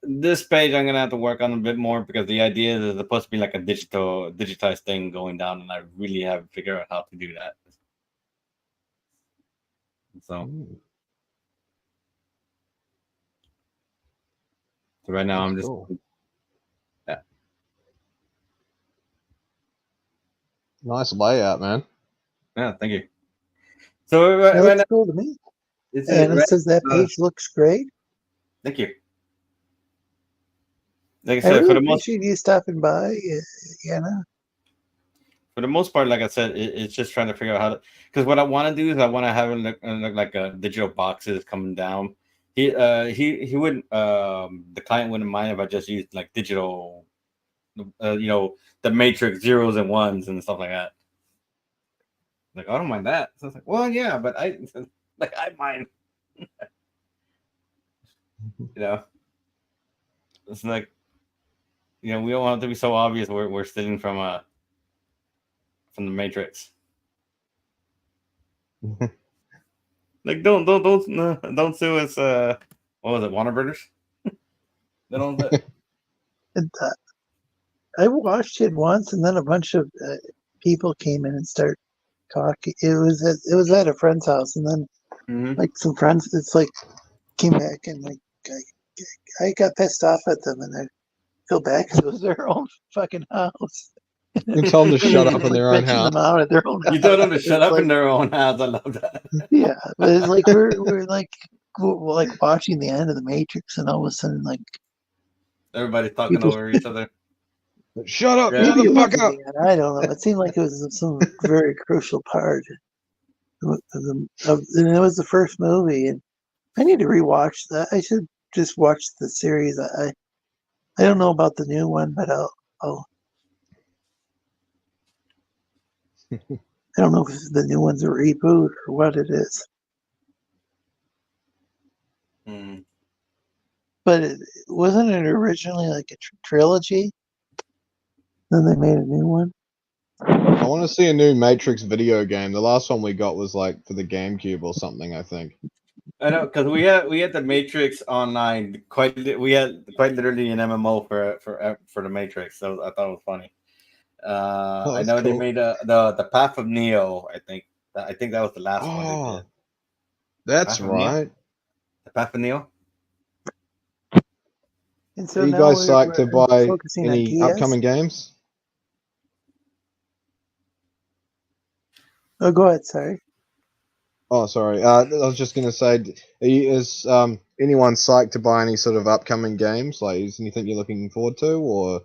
S6: This page I'm gonna have to work on a bit more because the idea is supposed to be like a digitized thing going down, and I really haven't figured out how to do that. So right now I'm just
S4: nice layout, man.
S6: Yeah, thank you. So
S1: It looks cool to me. And it says that page looks great.
S6: Thank you. Like I
S1: I
S6: said,
S1: really
S6: for the most
S1: appreciate you stopping by, Yana.
S6: for the most part, like I said, it's just trying to figure out how to. Because what I want to do is I want to have it look like a digital boxes coming down. He wouldn't the client wouldn't mind if I just used like digital, the matrix zeros and ones and stuff like that. Like, I don't mind that. So I was like, well, yeah, but I mind. It's like, we don't want it to be so obvious we're stealing from the Matrix. Like, don't sue us. What was it, Warner Brothers? They don't.
S1: I watched it once, and then a bunch of people came in and started talking. It was at a friend's house, and then like some friends, it's like came back, and like I got pissed off at them, and I feel bad because it was their own fucking house.
S4: You told them to shut up in their own house.
S1: Them out at their own
S6: you told them to shut up in their own house. I love that.
S1: Yeah, but it's like we're like watching the end of the Matrix, and all of a sudden, like
S6: everybody's talking over each other.
S4: Shut up!
S6: Yeah.
S4: Shut the fuck up!
S1: I don't know. It seemed like it was some very crucial part. And it was the first movie, and I need to rewatch that. I should just watch the series. I don't know about the new one, but I'll I don't know if the new one's a reboot or what it is. But wasn't it originally like a trilogy? Then they made a new one.
S4: I want to see a new Matrix video game. The last one we got was like for the GameCube or something, I think.
S6: I know, because we had the Matrix online. We had quite literally an MMO for the Matrix. So I thought it was funny. I know cool. They made the Path of Neo. I think that was the last one they did.
S4: That's right.
S6: The Path of Neo.
S1: And so
S4: are you guys psyched to buy any upcoming games?
S1: Oh, go ahead. Sorry.
S4: Oh, sorry. I was just going to say, is anyone psyched to buy any sort of upcoming games? Like, is anything you're looking forward to, or?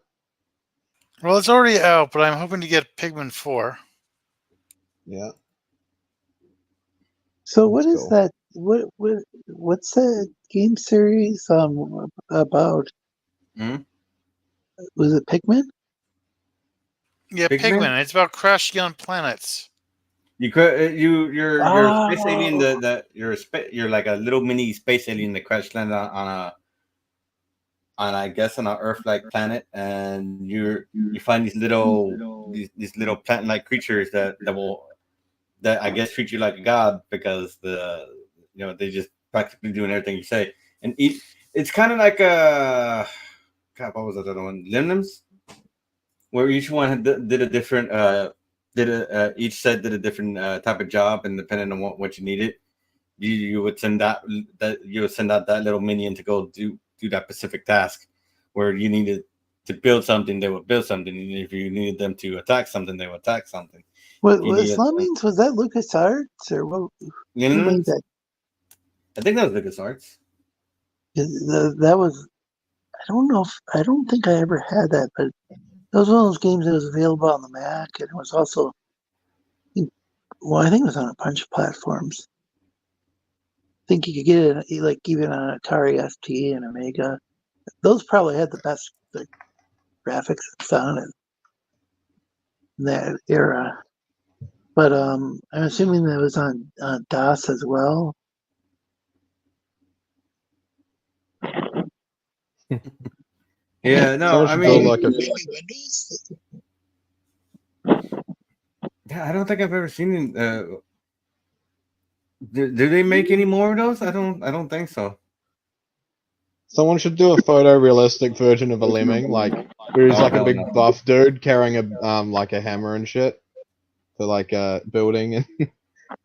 S9: Well, it's already out, but I'm hoping to get Pikmin 4.
S4: Yeah.
S1: So what is that? What's that game series about? Was it Pikmin?
S9: Yeah, Pikmin. It's about crashing on planets.
S6: You're a space alien you're like a little mini space alien that crash landed on I guess on an Earth-like planet, and you find these little plant-like creatures that I guess treat you like a god because they just practically doing everything you say, and it's kind of like a what was that other one, Limnims, where each one did a different each set did a different type of job, and depending on what you needed, you would send out that little minion to go do that specific task. Where you needed to build something, they would build something, and if you needed them to attack something, they would attack something.
S1: What Lemmings? Was that LucasArts or what? Who made that?
S6: I think that was LucasArts.
S1: That was. I don't think I ever had that, but it was one of those games that was available on the Mac, and it was also. Well, I think it was on a bunch of platforms. I think you could get it like even on Atari ST and Amiga. Those probably had the best graphics and sound in that era. But I'm assuming that was on DOS as well.
S6: Yeah, no, I mean, I don't think I've ever seen. Do they make any more of those? I don't think so.
S4: Someone should do a photorealistic version of a lemming, like where he's like a big buff dude carrying a like a hammer and shit for like building and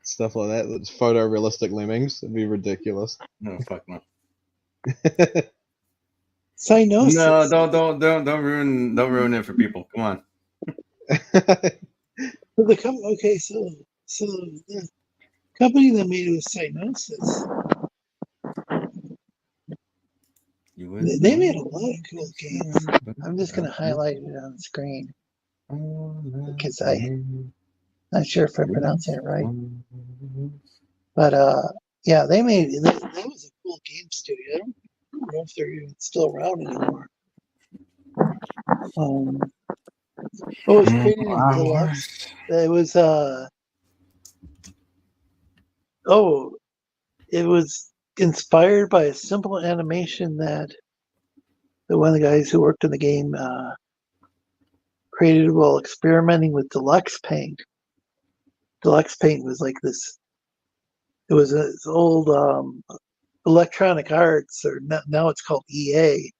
S4: stuff like that. That's photorealistic lemmings. It'd be ridiculous.
S6: No, fuck no.
S1: Cyanosis.
S6: No, don't ruin it for people. Come on.
S1: Okay, so So the company that made it was Cynosis. They made a lot of cool games. I'm just going to highlight it on the screen because I'm not sure if I'm pronouncing it right. But yeah, they made that was a cool game studio. I don't know if they're even still around anymore. It was created in Deluxe. It was it was inspired by a simple animation that one of the guys who worked in the game created while experimenting with Deluxe Paint. Deluxe Paint was like this. It was this old Electronic Arts, or now it's called EA,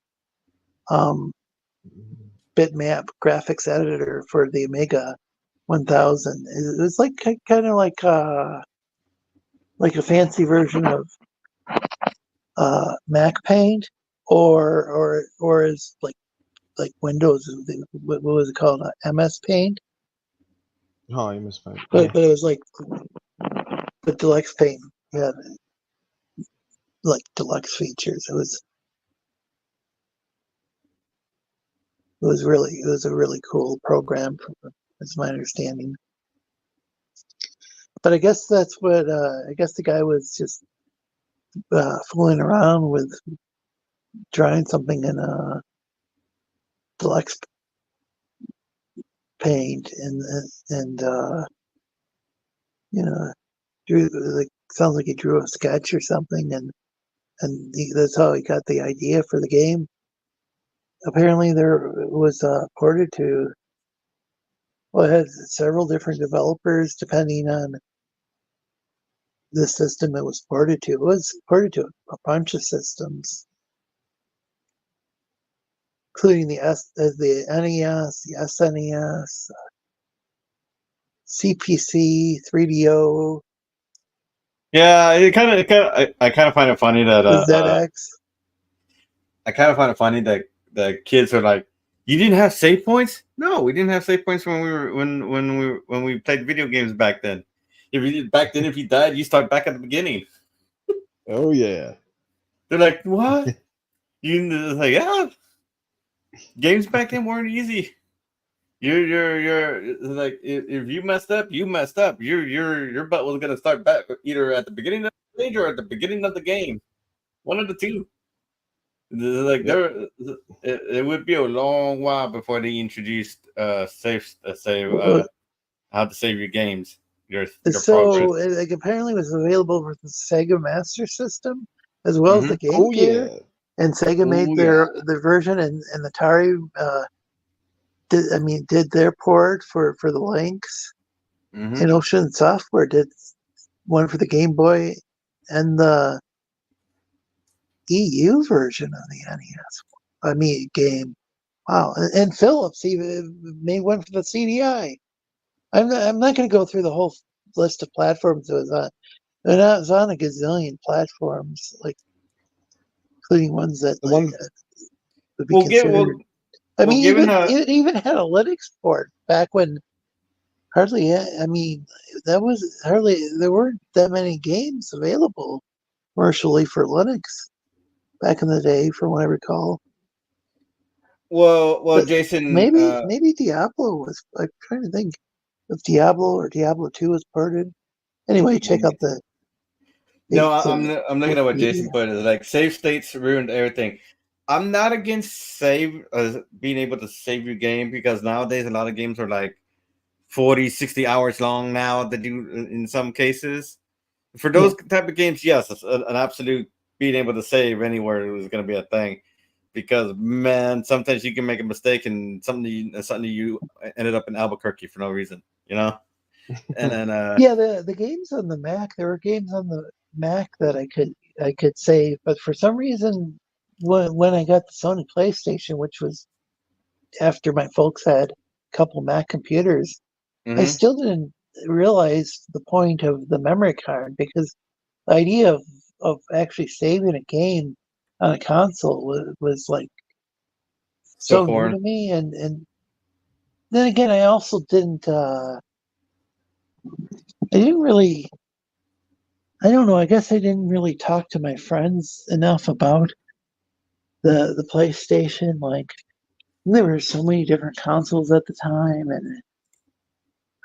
S1: bitmap graphics editor for the Amiga 1000. It was like kind of like a fancy version of Mac Paint, or is like Windows. What was it called? MS Paint.
S4: Oh, MS Paint.
S1: But it was like the Deluxe Paint had like deluxe features. It was a really cool program, that's my understanding. But I guess that's what I guess the guy was just fooling around with drawing something in a Deluxe Paint, and drew, like, sounds like he drew a sketch or something, and that's how he got the idea for the game. Apparently, there was ported to. Well, it has several different developers depending on the system it was ported to. It was ported to a bunch of systems, including the NES, the SNES, CPC, 3DO.
S6: Yeah, I kind of find it funny that
S1: the ZX.
S6: I kind of find it funny that the kids are like, "You didn't have save points?" No, we didn't have save points when we played video games back then. If you died, you start back at the beginning.
S4: Oh yeah.
S6: They're like, "What?" You like, yeah. Games back then weren't easy. You're like, if you messed up, you messed up. Your butt was gonna start back either at the beginning of the stage or at the beginning of the game. One of the two. Like it would be a long while before they introduced how to save your games. Your progress.
S1: It apparently was available for the Sega Master System as well as the Game Gear. Yeah. And Sega made their version, and Atari did their port for the Lynx. And Ocean Software did one for the Game Boy and the EU version of the NES. Game. Wow. And Philips even made one for the CDI. I'm not going to go through the whole list of platforms it was on. It was on a gazillion platforms, like including ones that would be considered. It even had a Linux port back when there weren't that many games available commercially for Linux back in the day, from what I recall.
S6: Well, but Jason,
S1: maybe Diablo was. I'm trying to think if Diablo or Diablo 2 was ported. Anyway, check out the.
S6: I'm looking at what Jason put. It's like save states ruined everything. I'm not against being able to save your game, because nowadays a lot of games are like 40, 60 hours long now. They do in some cases. For those type of games, yes, an absolute being able to save anywhere is going to be a thing. Because man, sometimes you can make a mistake and suddenly you ended up in Albuquerque for no reason, And then
S1: the games on the Mac, there were games on the Mac that I could save, but for some reason when I got the Sony PlayStation, which was after my folks had a couple Mac computers, I still didn't realize the point of the memory card, because the idea of actually saving a game on a console was like so new to me, and then again, I also didn't I don't know, I guess I didn't really talk to my friends enough about the PlayStation. Like, there were so many different consoles at the time, and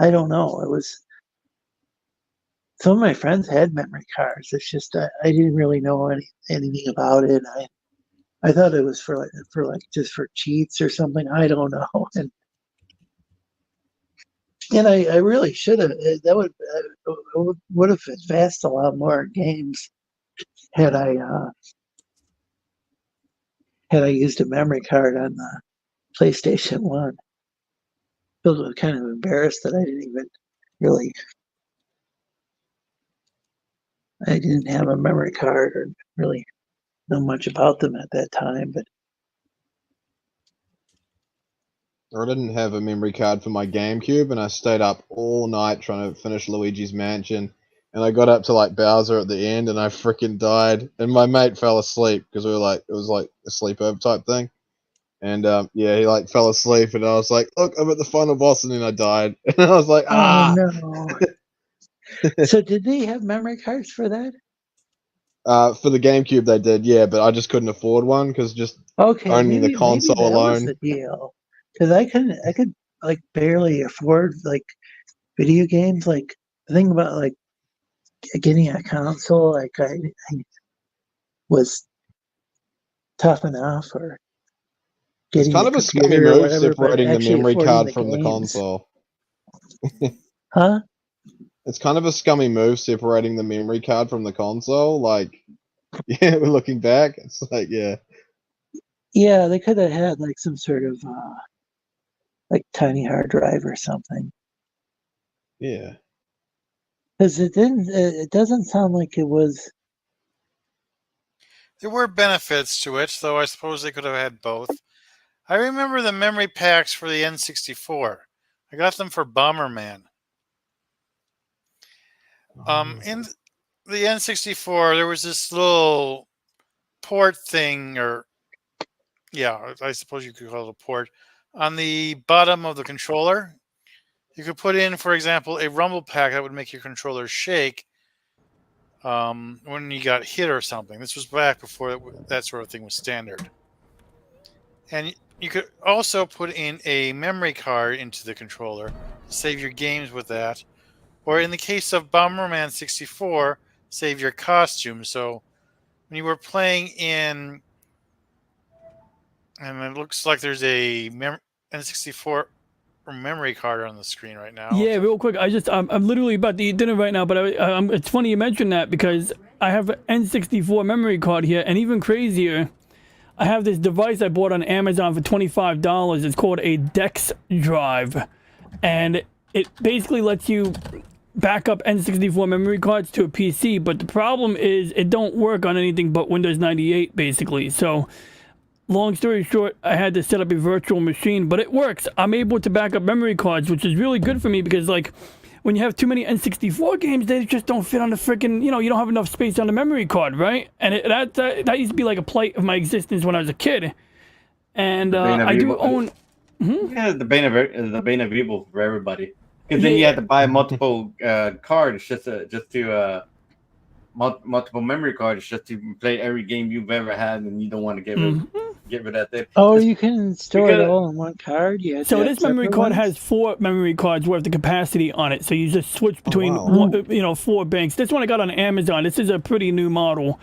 S1: I don't know. It was some of my friends had memory cards. It's just I didn't really know anything about it. I thought it was for just for cheats or something. I don't know. And I really should have. That would have advanced a lot more games had I used a memory card on the PlayStation 1. I was kind of embarrassed that I didn't have a memory card or really know much about them at that time. But
S4: I didn't have a memory card for my GameCube, and I stayed up all night trying to finish Luigi's Mansion. And I got up to like Bowser at the end, and I freaking died. And my mate fell asleep because it was like a sleepover type thing. And yeah, he like fell asleep, and I was like, "Look, I'm at the final boss," and then I died. And I was like, "Ah!"
S1: Oh no! So did they have memory cards for that?
S4: For the GameCube, they did, yeah, but I just couldn't afford one because just owning the console
S1: maybe that
S4: alone.
S1: was the deal. Because I could like barely afford like video games. Like the thing about like getting a console, like I was tough enough, or
S4: it's kind of a scummy move separating the memory card from the console.
S1: Huh?
S4: It's kind of a scummy move separating the memory card from the console. Like, yeah, looking back, it's like, yeah.
S1: Yeah, they could have had like some sort of like tiny hard drive or something.
S4: Yeah.
S1: Because it doesn't sound like it was.
S9: There were benefits to it, though I suppose they could have had both. I remember the memory packs for the N64. I got them for Bomberman. In the N64, there was this little port thing, or yeah, I suppose you could call it a port, on the bottom of the controller. You could put in, for example, a rumble pack that would make your controller shake when you got hit or something. This was back before that sort of thing was standard. And you could also put in a memory card into the controller to save your games with that. Or in the case of Bomberman 64, save your costume. So when you were playing in, and it looks like there's a N64 memory card on the screen right now.
S5: Yeah, real quick. I'm literally about to eat dinner right now, but it's funny you mentioned that because I have an N64 memory card here, and even crazier, I have this device I bought on Amazon for $25. It's called a Dex drive, and it basically lets you back up N64 memory cards to a PC, but the problem is it don't work on anything but Windows 98, basically. So, long story short, I had to set up a virtual machine, but it works. I'm able to back up memory cards, which is really good for me because, like, when you have too many N64 games, they just don't fit on the freaking, you don't have enough space on the memory card, right? And that used to be like a plight of my existence when I was a kid. And I do own...
S6: Yeah, the bane of evil for everybody. Because then you have to buy multiple cards multiple memory cards just to play every game you've ever had, and you don't want to get rid of that.
S1: Oh, you can store it all in one card? Yeah.
S5: So this memory card has 4 memory cards worth of capacity on it. So you just switch between 4 banks. This one I got on Amazon. This is a pretty new model.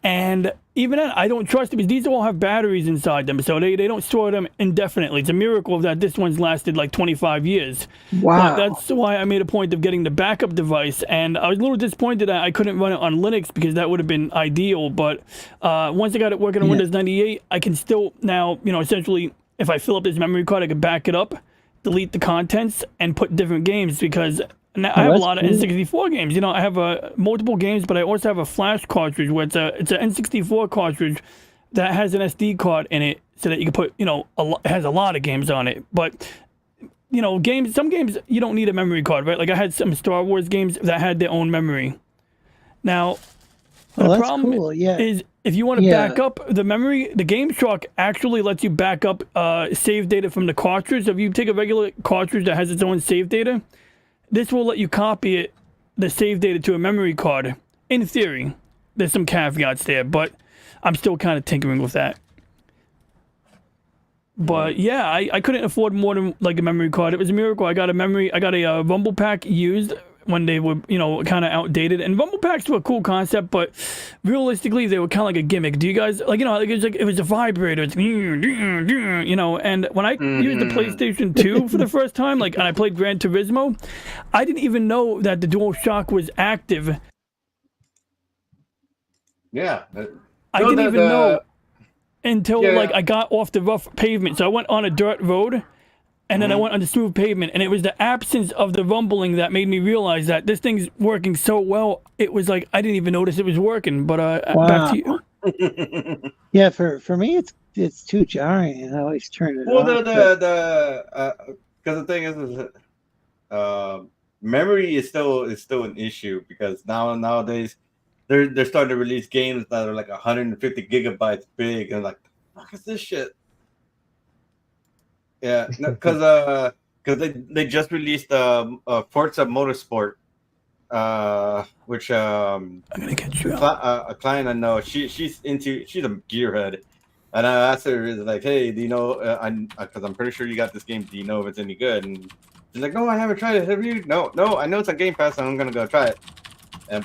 S5: And even then, I don't trust it because these all have batteries inside them. So they don't store them indefinitely. It's a miracle that this one's lasted like 25 years.
S1: Wow.
S5: But that's why I made a point of getting the backup device. And I was a little disappointed that I couldn't run it on Linux because that would have been ideal. But once I got it working on Windows 98, I can still now, essentially, if I fill up this memory card, I can back it up, delete the contents, and put different games because... Now, I have a lot of N64 games. I have multiple games, but I also have a flash cartridge where it's an N64 cartridge that has an SD card in it, so that you can put, it has a lot of games on it. But some games you don't need a memory card, right? Like I had some Star Wars games that had their own memory. Now, the problem is if you want to back up the memory, the Game Shark actually lets you back up save data from the cartridge. So if you take a regular cartridge that has its own save data, this will let you copy it the save data to a memory card. In theory, there's some caveats there, but I'm still kind of tinkering with that. But yeah, I couldn't afford more than like a memory card. It was a miracle. I got a Rumble Pack used when they were, you know, kind of outdated. And Rumble Packs were a cool concept, but realistically, they were kind of like a gimmick. Do you guys like, you know, like it was a vibrator, it's, you know? And when I used the PlayStation 2 for the first time, like, and I played Gran Turismo, I didn't even know that the DualShock was active.
S6: Yeah,
S5: I didn't even know until like I got off the rough pavement. So I went on a dirt road, and then I went on the smooth pavement, and it was the absence of the rumbling that made me realize that this thing's working so well. It was like I didn't even notice it was working. But back to you.
S1: Yeah, for me, it's too jarring, and I always turn it off.
S6: Because the thing is memory is still an issue, because nowadays they're starting to release games that are like 150 gigabytes big, and like, the fuck is this shit? Yeah, because they just released Forza Motorsport, which
S5: I'm gonna get you
S6: a client I know, she's a gearhead, and I asked her, like, hey, do you know? Because I'm pretty sure you got this game. Do you know if it's any good? And she's like, no, I haven't tried it. Have you? No, I know it's on Game Pass, and I'm gonna go try it.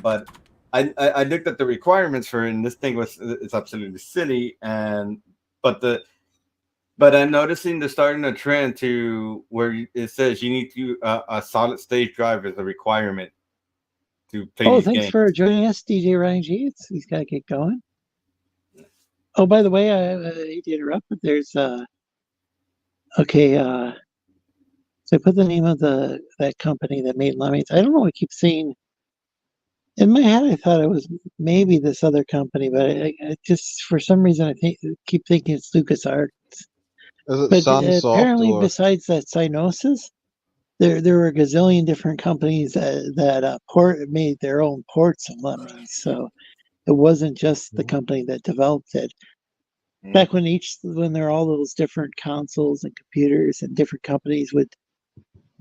S6: But I looked at the requirements for it, and this thing it's absolutely silly. But I'm noticing they're starting a trend to where it says you need to a solid state drive as a requirement to play these
S1: thanks
S6: games.
S1: for joining us, DJ Ronnie G. He's got to get going. Oh, by the way, I hate to interrupt, but there's okay. So I put the name of that company that made Lemmings. I don't know. I keep seeing in my head. I thought it was maybe this other company, but I just for some reason I keep thinking it's LucasArts. But apparently, besides that Cynosis, there were a gazillion different companies that made their own ports of Lemmings. So it wasn't just the company that developed it. Back when there were all those different consoles and computers, and different companies would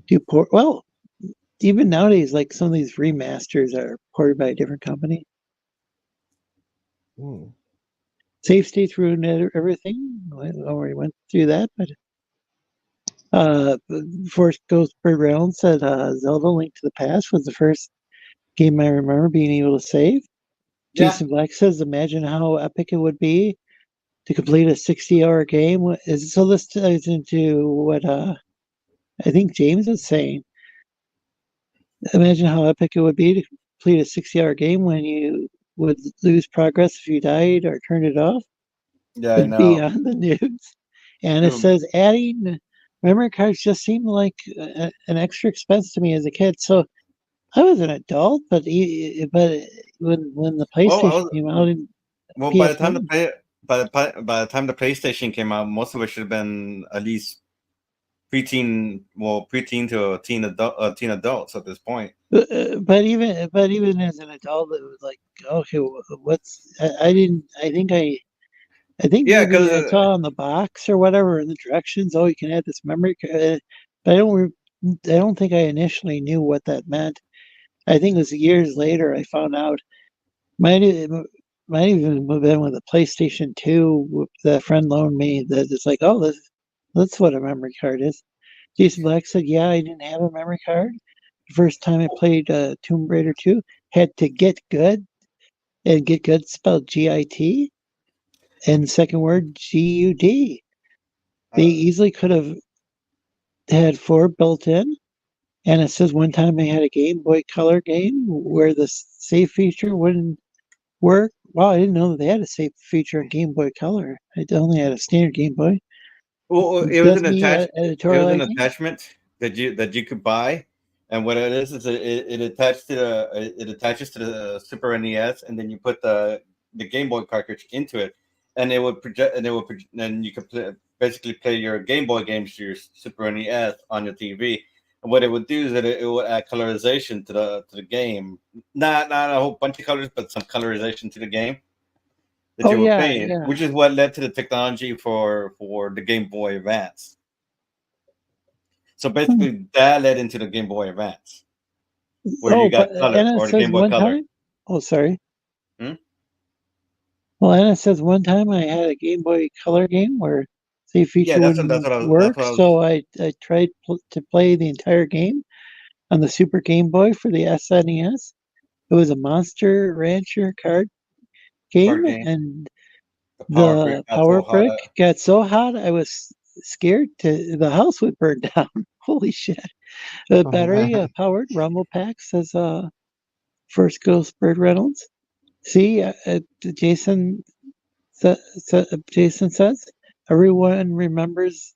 S1: do port. Well, even nowadays, like some of these remasters are ported by a different company. Save states ruined everything. I already went through that, but Force Ghostbird Realm said Zelda Link to the Past was the first game I remember being able to save. Yeah. Jason Black says, imagine how epic it would be to complete a 60-hour game. So this ties into what I think James was saying. Imagine how epic it would be to complete a 60-hour game when you would lose progress if you died or turned it off.
S6: Yeah,
S1: I know. Be on the news. And it says adding memory cards just seemed like an extra expense to me as a kid. So I was an adult, but when the PlayStation came out,
S6: by the time the PlayStation came out, most of it should have been at least preteen to teen adults at this point.
S1: But even as an adult, it was like, okay, I think maybe I saw on the box or whatever in the directions. Oh, you can add this memory card, but I don't think I initially knew what that meant. I think it was years later I found out. Might even have been with a PlayStation 2 that a friend loaned me. That it's like, oh, that's what a memory card is. Jason Black said, yeah, I didn't have a memory card. The first time I played Tomb Raider 2, had to get good, and get good spelled GIT, and the second word GUD. They easily could have had 4 built in, and it says one time I had a Game Boy Color game where the save feature wouldn't work. Wow, I didn't know that they had a save feature on Game Boy Color. I only had a standard Game Boy.
S6: Well, it was an attachment that you could buy, and what it is it attaches to the Super NES, and then you put the Game Boy cartridge into it, and it would project, and you could basically play your Game Boy games to your Super NES on your TV. And what it would do is that it would add colorization to the game, not a whole bunch of colors, but some colorization to the game that you were playing, which is what led to the technology for the Game Boy Advance. So basically, that led into the Game Boy Advance. where you got color
S1: Anna
S6: or the
S1: says
S6: Game Boy
S1: one
S6: Color.
S1: time. Oh, sorry.
S6: Hmm?
S1: Well, Anna says one time I had a Game Boy Color game where the feature wouldn't work, so I tried to play the entire game on the Super Game Boy for the SNES. It was a Monster Rancher card game, and the power brick got so hot I was scared the house would burn down. Holy shit! The battery powered Rumble Pack says First Ghost Bird Reynolds. See, Jason. Jason says everyone remembers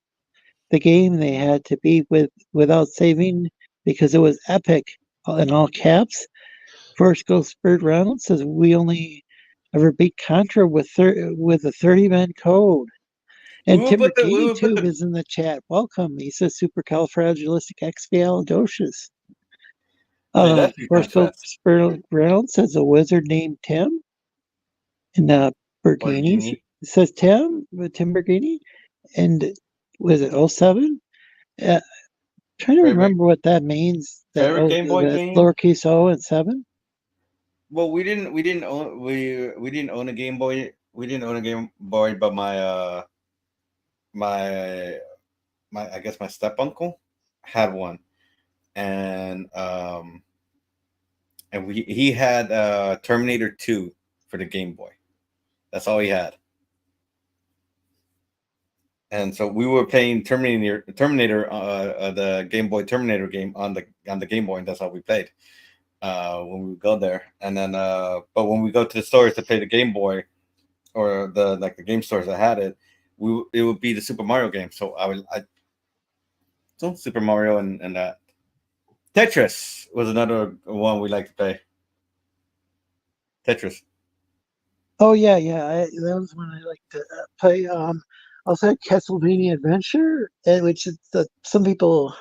S1: the game they had to beat without saving because it was epic in all caps. First Ghost Bird Reynolds says we only ever beat Contra with a 30-man code. And Timbergini is in the chat. Welcome. He says supercalifragilisticexpialidocious. First Ghost Bird Reynolds says a wizard named Tim. And Berghini says Tim Berghini. And was it 07? Trying to remember what that means. That lowercase o and 7.
S6: Well, we didn't own a Game Boy. We didn't own a Game Boy, but my I guess my step uncle had one, and he had Terminator 2 for the Game Boy. That's all he had. And so we were playing Terminator, the Game Boy Terminator game on the Game Boy, and that's how we played when we would go there. And then, but when we go to the stores to play the Game Boy, or the game stores that had it, it would be the Super Mario game. So Super Mario and that. Tetris was another one we like to play. Tetris.
S1: Oh yeah. That was one I like to play. Also had Castlevania Adventure, which is some people.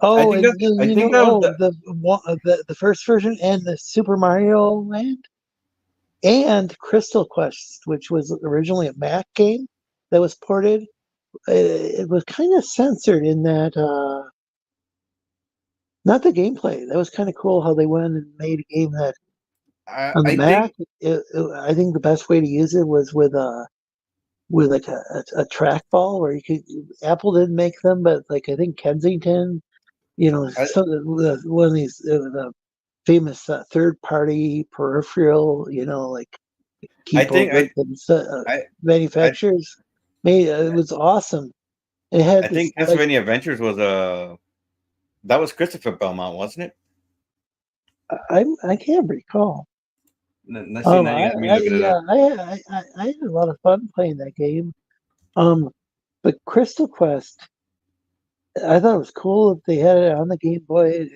S1: Oh, the first version and the Super Mario Land, and Crystal Quest, which was originally a Mac game that was ported. It was kind of censored in that, not the gameplay. That was kind of cool how they went and made a game that on the Mac. I think the best way to use it was with like a trackball where you could. Apple didn't make them, but like I think Kensington, one of these the famous third-party peripheral, like keyboard manufacturers made. It was awesome. It had.
S6: I think Castlevania Adventures was that was Christopher Belmont, wasn't it?
S1: I can't recall. I had a lot of fun playing that game. But Crystal Quest, I thought it was cool that they had it on the Game Boy.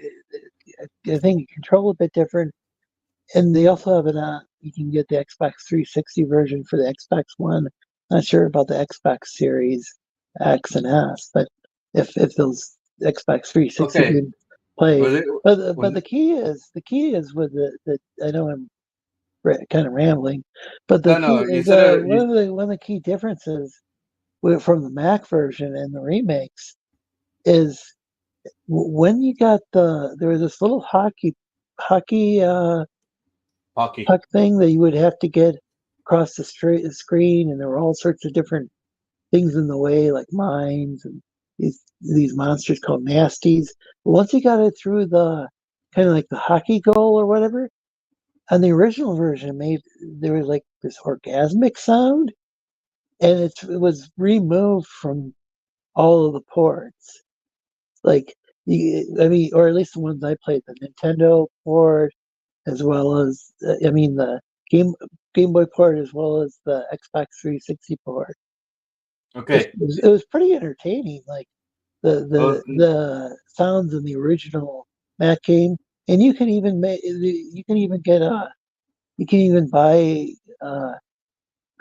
S1: I think you control a bit different, and they also have it on. You can get the Xbox 360 version for the Xbox One. Not sure about the Xbox Series X and S, but if those Xbox 360 can play, but the key is with the. I know I'm kind of rambling, but one of the key differences from the Mac version and the remakes is when you got there was this little hockey puck thing that you would have to get across the screen, and there were all sorts of different things in the way, like mines and these monsters called nasties. But once you got it through the kind of like the hockey goal or whatever, on the original version there was like this orgasmic sound, and it was removed from all of the ports. Like, or at least the ones I played, the Nintendo port, as well as the Game Boy port, as well as the Xbox 360 port.
S6: Okay,
S1: it was pretty entertaining. Like the sounds in the original Mac game, and you can even buy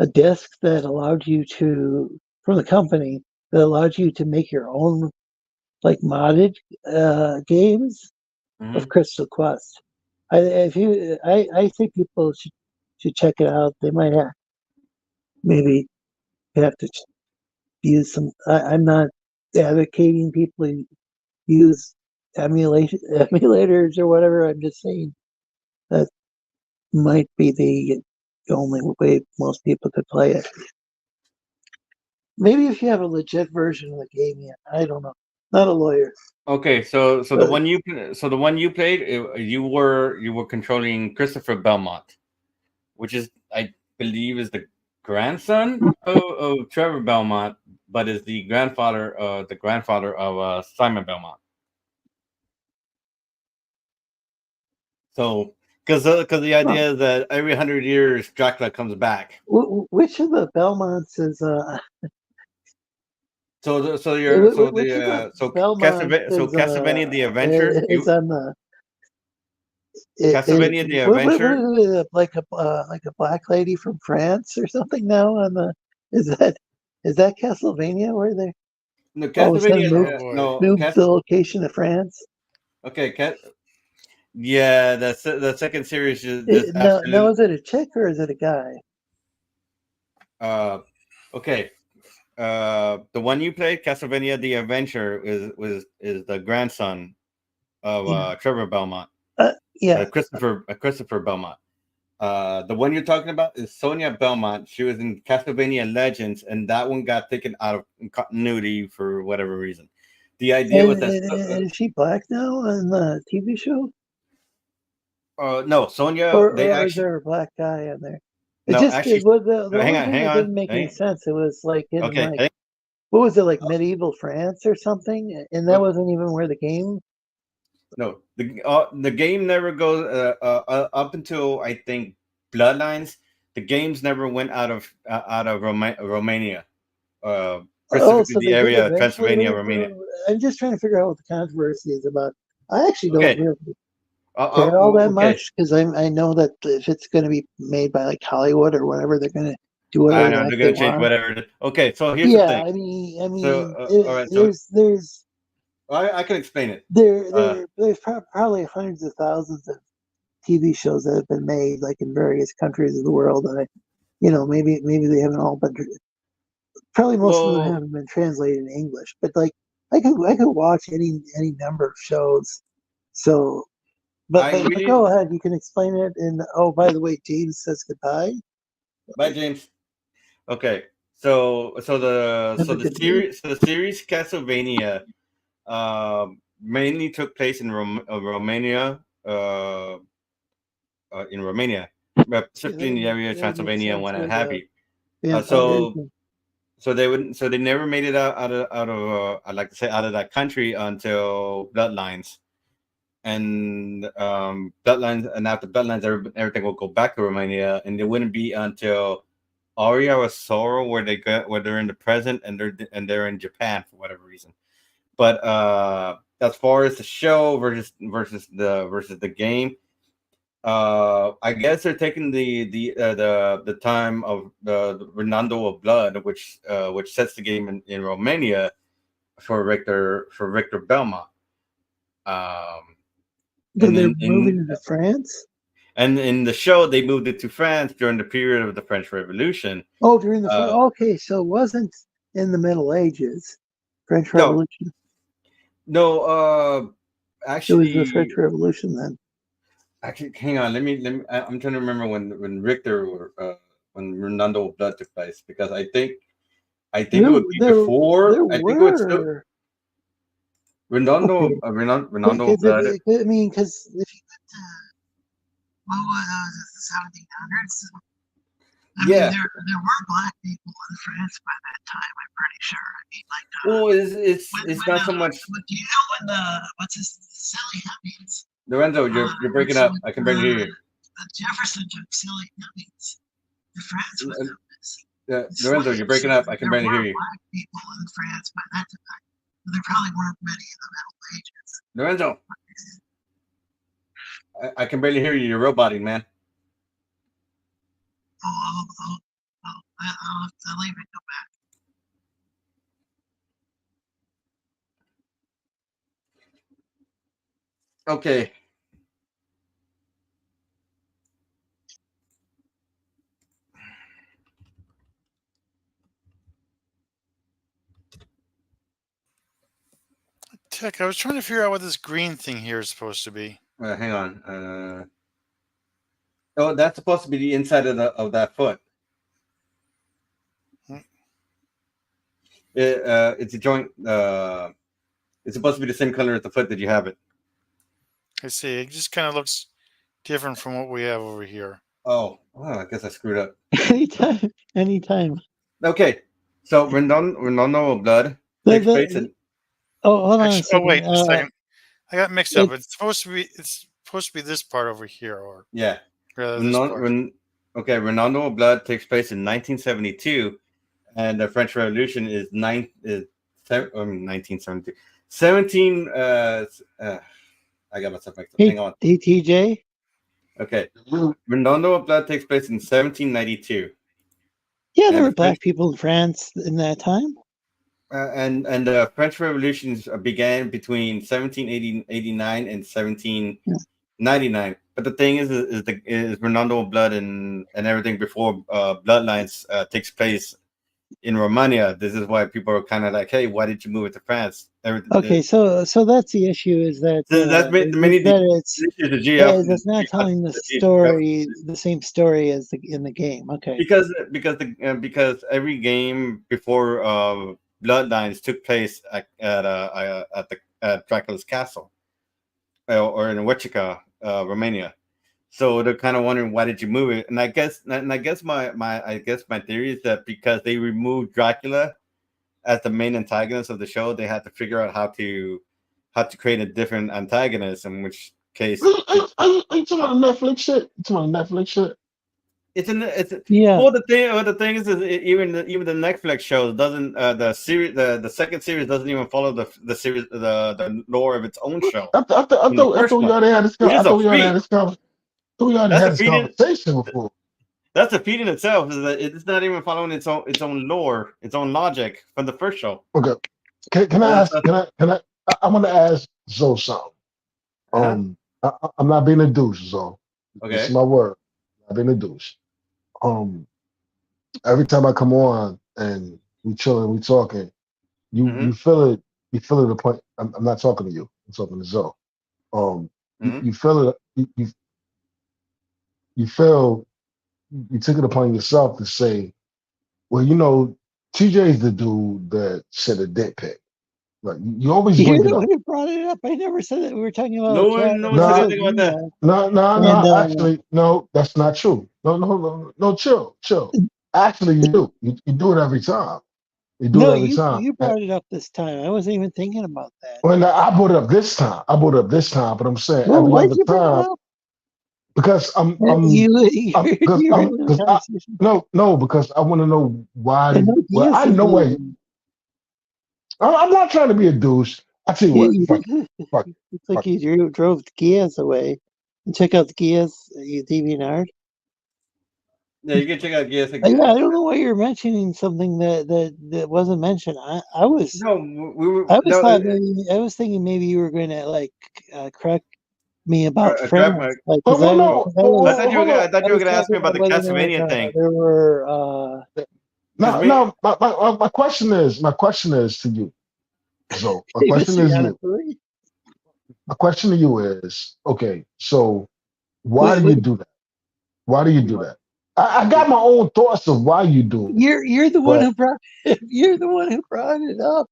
S1: a disc that allowed you from the company that allowed you to make your own like modded games of Crystal Quest. I think people should check it out. They might maybe have to use some. I'm not advocating people use emulators or whatever. I'm just saying that might be the only way most people could play it. Maybe if you have a legit version of the game, yeah, I don't know. Not a lawyer.
S6: Okay, so the one you played, you were controlling Christopher Belmont, which is, I believe, is the grandson of Trevor Belmont, but is the grandfather of Simon Belmont. So, because the idea is that every 100 years Dracula comes back.
S1: Which of the Belmonts is
S6: Castlevania the Adventure
S1: is on the
S6: Castlevania the Adventure,
S1: like a black lady from France or something now on the is that Castlevania where they
S6: Castlevania
S1: moved the location of France?
S6: Okay, yeah, the second series is
S1: now is it a chick or is it a guy?
S6: Okay. The one you played, Castlevania the Adventure, is the grandson of Trevor Belmont. Christopher Belmont. The one you're talking about is Sonia Belmont. She was in Castlevania Legends, and that one got taken out of continuity for whatever reason. The idea was that
S1: is she black now on the TV show?
S6: No, Sonia.
S1: Or is there a black guy on there? The only thing that didn't make any sense. It was like what was it, like medieval France or something? And that wasn't even where the game.
S6: No, the game never goes up until I think Bloodlines. The games never went out of Romania. Specifically the area of Transylvania, Romania.
S1: I'm just trying to figure out what the controversy is about. I actually don't really care all that much because I know that if it's going to be made by like Hollywood or whatever, they're going to do whatever.
S6: I know they're going to change whatever. Okay, so here's the thing.
S1: I mean,
S6: so, all right,
S1: there's.
S6: I can explain it.
S1: There's probably hundreds of thousands of TV shows that have been made, like in various countries of the world, and maybe they haven't all been. Probably most of them haven't been translated in English, but like I could watch any number of shows. So, but go ahead, you can explain it. And by the way, James says goodbye.
S6: Bye, James. Okay, so the series Castlevania mainly took place in Romania, specifically in the area of Transylvania and what have you. So they never made it out of I'd like to say out of that country until Bloodlines, and Bloodlines, and after Bloodlines, everything will go back to Romania, and it wouldn't be until Aria of Sorrow where they're in the present and they're in Japan for whatever reason. But as far as the show versus the game, I guess they're taking the time of the Renando of Blood, which sets the game in Romania for Victor Belmont.
S1: But they're moving to France.
S6: And in the show, they moved it to France during the period of the French Revolution.
S1: Oh, during the okay, so it wasn't in the Middle Ages, French Revolution.
S6: No, actually,
S1: it was the French Revolution then.
S6: Actually, hang on. Let me. I'm trying to remember when when Renando of Blood took place, because I think it would be before. I think it would still. Renando of Blood.
S1: I mean, because if you get to what was it, the 1700s? I mean, there were black people in France by that time. I'm pretty sure. I mean, like.
S6: It's not so much.
S1: Do you know when what's his silly Hemmings?
S6: Lorenzo, you're breaking up. I can barely hear you.
S1: Jefferson took silly Hemmings to France with him.
S6: Lorenzo, you're breaking up. I can barely hear you.
S1: Black people in France by that time. There probably weren't many in the Middle Ages.
S6: Lorenzo, I can barely hear you. You're roboting, man.
S1: I'll have to leave and go back.
S6: Okay.
S9: Tech, I was trying to figure out what this green thing here is supposed to be.
S6: Hang on. Oh, that's supposed to be the inside of that foot. It's a joint. It's supposed to be the same color as the foot that you have it.
S9: I see. It just kind of looks different from what we have over here.
S6: Oh, I guess I screwed up.
S1: Anytime.
S6: Okay, so Redondo of Blood takes place in.
S1: Oh, hold on a
S9: Actually,
S1: second.
S9: wait a second. I got mixed up. It's supposed to be this part over here, or
S6: Yeah.
S9: Redondo
S6: of Blood takes place in 1972, and the French Revolution is 1972. 17. I got myself mixed up. Hang on.
S1: DTJ.
S6: Okay, Redondo of Blood takes place in 1792.
S1: Yeah, there were black people in France in that time.
S6: And the French Revolution began between 1789 and 1799. But the thing is Redondo of Blood and everything before Bloodlines takes place in Romania. This is why people are kind of like, hey, why did you move it to France?
S1: Okay, so that's the issue, is that it's not telling the story, the same story as in the game. Okay,
S6: because every game before Bloodlines took place at Dracula's castle or in Huachica, Romania. So they're kind of wondering, why did you move it? And I guess my theory is that because they removed Dracula as the main antagonist of the show, they had to figure out how to create a different antagonist. In which case,
S10: are you talking about Netflix shit? Well,
S6: the thing is even the Netflix show doesn't the second series doesn't even follow the series the lore of its own show.
S10: I thought we already had this conversation before.
S6: That's a feat in itself. Is that it's not even following its own lore, its own logic from the first show.
S10: Okay, can I ask? I want to ask Zoe something. I'm not being a douche, Zoe.
S6: Okay,
S10: it's my word. I'm not being a douche. Every time I come on and we chilling, we talking, you feel it. You feel it. The point. I'm not talking to you. I'm talking to Zoe. You feel it. You feel. You took it upon yourself to say, well, TJ's the dude that said a dick pic. Like you always bring it up.
S1: You brought it up. I never said that we were talking about.
S6: No one said anything about that.
S10: No. Actually, no, that's not true. No. Chill. Actually, you do. You do it every time. You do it every time.
S1: You brought it up this time. I wasn't even thinking about that.
S10: Well, no, I brought it up this time. But I'm saying every other time. Because because I want to know why. I know why. I'm not trying to be a douche. I tell you what. Fuck.
S1: It's like you drove the Geass away and check out the Geass Deviant Art.
S6: Yeah, you can check out Geass.
S1: I don't know why you're mentioning something that wasn't mentioned. I was thinking maybe you were going to correct me about France.
S6: I thought you were going to ask me about the Castlevania thing.
S1: There were
S10: my question is to you. So my question to you is, okay, so why do you do that? Why do you do that? I got my own thoughts of why you do it.
S1: You're the one who brought it. You're the one who brought it up.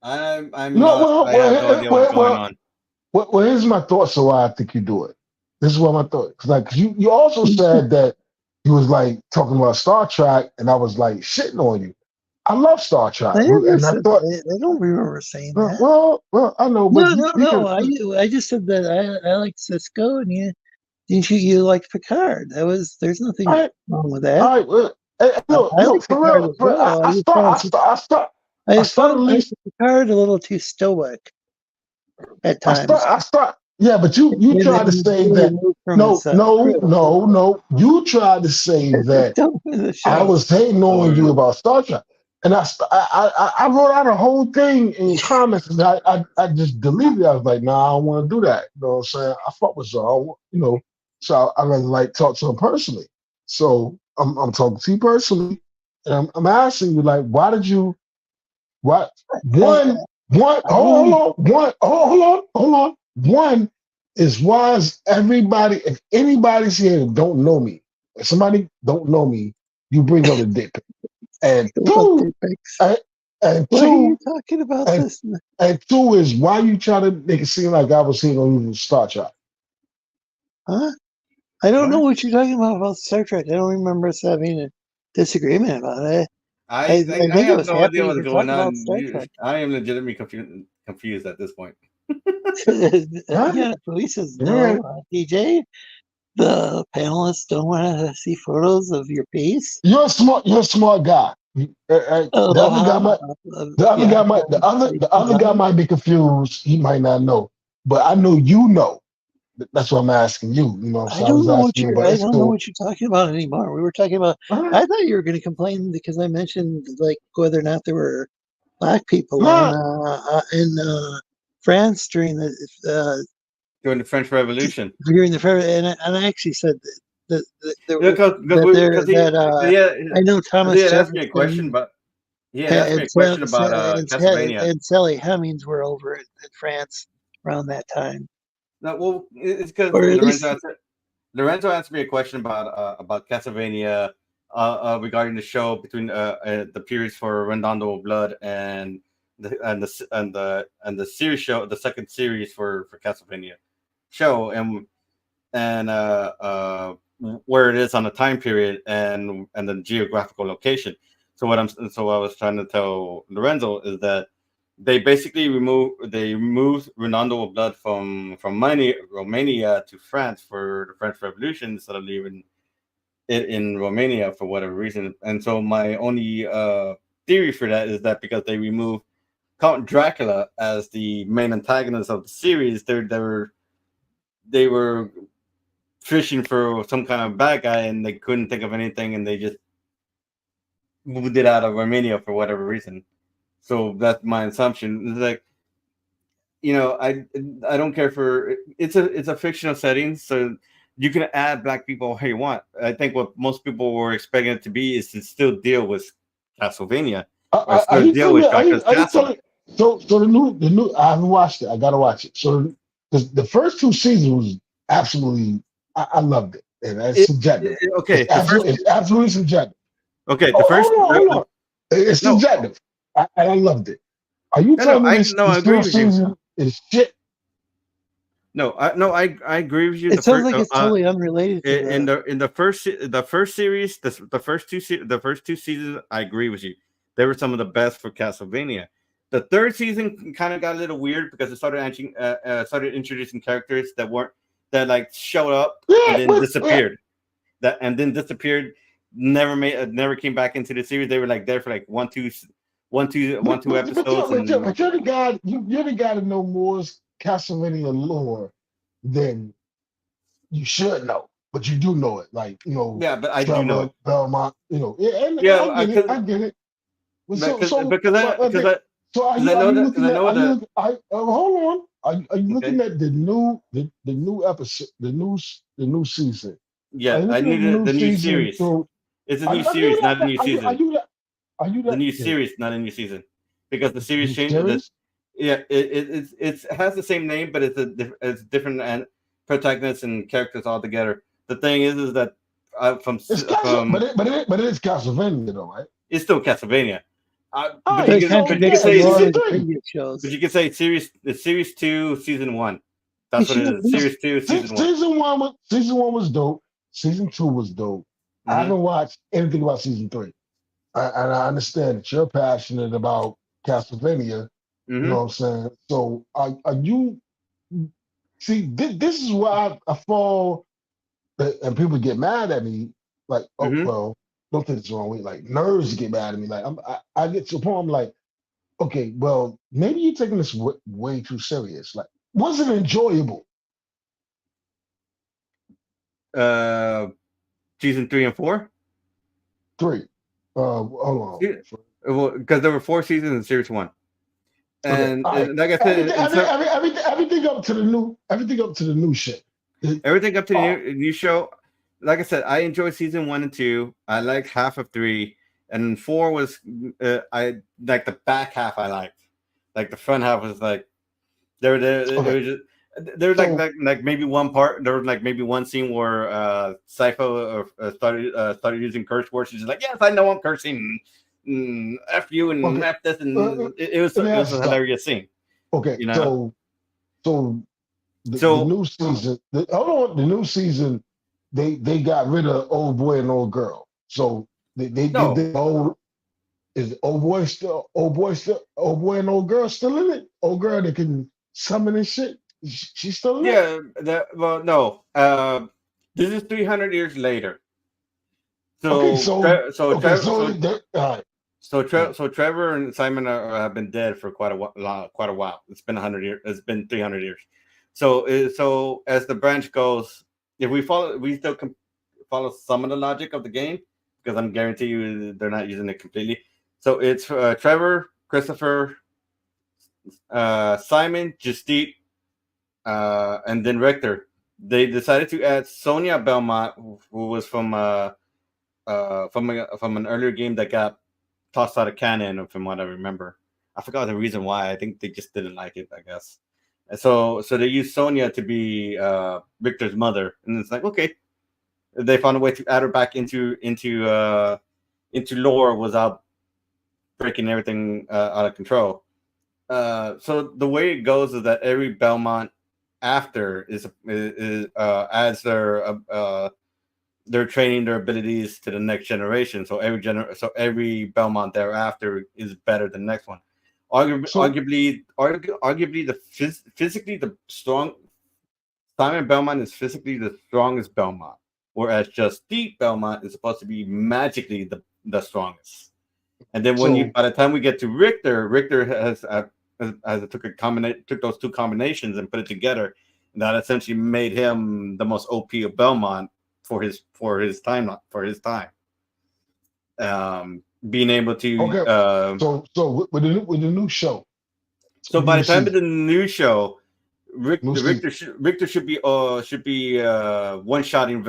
S6: I have no idea what's going on.
S10: Well, here's my thoughts of why I think you do it. This is what my thought. Because you also said that you was talking about Star Trek, and I was shitting on you. I love Star Trek,
S1: I don't remember saying that.
S10: Well, I know. But
S1: no. I just said that I like Cisco, and you like Picard. There's nothing wrong with that.
S10: All right, for real.
S1: I found Picard a little too stoic at times.
S10: Yeah, but you tried to say that. No. You tried to say that I was hating on you about Star Trek, and I wrote out a whole thing in comments, and I just deleted it. I was like, nah, I don't want to do that. You know what I'm saying? I fuck with y'all, so I rather talk to him personally. So I'm talking to you personally, and I'm asking you why did you? One, Hold on. One is why is everybody, if anybody's here that don't know me, if somebody don't know me, you bring up a dick pic. And two, and
S1: what
S10: two,
S1: are you talking about this?
S10: And two is why you try to make it seem like I was here on you Star Trek.
S1: Huh? I don't know what you're talking about Star Trek. I don't remember us having a disagreement about it.
S6: I
S1: think
S6: have no idea what's going on. I am legitimately confused at this point.
S1: Yeah, police says no, DJ. The panelists don't want to see photos of your piece.
S10: You're a smart guy. The other guy might be confused. He might not know, but I know you know. That's what I'm asking you. You know, so I don't know what you're
S1: talking about anymore. We were talking about. I thought you were going to complain because I mentioned like whether or not there were black people in France during the
S6: French Revolution.
S1: And I actually said that I know Thomas
S6: Jefferson
S1: asked
S6: me a question about Castlevania.
S1: And Sally Hemings were over in France around that time.
S6: No, well, it's because Lorenzo asked me a question about Castlevania regarding the show between the periods for Redondo of Blood and the series show, the second series for Castlevania show, and where it is on the time period and the geographical location. So what I was trying to tell Lorenzo is that they basically removed Redondo of Blood from Romania to France for the French Revolution instead of leaving it in Romania for whatever reason. And so my only theory for that is that because they removed Count Dracula as the main antagonist of the series, they were fishing for some kind of bad guy and they couldn't think of anything and they just moved it out of Romania for whatever reason. So that's my assumption. It's like, I don't care for it's a fictional setting, so you can add black people how you want. I think what most people were expecting it to be is to still deal with Castlevania or still deal with Dracula's Castle.
S10: So the new I haven't watched it. I gotta watch it. So the first two seasons was absolutely I loved it, and it's subjective.
S6: Okay,
S10: it's absolutely subjective.
S6: Okay, the first
S10: hold on. It's subjective. I loved it. Are you telling me this first season is shit?
S6: No, I agree with you.
S1: It sounds like it's totally unrelated.
S6: In the first series, the first two seasons, I agree with you. They were some of the best for Castlevania. The third season kind of got a little weird because it started introducing characters that showed up and then disappeared. Never came back into the series. They were there for one, two episodes.
S10: But you're the guy. You're the guy to know more Castlevania lore than you should know, but you do know it.
S6: Yeah, but I do know it.
S10: Belmont, I get it. Hold on. Are you looking at the new episode, the new season?
S6: Yeah, I need the new series. It's a new series, not a new season.
S10: Are you
S6: the new series, not a new season, because the series changed. It has the same name, but it's different protagonists and characters altogether. The thing is that but it is Castlevania, though, right? It's still Castlevania. But you can say series 2, season 1. That's what it is. Series 2, season 1.
S10: Season 1 was dope. Season 2 was dope. Mm-hmm. I haven't watched anything about season 3. And I understand that you're passionate about Castlevania. Mm-hmm. You know what I'm saying? So are you see this is where I fall and people get mad at me well, don't think it's the wrong way. Nerds get mad at me. I get to a point I'm like, okay, well, maybe you're taking this way too serious. Was it enjoyable?
S6: Season 3 and 4?
S10: 3. Hold on.
S6: Well, because there were 4 seasons in series 1. And like I said,
S10: everything up to the new shit.
S6: Everything up to the new show. Like I said, I enjoyed season 1 and 2. I liked half of 3, and 4 was I like the back half. I liked Like the front half was like there. It was just. There was like maybe one part. There was like maybe one scene where Sypho started using curse words. She's like, "Yes, I know I'm cursing. F you and F this," and it was a hilarious scene.
S10: Okay,
S6: you know?
S10: so the new season. The new season, they got rid of old boy and old girl. So they did old. Is old boy and old girl still in it? Old girl that can summon and shit. She's still in it?
S6: Yeah. Well, no. This is 300 years later. So Trevor and Simon have been dead for quite a while. It's been 100 years. It's been 300 years. So as the branch goes, if we still follow some of the logic of the game, because I'm guarantee you they're not using it completely. So it's Trevor, Christopher, Simon, Justine, and then Richter. They decided to add Sonia Belmont, who was from an earlier game that got tossed out of canon, from what I remember. I forgot the reason why. I think they just didn't like it, I guess. And so they used Sonia to be Richter's mother, and it's like, okay, they found a way to add her back into lore without breaking everything out of control. So the way it goes is that every Belmont after is adds they're training their abilities to the next generation. So every Belmont thereafter is better than the next one. Arguably the physically the strong Simon Belmont is physically the strongest Belmont, whereas Justine Belmont is supposed to be magically the strongest. And then by the time we get to Richter has took those two combinations and put it together, and that essentially made him the most OP of Belmont for his time. Being able to
S10: so with the new show.
S6: So by the time of the new show, Richter should be one-shotting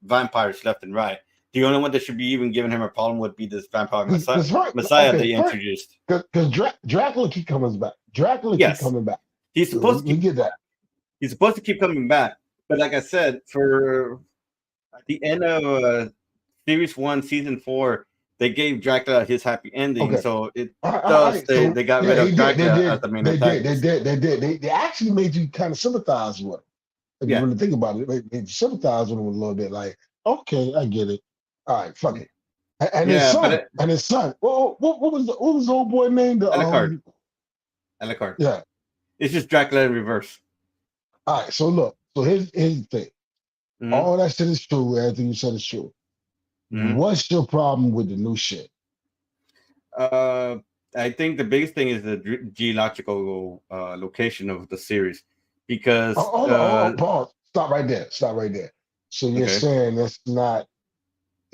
S6: vampires left and right. The only one that should be even giving him a problem would be this vampire Messiah they introduced.
S10: Because Dracula keep coming back. Keep coming back.
S6: He's supposed to
S10: get that.
S6: He's supposed to keep coming back. But like I said, for at the end of Series 1, Season 4, they gave Dracula his happy ending. Okay. So they got rid of Dracula as the main antagonist.
S10: They actually made you kind of sympathize with him. If you really think about it, they made you sympathize with him a little bit. Like, okay, I get it. All right, fuck it. And his son. Well, what was the old boy named?
S6: Alucard.
S10: Yeah.
S6: It's just Dracula in reverse.
S10: All right, so look. So here's the thing. Mm-hmm. All that shit is true. Everything you said is true. Mm-hmm. What's your problem with the new shit?
S6: I think the biggest thing is the geological location of the series. Because...
S10: Pause. Stop right there. So you're saying it's not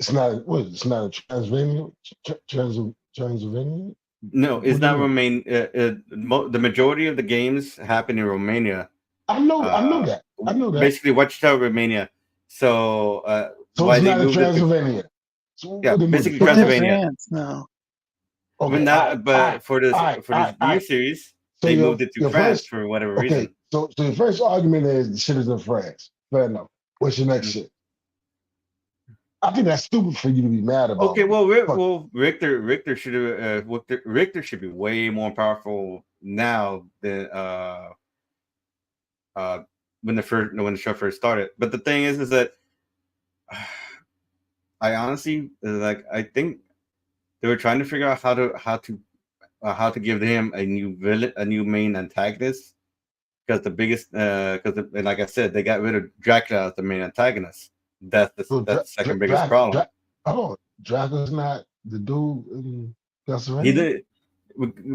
S10: a Transylvania? Transylvania?
S6: No, it's not Romania. The majority of the games happen in Romania.
S10: I know that.
S6: Basically, Watchtower, Romania. So
S10: it's not a Transylvania.
S6: Basically Transylvania.
S1: France, no.
S10: Okay,
S6: for this new series, they moved it to France for whatever reason.
S10: So the first argument is the shit is in France. Fair enough. What's your next shit? I think that's stupid for you to be mad about.
S6: Okay, well, Richter should be way more powerful now than when the show first started. But the thing is that I honestly I think they were trying to figure out how to give him a new main antagonist, because the biggest like I said, they got rid of Dracula as the main antagonist. That's the second biggest problem.
S10: Dracula's not the dude in Pennsylvania.
S6: He did,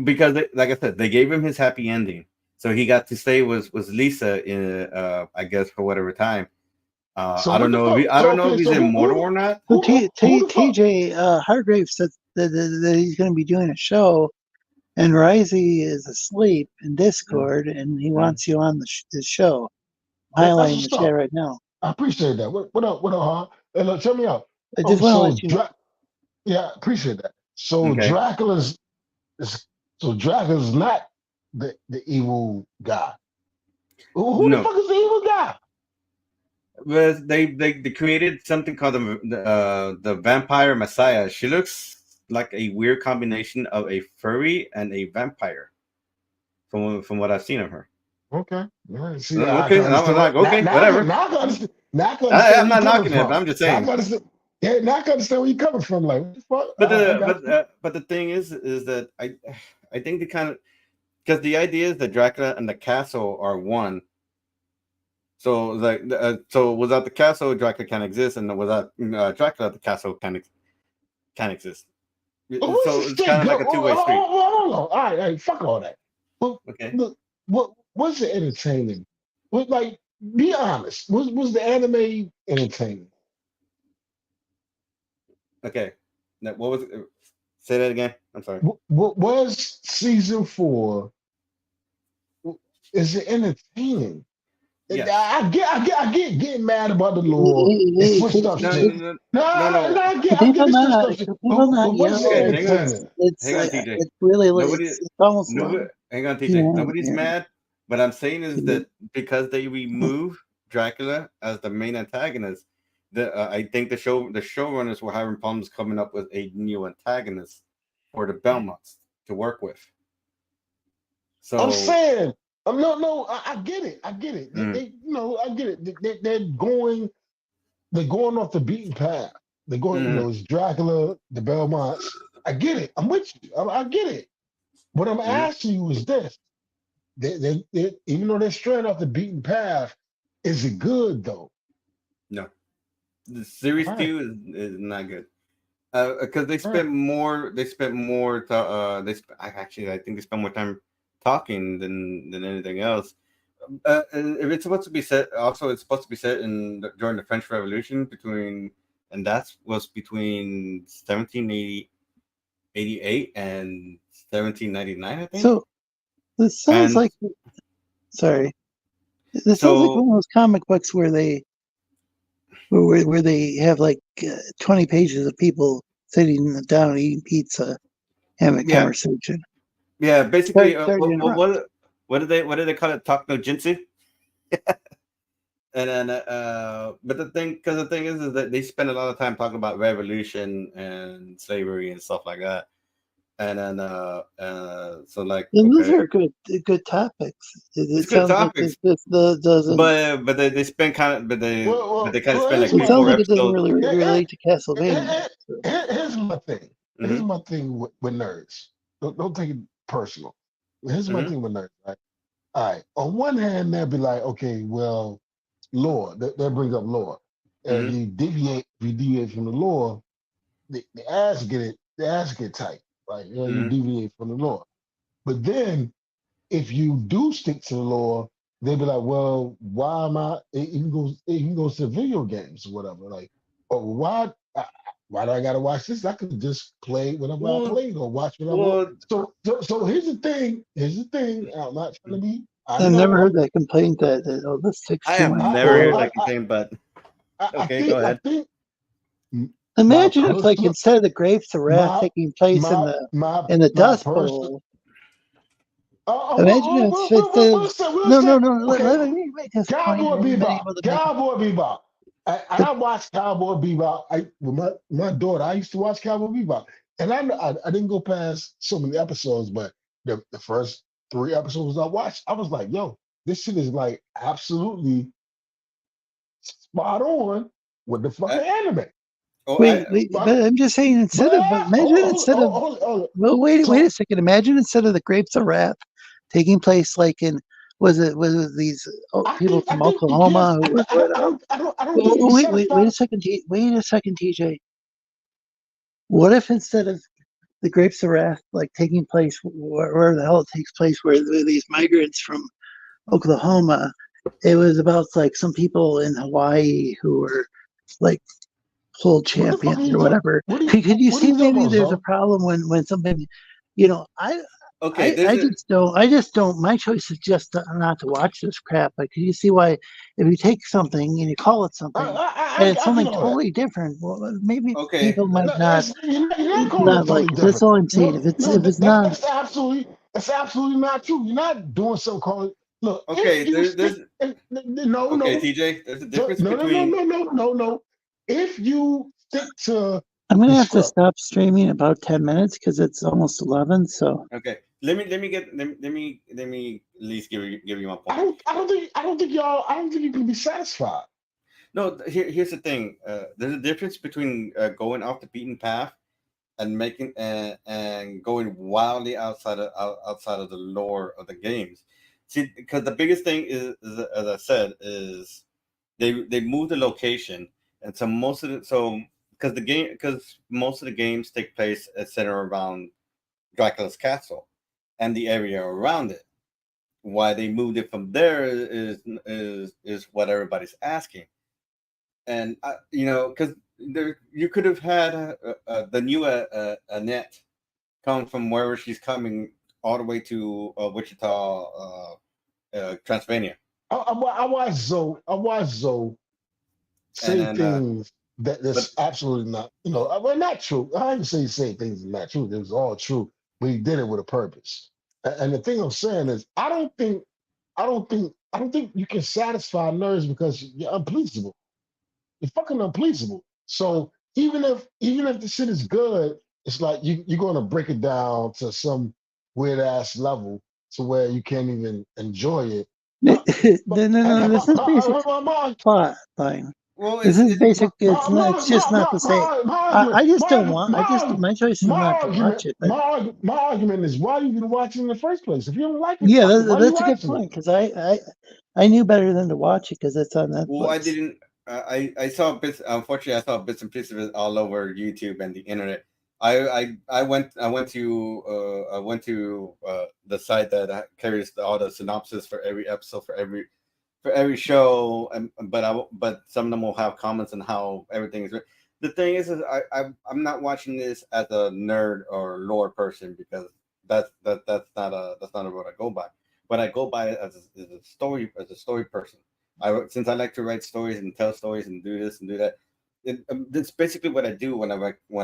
S6: because like I said, they gave him his happy ending, so he got to stay with Lisa in I guess for whatever time. I don't know if he's immortal or not.
S1: Well, TJ Hargrave said that he's going to be doing a show, and Risey is asleep in Discord, and he wants you on the show. Highlighting the chat right now.
S10: I appreciate that. What up, huh? Hey, look, check me out.
S1: I just want to let you know.
S10: Yeah, I appreciate that. So Dracula's So Dracula's not the evil guy. Who the fuck is the evil guy?
S6: Well, they created something called the Vampire Messiah. She looks like a weird combination of a furry and a vampire, from what I've seen of her.
S10: Okay. Yeah, see,
S6: okay. I'm like, okay, whatever. I'm not knocking it, but I'm just saying.
S10: Now I can understand where you're coming from. Like, what the fuck?
S6: But the thing is that I think they kind of, because the idea is that Dracula and the castle are one. So like, so without the castle, Dracula can't exist, and without Dracula, the castle can't exist. So it's kind of like a two-way street.
S10: Hold on. All right, fuck all that. Well,
S6: okay.
S10: Look, what's the entertaining? Like, be honest. Was the anime entertaining?
S6: Okay. Now, what was it? Say that again. I'm sorry.
S10: What was season 4? Is it entertaining? Yeah. I get getting mad about the lore.
S1: It's really like it's almost
S6: hang on, TJ. Nobody's mad. What I'm saying is that because they remove Dracula as the main antagonist, I think the showrunners were having problems coming up with a new antagonist for the Belmonts to work with. So
S10: I'm saying, I get it. I get it. They, I get it. They're going off the beaten path. They're going, it's Dracula, the Belmonts. I get it. I'm with you. I get it. What I'm asking you is this: they even though they're straying off the beaten path, is it good though?
S6: No, the series 2 is not good because they spent more. They spent more. I think they spent more time talking than anything else. If it's supposed to be set, also it's supposed to be set during the French Revolution and that was between 1788 and 1799, I think.
S1: So this sounds like, sorry, this sounds like one of those comic books where they have like 20 pages of people sitting down eating pizza, having a conversation.
S6: Yeah, basically, what do they call it? Talk no jinsu. And then, but the thing is that they spend a lot of time talking about revolution and slavery and stuff like that. And then, so like,
S1: those are good topics.
S6: It's good topics.
S1: Like doesn't.
S6: But they spend kind of, but they kind of spend like.
S1: It sounds like it doesn't really relate to Castlevania.
S10: Here's my thing. Here's my thing with nerds. Don't take it personal. Here's my thing with nerds. Right? All right. On one hand, they'll be like, okay, well, lore. That brings up lore. And you deviate from the lore, the ass get tight. Right? You deviate from the lore. But then, if you do stick to the lore, they'll be like, well, why am I? It even goes to video games or whatever. Like, oh, why do I gotta watch this? I could just play whatever I played or watch whatever. So here's the thing. I'm not trying to be.
S1: I've never heard that complaint that this takes.
S6: I have never heard that complaint, but okay, go ahead.
S1: Imagine if, like, instead of the Grapes of Wrath taking place in the Dust Bowl. Imagine if no. Let me make this point.
S10: Cowboy Bebop. I watched Cowboy Bebop. With my daughter, I used to watch Cowboy Bebop, and I didn't go past so many episodes, but the first 3 episodes I watched, I was like, yo, this shit is like absolutely spot on with the fucking anime.
S1: Wait, but I'm just saying instead of wait a second. Imagine instead of the Grapes of Wrath taking place like in was it these people from Oklahoma who wait a second, TJ. What if instead of the Grapes of Wrath like taking place where the hell it takes place, where these migrants from Oklahoma, it was about like some people in Hawaii who were like whole champions or whatever. Could you see maybe there's a problem when somebody,
S6: Okay,
S1: I just don't. My choice is just not to watch this crap. Like, you see why? If you take something and you call it something, and it's something totally different, well, maybe people might not
S10: You're not calling
S1: not
S10: it
S1: like
S10: totally
S1: it. That's
S10: different.
S1: all I'm saying. If it's not,
S10: That's absolutely not true. You're not doing something called. Look,
S6: okay,
S10: if you
S6: there's
S10: no,
S6: okay, TJ. There's a difference
S10: no,
S6: between
S10: no. If you stick to
S1: I'm gonna
S10: the
S1: have to
S10: script,
S1: stop streaming in about 10 minutes because it's almost 11. So
S6: okay. Let me at least give you my point.
S10: I don't think you can be satisfied.
S6: No, here's the thing. There's a difference between going off the beaten path and making and going wildly outside of the lore of the games. See, because the biggest thing is, as I said, is they move the location, and so most of because most of the games take place center around Dracula's castle and the area around it. Why they moved it from there is what everybody's asking. And because there you could have had the new Annette come from wherever she's coming all the way to Wichita, Transylvania.
S10: I watched Zoe say things that's absolutely not, well, not true. I didn't say things are not true. It was all true, but he did it with a purpose. And the thing I'm saying is, I don't think you can satisfy nerds because you're unpleasable. You're fucking unpleasable. So even if the shit is good, it's like you're gonna break it down to some weird ass level to where you can't even enjoy it.
S1: no, this is basic plot line.
S6: Well,
S1: this is basic. It's just not to say. I just don't want. My choice is not to watch it.
S10: My argument is, why you even watch it in the first place? If you don't like it,
S1: Yeah,
S10: that's
S1: a good point, because I knew better than to watch it because it's on Netflix.
S6: Well, I didn't. I saw bits. Unfortunately, I saw bits and pieces of it all over YouTube and the internet. I went to the site that carries all the synopsis for every episode for every show, but some of them will have comments on how everything is. The thing is I'm not watching this as a nerd or lore person, because that's not what I go by. What I go by as a story person. Since I like to write stories and tell stories and do this and do that. That's basically what I do when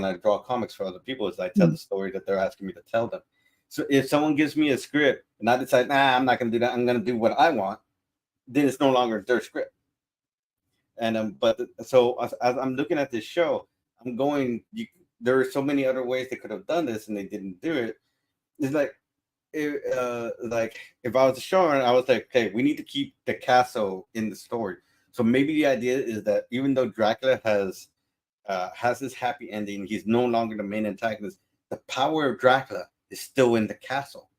S6: I draw comics for other people. Is I tell the story that they're asking me to tell them. So if someone gives me a script and I decide, I'm not going to do that, I'm going to do what I want, then it's no longer their script. And so as I'm looking at this show, I'm going, there are so many other ways they could have done this and they didn't do it. It's like if I was a showrunner, I was like, okay, we need to keep the castle in the story. So maybe the idea is that even though Dracula has this happy ending, he's no longer the main antagonist. The power of Dracula is still in the castle,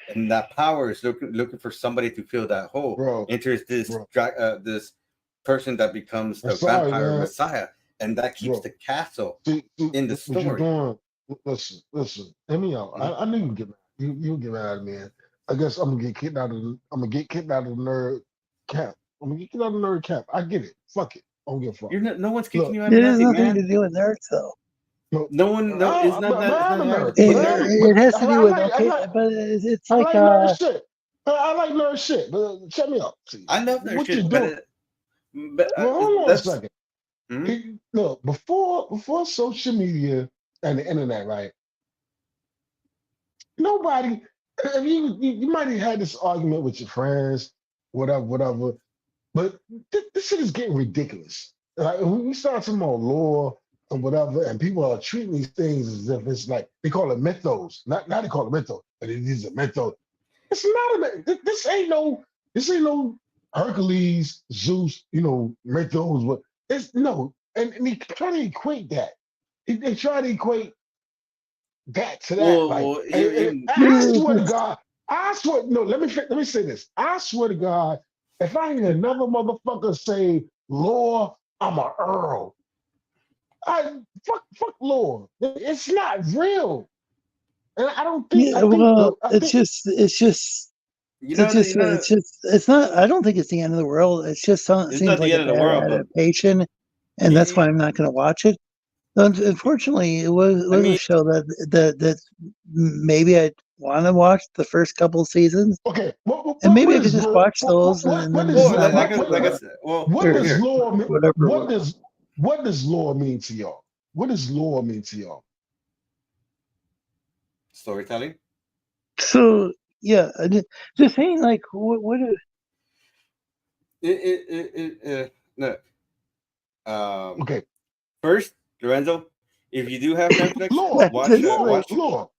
S6: and that power is looking for somebody to fill that hole. Enters this person that becomes the vampire messiah, and that keeps the castle in the story.
S10: Listen, hear me out. I knew you get mad. You get mad at me. I guess I'm gonna get kicked out of the nerd camp. I'm gonna get kicked out of the nerd camp. I get it. Fuck it. I don't give a fuck.
S6: No one's kicking you out
S1: It
S6: of
S1: has
S6: nothing,
S1: nothing
S6: man.
S1: to do with nerds, though.
S6: No one. No, it's not that.
S10: nerd.
S1: It has to do with but it's like
S10: nerd shit. I like nerd shit. But check me out. See,
S6: I love nerd shit.
S10: Hold on a second. Look, before social media and the internet, right? Nobody. You might have had this argument with your friends, whatever. But this shit is getting ridiculous. Like, when we start talking about lore and whatever, and people are treating these things as if it's like, they call it mythos. Not they call it mythos, but it is a mythos. It's not this ain't no Hercules, Zeus, mythos. But it's no, and they try to equate that. They try to equate that to that. I swear to God, let me say this. I swear to God, if I hear another motherfucker say lore, I'm a Earl. Fuck lore. It's not real. And I don't think.
S1: It's not. I don't think it's the end of the world. It's just seems like a bad adaptation, and that's why I'm not going to watch it. Unfortunately, it was a show that maybe want to watch the first couple of seasons.
S10: Okay,
S1: and maybe I could just watch those and then decide
S6: like I said,
S10: what does lore mean?
S1: whatever.
S10: What does lore mean to y'all? What does lore mean to y'all?
S6: Storytelling.
S1: So yeah, just saying, like, what
S6: no.
S10: Okay.
S6: First, Lorenzo, if you do have Netflix, watch
S10: lore.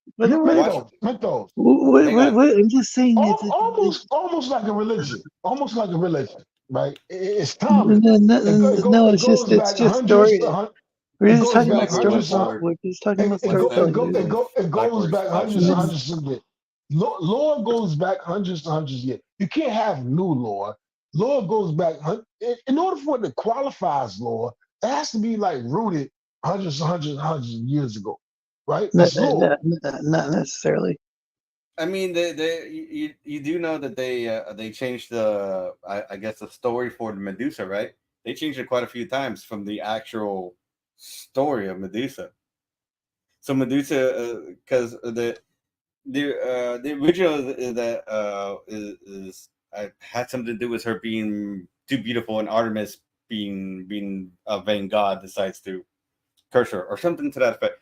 S1: Mythos. What? I'm just saying,
S10: almost like a religion. Almost like a religion, right? It's common.
S1: No, it's just story. We're just talking about
S10: storytelling.
S1: We're just talking about storytelling.
S10: It goes back hundreds and hundreds of years. Lore goes back hundreds and hundreds of years. You can't have new lore. Lore goes back. In order for it to qualify as lore, it has to be like rooted hundreds of years ago, right?
S1: Not necessarily.
S6: I mean, you do know that they changed the I guess the story for the Medusa, right? They changed it quite a few times from the actual story of Medusa. So Medusa, because the original that is had something to do with her being too beautiful, and Artemis being a vain god decides to curse her or something to that effect.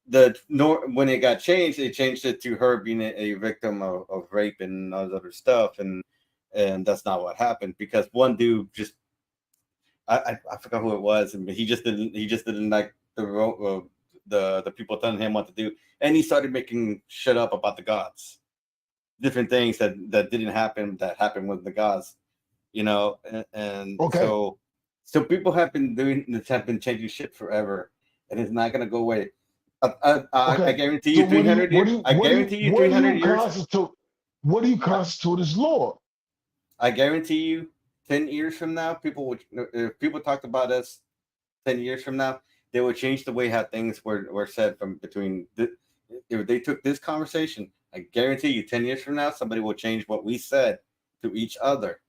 S6: When it got changed, they changed it to her being a victim of rape and all this other stuff, and that's not what happened, because one dude just I forgot who it was, and he just didn't like the people telling him what to do, and he started making shit up about the gods, different things that didn't happen that happened with the gods, and okay. So people have been changing shit forever, and it's not gonna go away. I guarantee you 300 years. I guarantee you 300 years.
S10: What do you constitute as lore?
S6: I guarantee you 10 years from now, if people talked about us 10 years from now, they would change the way how things were said from between. If they took this conversation, I guarantee you 10 years from now, somebody will change what we said to each other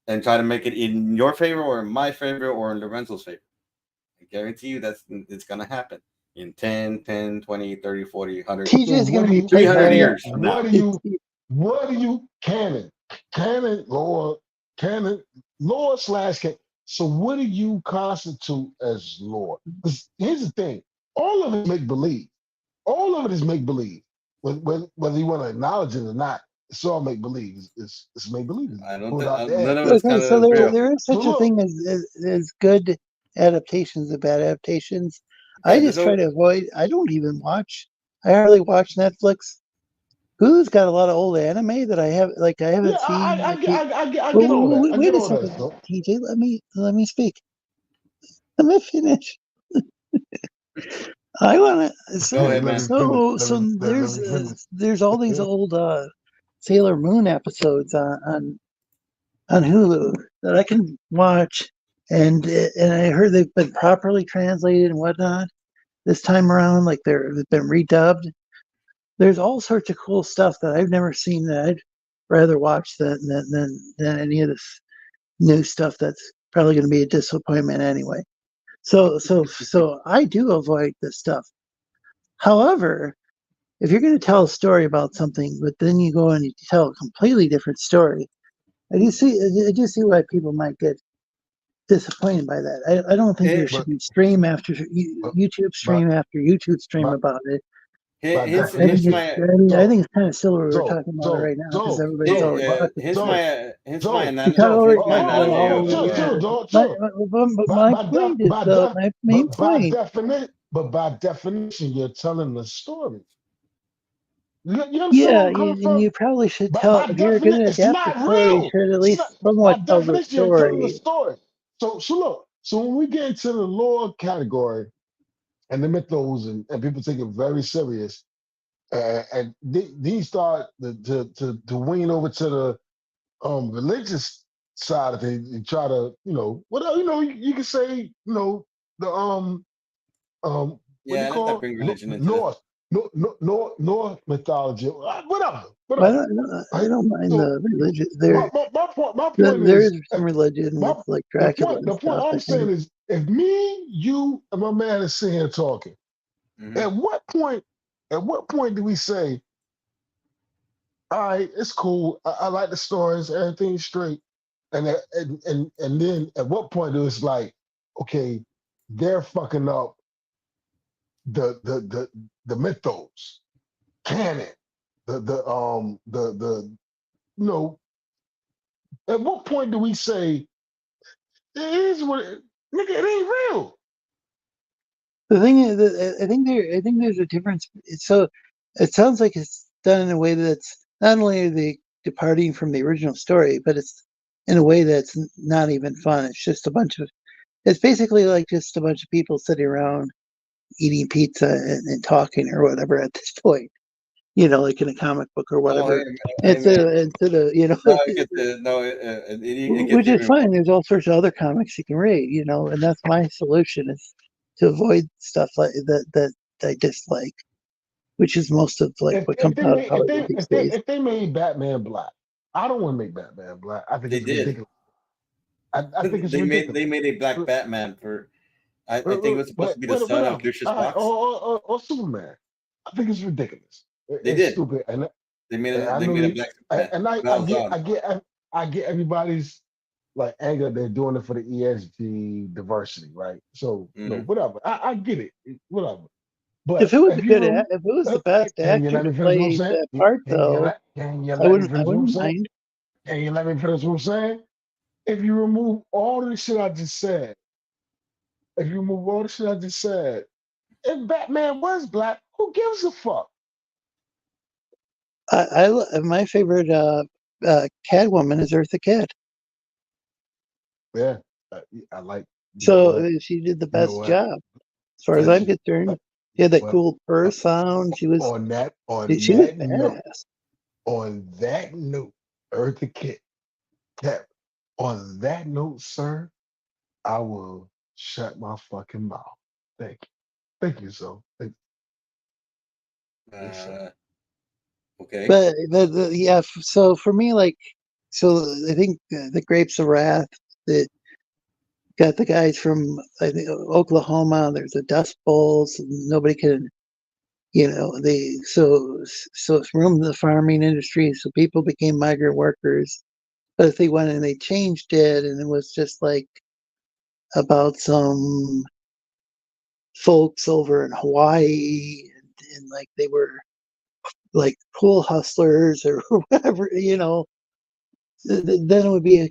S6: and try to make it in your favor or in my favor or in Lorenzo's favor. I guarantee you it's going to happen in 10, 20, 30, 40, 100.
S1: TJ is going to be
S6: 300 years from now.
S10: What do you canon lore / canon? So what do you constitute as lore? Here's the thing. All of it is make believe. All of it is make believe. Whether you want to acknowledge it or not, it's all make believe. It's make believe.
S6: I don't think none of it's kind
S1: so there is such a thing as good adaptations and bad adaptations. Yeah, I just try to avoid. I don't even watch. I hardly watch Netflix. Hulu's got a lot of old anime that I haven't seen.
S10: I get all that.
S1: Wait a second, TJ. Let me speak. Let me finish. I want to. So there's all these old Sailor Moon episodes on Hulu that I can watch, and I heard they've been properly translated and whatnot this time around. Like they've been redubbed. There's all sorts of cool stuff that I've never seen that I'd rather watch than any of this new stuff that's probably going to be a disappointment anyway. So I do avoid this stuff. However, if you're going to tell a story about something, but then you go and you tell a completely different story, I do see why people might get disappointed by that. I don't think there should be stream after YouTube stream after YouTube stream about it. I think it's kind of silly we're talking about it right now because everybody's already watching.
S6: Here's my analogy.
S1: My point is, though, my main point.
S10: But by definition, you're telling the story.
S1: You probably should tell. If you're going to adapt the story, you should at least somewhat tell the story.
S10: So when we get into the lore category and the mythos, and people take it very serious, and these start to wing over to the religious side of things and try to, you can say, the what do you call
S6: bring religion into
S10: North mythology, whatever.
S1: I don't mind the religion.
S10: My point
S1: there
S10: is
S1: some religion with like Dracula.
S10: The point I'm saying is, if me, you, and my man is sitting here talking, at what point do we say all right, it's cool. I like the stories, everything's straight. And then at what point it was like, okay, they're fucking up the mythos, canon, the you know, at what point do we say it is what nigga, it ain't real?
S1: The thing is, I think there's a difference. So it sounds like it's done in a way that's not only are they departing from the original story, but it's in a way that's not even fun. It's just it's basically like just a bunch of people sitting around eating pizza and talking or whatever at this point. Like in a comic book or whatever. Instead of which is fine. There's all sorts of other comics you can read, and that's my solution is to avoid stuff like that I dislike, which is most of like what comes out of Hollywood these days.
S10: If they made Batman black, I don't want to make Batman black. I think it's ridiculous. I think it's ridiculous.
S6: They made a black Batman for. I think it was supposed to be the son of Lucius Fox.
S10: Or Superman. I think it's ridiculous. It's stupid. And
S6: they made a black Superman.
S10: I get everybody's like anger. They're doing it for the ESG diversity, right? So whatever. I get it. Whatever. But
S1: if it was the best actor to play that part, though, I wouldn't mind.
S10: Can you let me finish what I'm saying? If you remove all the shit I just said, if Batman was black, who gives a fuck?
S1: My favorite Catwoman is Eartha Kitt.
S10: Yeah, I like.
S1: So she did the best job, as far as I'm concerned. She had that cool purr sound. She was
S10: on that
S1: note.
S10: On that note, Eartha Kitt. On that note, sir, I will shut my fucking mouth. Thank you, so.
S6: Okay.
S1: But yeah, so for me, I think the Grapes of Wrath that got the guys from Oklahoma. There's the Dust Bowls. Nobody can, so it's ruined the farming industry. So people became migrant workers. But if they went and they changed it, and it was just like about some folks over in Hawaii, and like they were like pool hustlers or whatever, then it would be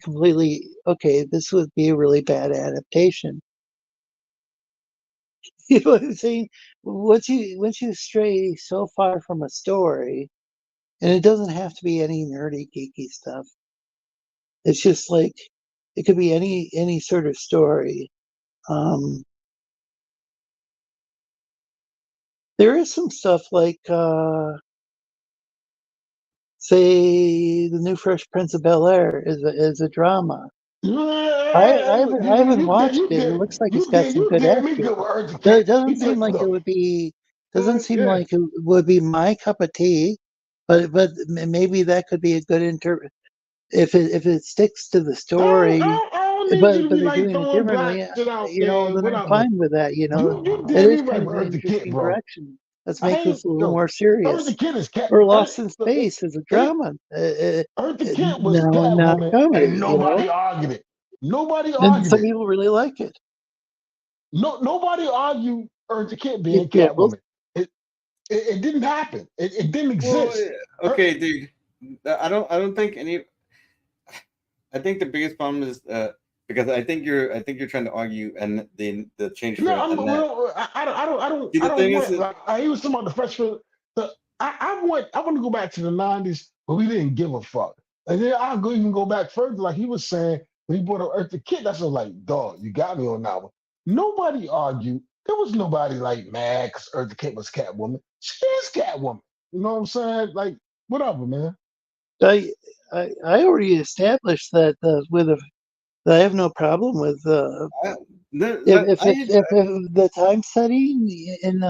S1: this would be a really bad adaptation. You know what I'm saying? Once you stray so far from a story, and it doesn't have to be any nerdy, geeky stuff. It's just like it could be any sort of story. There is some stuff like, say, the new Fresh Prince of Bel-Air is a drama. I haven't watched it. It looks like it's got some good acting. It doesn't seem like it would be. Doesn't seem like it would be my cup of tea, but maybe that could be a good if it sticks to the story. But they're doing it differently. Then I'm fine with that. It is kind of an interesting direction. Let's make this a little more serious. Or Lost in Space is a drama.
S10: Eartha Kitt was Catwoman, and nobody argued it. Nobody argued it.
S1: Some people really like it.
S10: Nobody argued Eartha Kitt being Catwoman. It didn't happen. It didn't exist.
S6: Well, okay, dude. I don't think any. I think the biggest problem is because I think you're trying to argue and the change.
S10: No, I don't. He was talking about the Fresh Prince. I want to go back to the 90s, but we didn't give a fuck. And then I'll even go back further, like he was saying when he brought up Eartha Kitt. That's like, dog, you got me on that one. Nobody argued. There was nobody like mad because Eartha Kitt was Catwoman. She is Catwoman. You know what I'm saying? Like, whatever, man.
S1: I already established that I have no problem with if the time setting in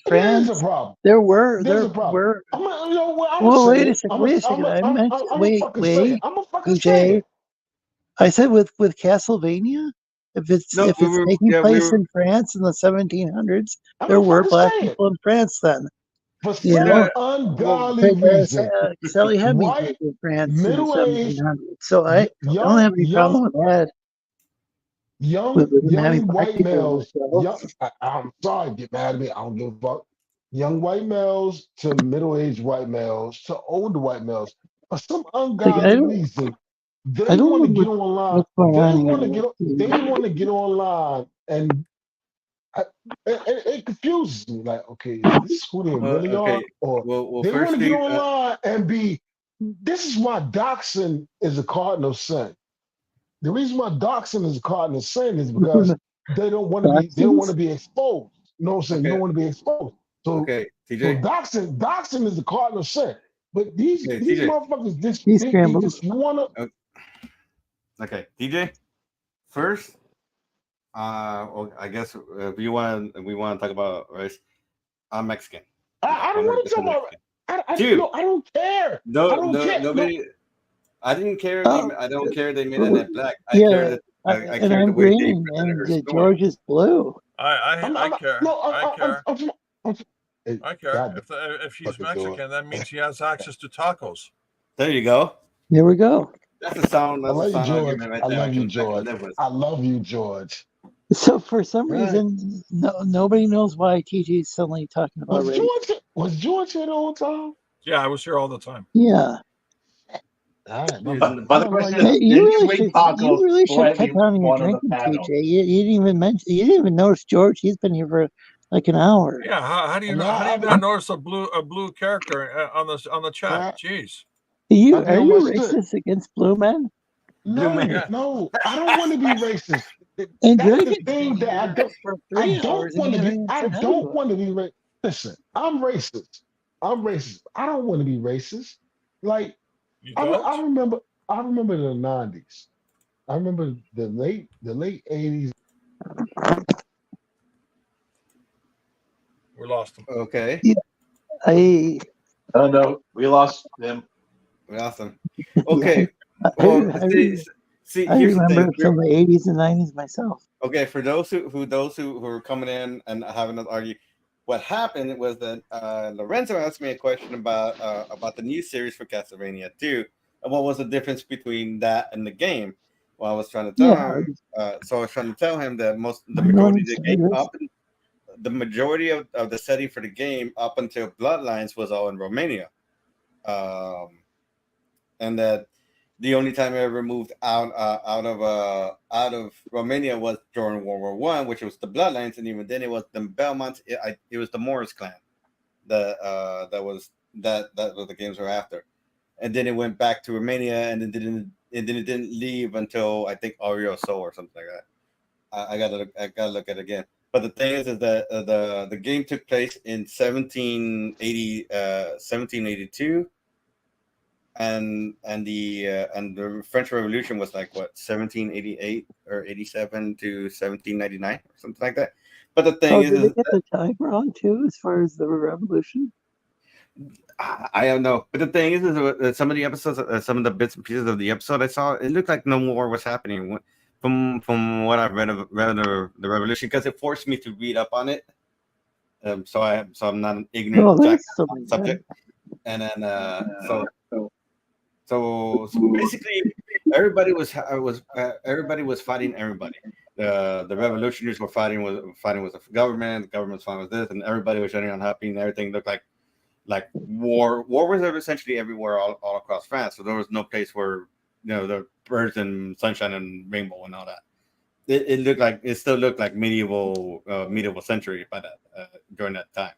S1: France.
S10: There's a problem.
S1: There were.
S10: Well,
S1: wait a second. I mentioned. Wait. EJ. I said with Castlevania. If it's taking place in France in the 1700s, there were black people in France then.
S10: For some ungodly reason,
S1: Sally had me
S10: white,
S1: in France in the
S10: middle-aged,
S1: 1700s, so I don't have any problem with that.
S10: young white males. I'm sorry, get mad at me. I don't give a fuck. Young white males to middle-aged white males to older white males. For some ungodly reason, they want to get online. They want to get online, and it confuses me. Like, okay, is this who they really are, or they want to get online and be? This is why doxing is a cardinal sin. The reason why doxing is a cardinal sin is because they don't want to be. They don't want to be exposed. You know what I'm saying? You don't want to be exposed. So, so doxing is the cardinal sin. But these motherfuckers, they just want to.
S6: Okay, DJ. First, well, I guess if we want to talk about race, I'm Mexican.
S10: I don't want to talk about. I don't care.
S6: No,
S10: I don't care.
S6: Nobody. No. I didn't care. I don't care. They made Annette black. I care that. I care the way
S1: green,
S6: they presented her
S1: and
S6: story.
S1: George is blue.
S3: I care. I care. I care.
S10: God,
S3: If he's Mexican, that means he has access to tacos.
S6: There you go.
S1: There we go.
S6: That's a sound. That's
S10: I love you, George.
S6: Right
S10: I
S6: there.
S10: love you, George. I love you, George.
S1: So for some reason, nobody knows why TJ is suddenly talking about race.
S10: Was George here the whole time?
S3: Yeah, I was here all the time.
S1: Yeah.
S10: All right,
S11: but the question is, you
S1: really should cut down on your drinking, TJ. You didn't even mention. You didn't even notice George. He's been here for like an hour.
S3: Yeah. How do you not notice a blue character on the chat? Jeez.
S1: Are you racist against blue men?
S10: No, I don't want to be racist.
S1: And
S10: that's the thing that I don't want to be. I don't want to be racist. Listen, I'm racist. I don't want to be racist. Like I remember the 90s. I remember the late 80s.
S3: We lost him.
S6: Okay.
S1: Yeah.
S11: Oh no, we lost him.
S6: We lost him. Okay. Well,
S1: I remember from the 80s and 90s myself.
S6: Okay, for those who are coming in and having to argue, what happened was that Lorenzo asked me a question about the new series for Castlevania 2, and what was the difference between that and the game. Well, I was trying to tell him. So I was trying to tell him that the majority of the setting for the game up until Bloodlines was all in Romania, and that the only time I ever moved out of Romania was during World War I, which was the Bloodlines, and even then it was the Belmonts. It was the Morris clan. That was the games were after, and then it went back to Romania, and then it didn't leave until I think Oreo Soul or something like that. I gotta look at it again. But the thing is that the game took place in 1782. And the French Revolution was like what 1788 or 87 to 1799 or something like that. But the thing
S1: did they get the time wrong too, as far as the revolution?
S6: I don't know. But the thing is some of the episodes, some of the bits and pieces of the episode I saw, it looked like no war was happening. From what I've read of the revolution, because it forced me to read up on it. So I'm not an ignorant subject. And then So basically, everybody was fighting everybody. The revolutionaries were fighting with the government. The government was fighting with this, and everybody was generally unhappy, and everything looked like war. War was essentially everywhere, all across France. So there was no place where the birds and sunshine and rainbow and all that. It still looked like medieval century by that during that time,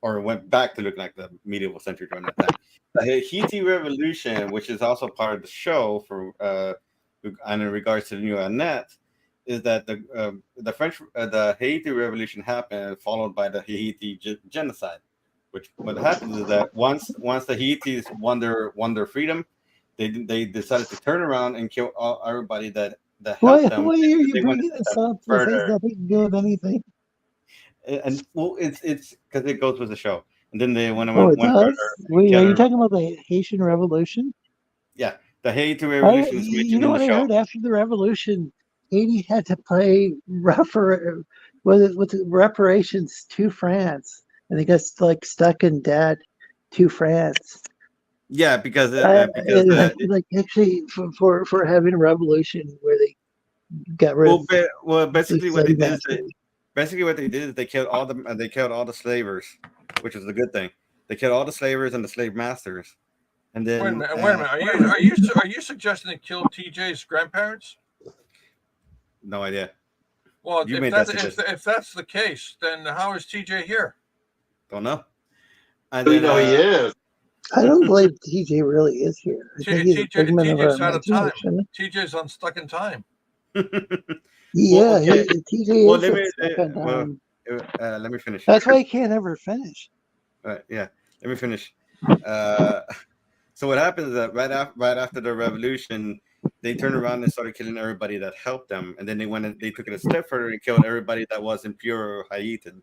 S6: or it went back to look like the medieval century during that time. The Haiti Revolution, which is also part of the show and in regards to the new Annette, is that the Haiti Revolution happened, followed by the Haiti genocide. Which what happens is that once the Haitis won their freedom, they decided to turn around and kill everybody that helped them.
S1: Why are you bringing this up? This has nothing to do with anything.
S6: And well, it's because it goes with the show. And then they went
S1: further. Wait, are you talking about the Haitian Revolution?
S6: Yeah, the Haiti Revolution is mentioned in the show. You know what I heard
S1: after the revolution? Haiti had to pay reparations to France and they got like stuck in debt to France.
S6: Yeah, because
S1: actually for having a revolution where they got rid of.
S6: Well, basically what they did is they killed all the slavers, which is a good thing. They killed all the slavers and the slave masters, and then
S3: wait a minute. Are you suggesting they killed TJ's grandparents?
S6: No idea.
S3: Well, if that's the case, then how is TJ here?
S6: Don't know.
S11: And then, he is.
S1: I don't believe TJ really is here. I think he's a figment of our imagination.
S3: TJ's unstuck in time.
S1: Yeah, TJ is unstuck in time.
S6: Let me finish.
S1: That's why he can't ever finish.
S6: Yeah, let me finish. So what happens is that right after the revolution, they turned around and started killing everybody that helped them, and then they took it a step further and killed everybody that wasn't pure Haitian,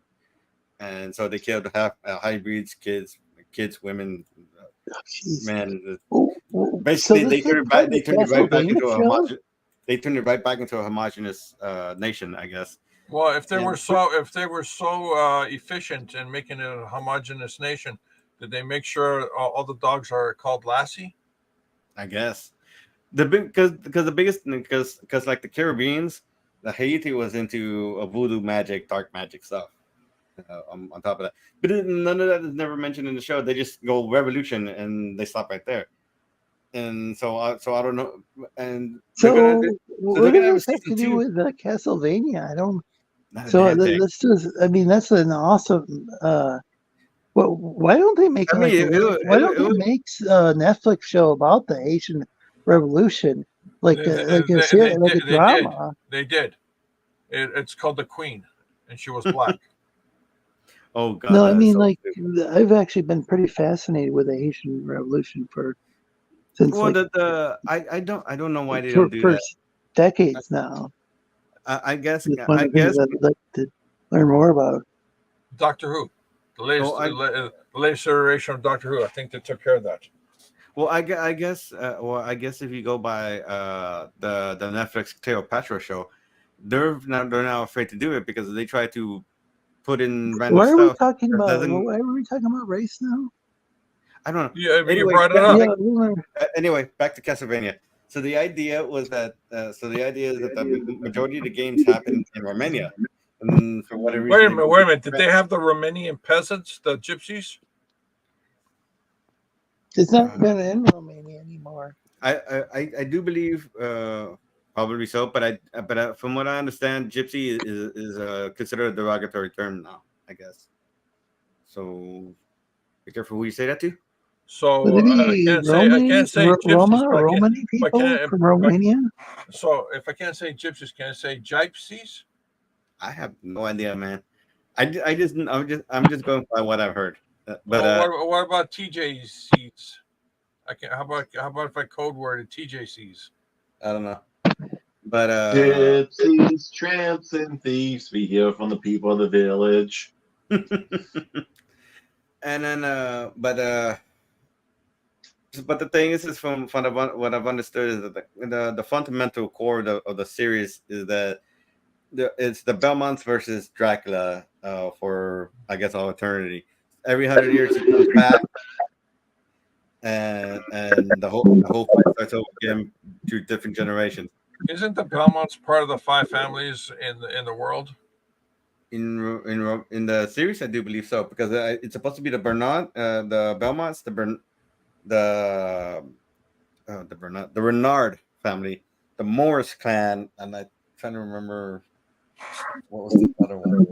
S6: and so they killed hybrids, kids, women, man. Basically, they turned it right back into a homogenous nation, I guess.
S3: Well, if they were so efficient in making it a homogenous nation, did they make sure all the dogs are called Lassie?
S6: I guess. Because like the Caribbeans, the Haiti was into voodoo magic, dark magic stuff. On top of that, but none of that is never mentioned in the show. They just go revolution and they stop right there. And so I don't know. And
S1: what does this have to do with Castlevania? I don't. So that's an awesome. Why don't they make why don't they make a Netflix show about the Haitian Revolution like a drama?
S3: They did. It's called The Queen, and she was black.
S6: Oh God!
S1: No, I mean I've actually been pretty fascinated with the Haitian Revolution since.
S6: Well, I don't know why they don't do that.
S1: Decades now.
S6: I guess
S1: I'd like to learn more about.
S3: Doctor Who, the latest iteration of Doctor Who. I think they took care of that.
S6: Well, I guess if you go by the Netflix Cleopatra show, they're now afraid to do it because they try to put in random
S1: Why are
S6: stuff.
S1: Why are we talking about race now?
S6: I don't know.
S3: Yeah, anyway, you brought it up.
S6: Anyway, back to Castlevania. So the idea is that the majority of the games happen in Romania, and for whatever reason.
S3: Wait a minute. Did they have the Romanian peasants, the gypsies?
S1: It's not been in Romania anymore.
S6: I do believe probably so, but from what I understand, gypsy is considered a derogatory term now, I guess. So be careful who you say that to.
S3: So I can't say gypsies.
S1: Romani people from Romania.
S3: So if I can't say gypsies, can I say gypsies?
S6: I have no idea, man. I'm just going by what I've heard. But
S3: what about TJCs? How about if I code word TJCs?
S6: I don't know. But
S11: gypsies, tramps, and thieves, we hear from the people of the village.
S6: And then but the thing is from what I've understood is that the fundamental core of the series is that it's the Belmonts versus Dracula for I guess all eternity. Every 100 years he comes back, and the whole fight starts over again through different generations.
S3: Isn't the Belmonts part of the 5 families in the world?
S6: In the series, I do believe so because it's supposed to be the Belmonts, the Renard family, the Morris clan, and I'm trying to remember what was the other one.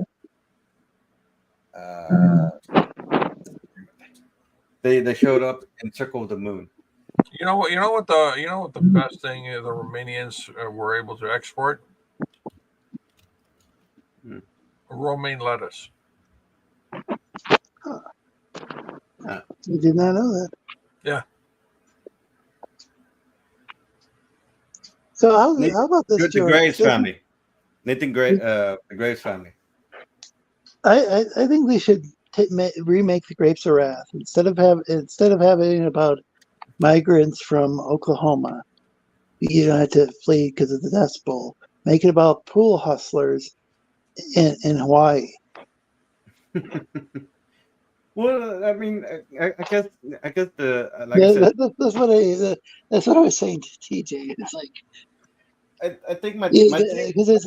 S6: They showed up in Circle of the Moon.
S3: You know what the best thing the Romanians were able to export? Romaine lettuce.
S1: You did not know that.
S3: Yeah.
S1: So how about this?
S6: The Graves family. Nathan Graves, the Graves family.
S1: I think they should remake the Grapes of Wrath instead of having about migrants from Oklahoma. You don't have to flee because of the Dust Bowl. Make it about pool hustlers in Hawaii.
S6: Well, I mean, I guess the like
S1: Yeah,
S6: I said,
S1: that's what I was saying to TJ. It's like
S6: I think my
S1: because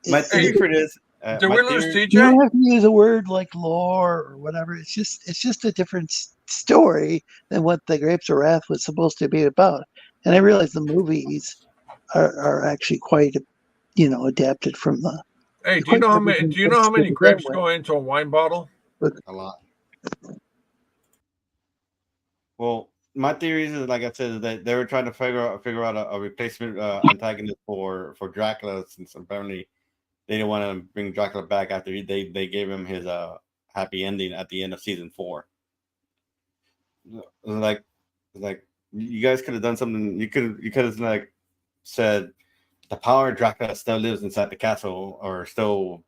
S6: my theory for this.
S3: Did we lose
S1: you
S3: TJ?
S1: don't have to use a word like lore or whatever. It's just a different story than what the Grapes of Wrath was supposed to be about. And I realize the movies are actually quite, adapted from the.
S3: Hey, do you know how many grapes go into a wine bottle?
S6: A lot. Well, my theory is, like I said, that they were trying to figure out a replacement antagonist for Dracula, since apparently they didn't want to bring Dracula back after they gave him his happy ending at the end of season 4. It was like you guys could have done something. You could have like said the power of Dracula still lives inside the castle, or still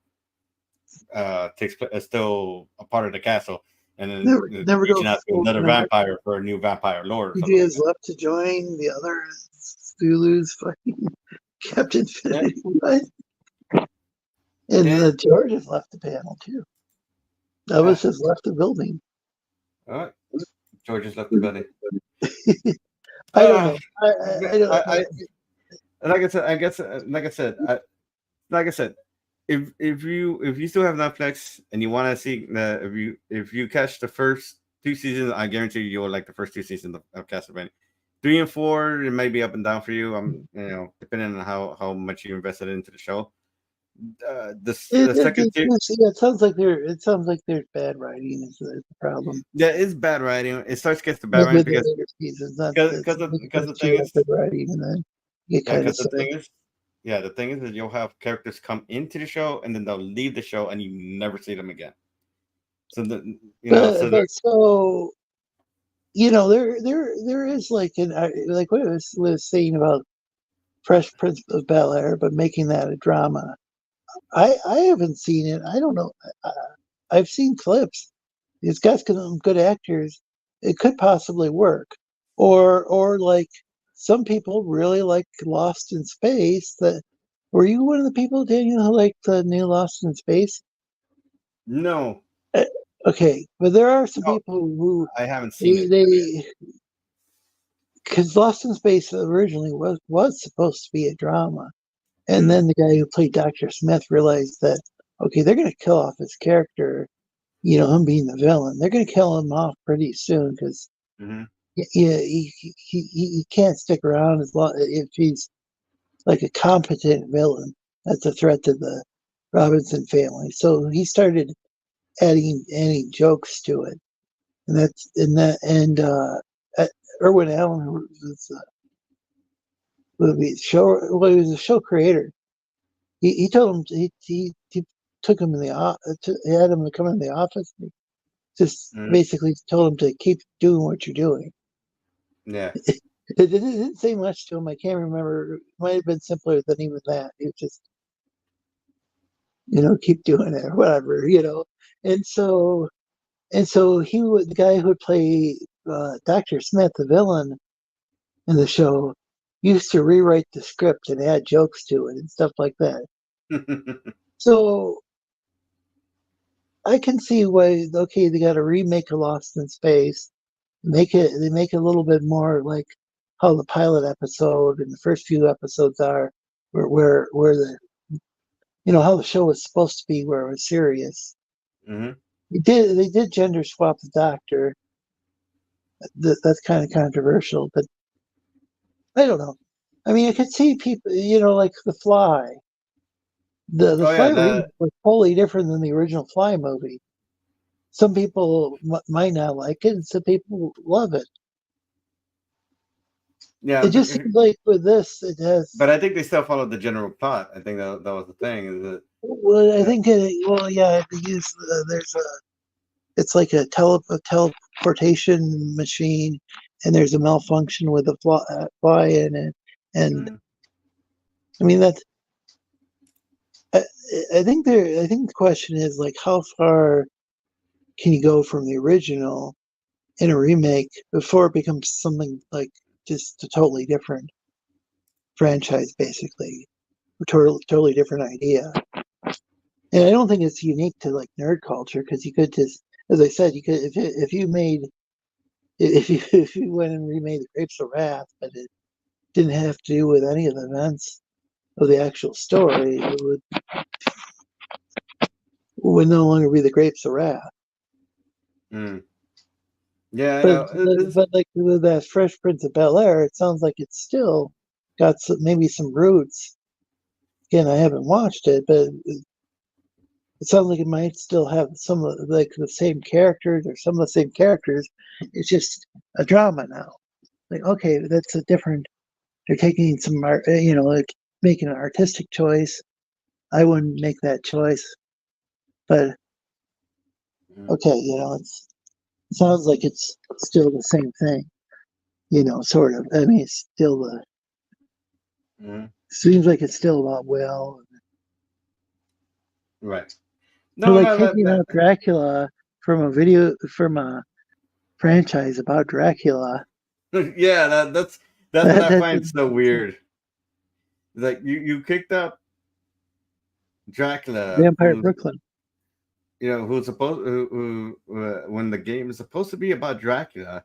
S6: still a part of the castle, and then
S1: never
S6: reaching out to another vampire for a new vampire lord.
S1: TJ is left to join the other Zulu's fighting Captain Infinity. Yeah. And George has left the panel too. Elvis has left the building.
S6: All right. George has left the building.
S1: I don't know. I don't know.
S6: Like I said, if you still have Netflix and you want to see if you catch the first 2 seasons, I guarantee you'll like the first 2 seasons of Castlevania. 3 and 4, it may be up and down for you. Depending on how much you invested into the show. The second series,
S1: it sounds like there's bad writing is the problem.
S6: Yeah, it's bad writing. It starts to get the bad writing because the thing is,
S1: writing, and then you kind of
S6: the thing is that you'll have characters come into the show and then they'll leave the show and you never see them again. So there is like what I was saying about Fresh Prince of Bel-Air, but making that a drama. I haven't seen it. I don't know. I've seen clips. It's got some good actors. It could possibly work. Or like some people really like Lost in Space. Were you one of the people, Daniel, who liked the new Lost in Space? No.
S1: Okay, but there are some people who
S6: I haven't seen it.
S1: Because Lost in Space originally was supposed to be a drama. And then the guy who played Dr. Smith realized that, okay, they're going to kill off his character, him being the villain. They're going to kill him off pretty soon because he can't stick around as long if he's like a competent villain. That's a threat to the Robinson family. So he started adding jokes to it, and Irwin Allen, who was a show creator. He told him he took him in the he had him to come in the office. And just basically told him to keep doing what you're doing.
S6: Yeah.
S1: It didn't say much to him. I can't remember. It might have been simpler than even that. It just, keep doing it or whatever, And so the guy who would play Dr. Smith, the villain in the show, used to rewrite the script and add jokes to it and stuff like that. So I can see why, okay, they got to remake a Lost in Space. They make it a little bit more like how the pilot episode and the first few episodes are, where the, how the show was supposed to be, where it was serious.
S6: Mm-hmm.
S1: They did gender swap the Doctor. That's kind of controversial, but I don't know. I mean, I could see people, like The Fly. The Fly was totally different than the original Fly movie. Some people might not like it, and some people love it.
S6: Yeah,
S1: it just seems like with this, it has.
S6: But I think they still followed the general plot. I think that was the thing. Is that?
S1: Well, I think there's it's like a teleportation machine, and there's a malfunction with a fly in it, and I mean that. I think the question is like, how far can you go from the original in a remake before it becomes something like just a totally different franchise, basically, a totally different idea. And I don't think it's unique to like nerd culture, because you could just as I said, you could if you went and remade the Grapes of Wrath, but it didn't have to do with any of the events of the actual story, it would no longer be the Grapes of Wrath.
S6: Yeah,
S1: but like with that Fresh Prince of Bel-Air, it sounds like it's still got maybe some roots. Again, I haven't watched it, but it sounds like it might still have some of like the same characters or some of the same characters. It's just a drama now. Like, okay, that's a different. They're taking some art, like making an artistic choice. I wouldn't make that choice, but okay, it sounds like it's still the same thing. Sort of. I mean, it's still seems like it's still about Will.
S6: Right.
S1: No, taking out Dracula from a franchise about Dracula.
S6: Yeah, that's what I find so weird. Like you kicked out Dracula,
S1: Vampire Brooklyn.
S6: Who's supposed who when the game is supposed to be about Dracula,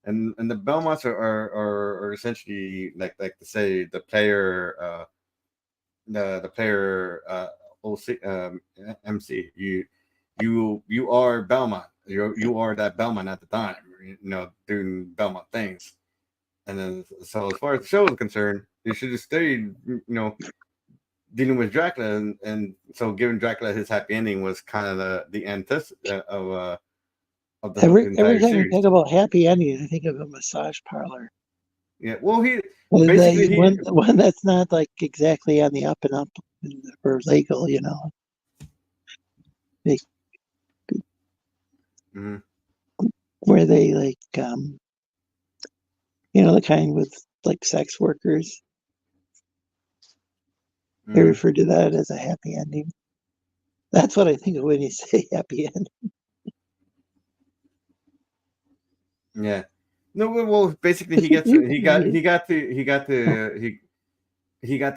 S6: and the Belmonts are essentially like to say the player the player OC MC you are Belmont, you are that Belmont at the time, doing Belmont things. And then, so as far as the show is concerned, you should have stayed, dealing with Dracula, and so giving Dracula his happy ending was kind of the antithesis of the
S1: every
S6: entire
S1: time
S6: series.
S1: you think about happy ending, I think of a massage parlor.
S6: Yeah, well, he basically
S1: one that's not like exactly on the up and up or legal, where they like the kind with like sex workers. They refer to that as a happy ending. That's what I think of when you say happy ending.
S6: Yeah. No, well, basically he got to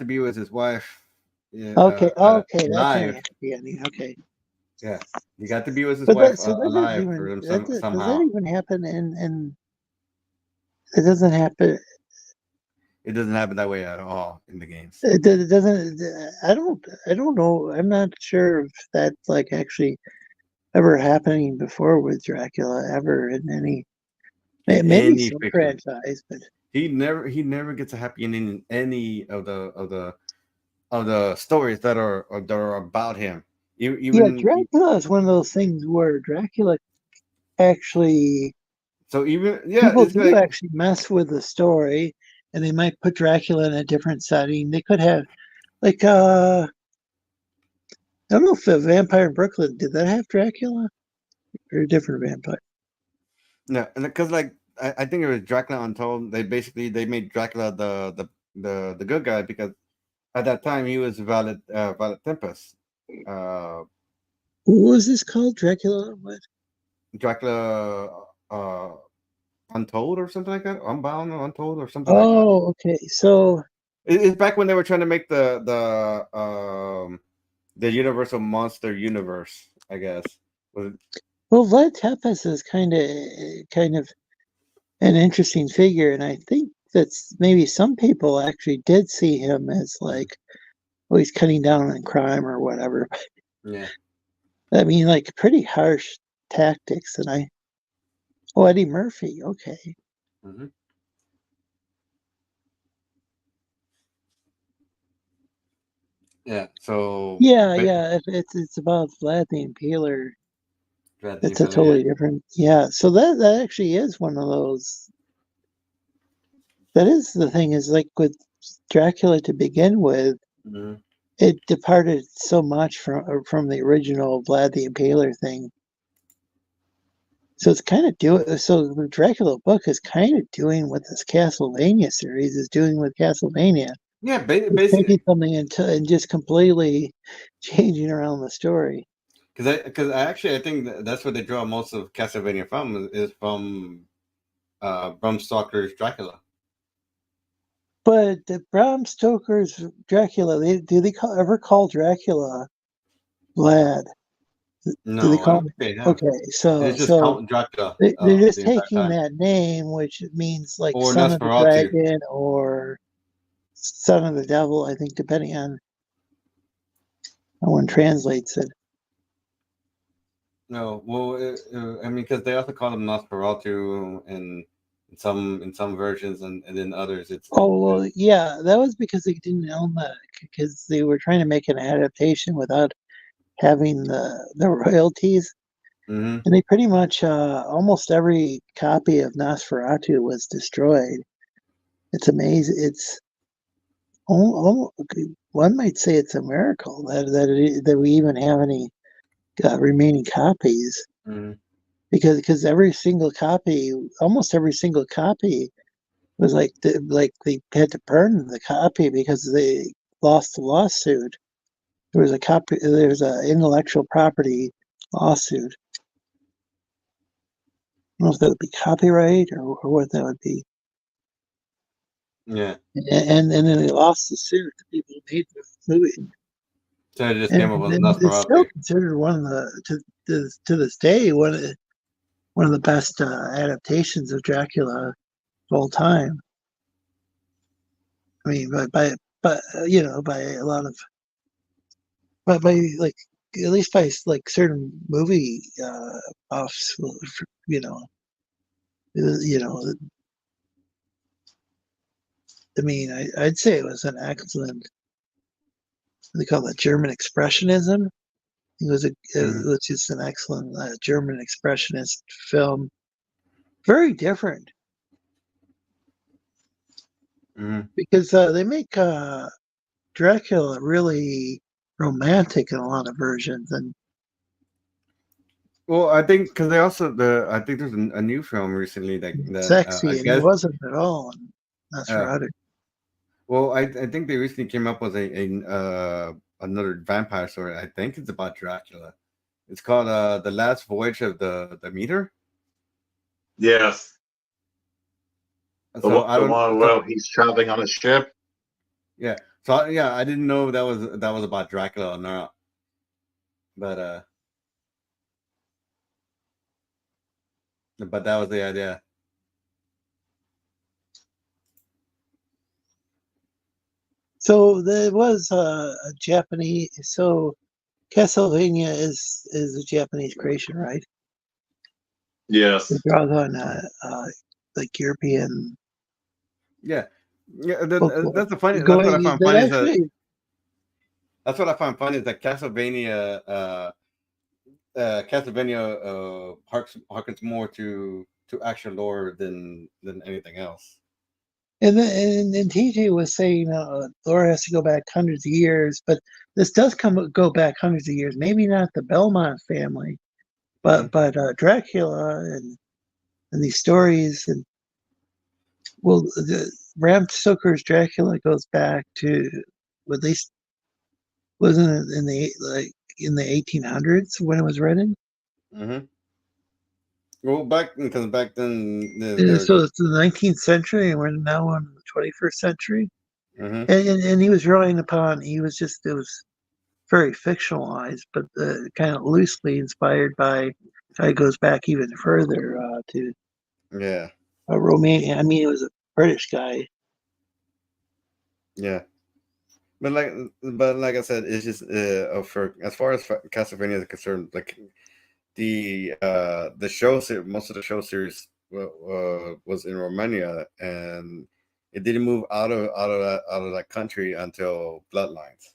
S6: be with his wife. Yeah,
S1: okay, that's kind of
S6: alive.
S1: happy ending. Okay.
S6: Yeah, he got to be with his wife alive for him somehow.
S1: Does that even happen? And it doesn't happen.
S6: It doesn't happen that way at all in the games.
S1: It doesn't. I don't know. I'm not sure if that's like actually ever happening before with Dracula ever in any maybe some franchise, but
S6: he never gets a happy ending in any of the stories that are about him. Even
S1: Dracula is one of those things where Dracula actually.
S6: So even
S1: people do actually mess with the story, and they might put Dracula in a different setting. They could have like I don't know if the Vampire in Brooklyn did that have Dracula or a different vampire.
S6: No, because I think it was Dracula Untold. They made Dracula the good guy because at that time he was Valet Tempest.
S1: What was this called? Dracula what?
S6: Dracula Untold or something like that. Unbound or Untold or something.
S1: Oh, okay. So
S6: it's back when they were trying to make the Universal Monster Universe, I guess.
S1: Well, Vlad Tepes is kind of an interesting figure, and I think that's maybe some people actually did see him as like, well, he's cutting down on crime or whatever.
S6: Yeah.
S1: I mean, like pretty harsh tactics, and Eddie Murphy, okay.
S6: Mm-hmm. Yeah. So.
S1: Yeah. If it's about Vlad the Impaler. It's a totally different. Yeah. So that actually is one of those. That is the thing is like with Dracula to begin with.
S6: Mm-hmm.
S1: It departed so much from the original Vlad the Impaler thing. So it's kind of so the Dracula book is kind of doing what this Castlevania series is doing with Castlevania.
S6: Yeah, basically
S1: taking something and just completely changing around the story.
S6: Because I think that's where they draw most of Castlevania from is from Bram Stoker's Dracula.
S1: But the Bram Stoker's Dracula, do they ever call Dracula Vlad? Do they call it? Okay, so
S6: it's just Count Dracula.
S1: They're just taking that name, which means like
S6: or
S1: son of the
S6: Nosferatu.
S1: dragon or son of the devil, I think, depending on how one translates it.
S6: No, well, I mean, because they also call them Nosferatu in some versions, and in others it's.
S1: Well, yeah, that was because they didn't own that, because they were trying to make an adaptation without having the royalties, and they pretty much almost every copy of Nosferatu was destroyed. It's amazing. It's one might say it's a miracle that we even have any remaining copies, because every single copy, almost every single copy, was like they had to burn the copy because they lost the lawsuit. There's an intellectual property lawsuit. I don't know if that would be copyright or what that would be.
S6: Yeah.
S1: And then they lost the suit. The people who made the movie.
S6: So it just came up with Nosferatu.
S1: It's still considered one of the to this day one of the best adaptations of Dracula of all time. I mean, by you know, by a lot of, by like at least by like certain movie buffs, you know, I mean, I'd say it was an excellent. They call it German Expressionism. It was which is an excellent German Expressionist film. Very different. Because they make Dracula really romantic in a lot of versions, and
S6: well, I think because they also I think there's a new film recently that
S1: sexy, and it wasn't at all. That's right.
S6: Well, I think they recently came up with another vampire story. I think it's about Dracula. It's called The Last Voyage of the Meter.
S11: Yes.
S6: So
S11: the one where he's traveling on a ship.
S6: Yeah. So yeah, I didn't know that was about Dracula or not. But that was the idea.
S1: So there was a Japanese. So Castlevania is a Japanese creation, right?
S11: Yes.
S1: It draws on like European.
S6: Yeah. That's the funny. That's what I find funny. That's what I find funny is that Castlevania. Castlevania harkens more to actual lore than anything else.
S1: And TJ was saying lore has to go back hundreds of years, but this does go back hundreds of years. Maybe not the Belmont family, but Dracula and these stories, and well, Bram Stoker's Dracula goes back to at least, wasn't it in the 1800s when it was written?
S6: Well, because back then,
S1: so it's the 19th century, and we're now in the 21st century. And he was drawing upon. It was very fictionalized, but kind of loosely inspired by. It goes back even further to Romania. I mean, it was a British guy.
S6: Yeah, but like I said, it's just for as far as Castlevania is concerned, like the show, most of the show series was in Romania, and it didn't move out of that country until Bloodlines,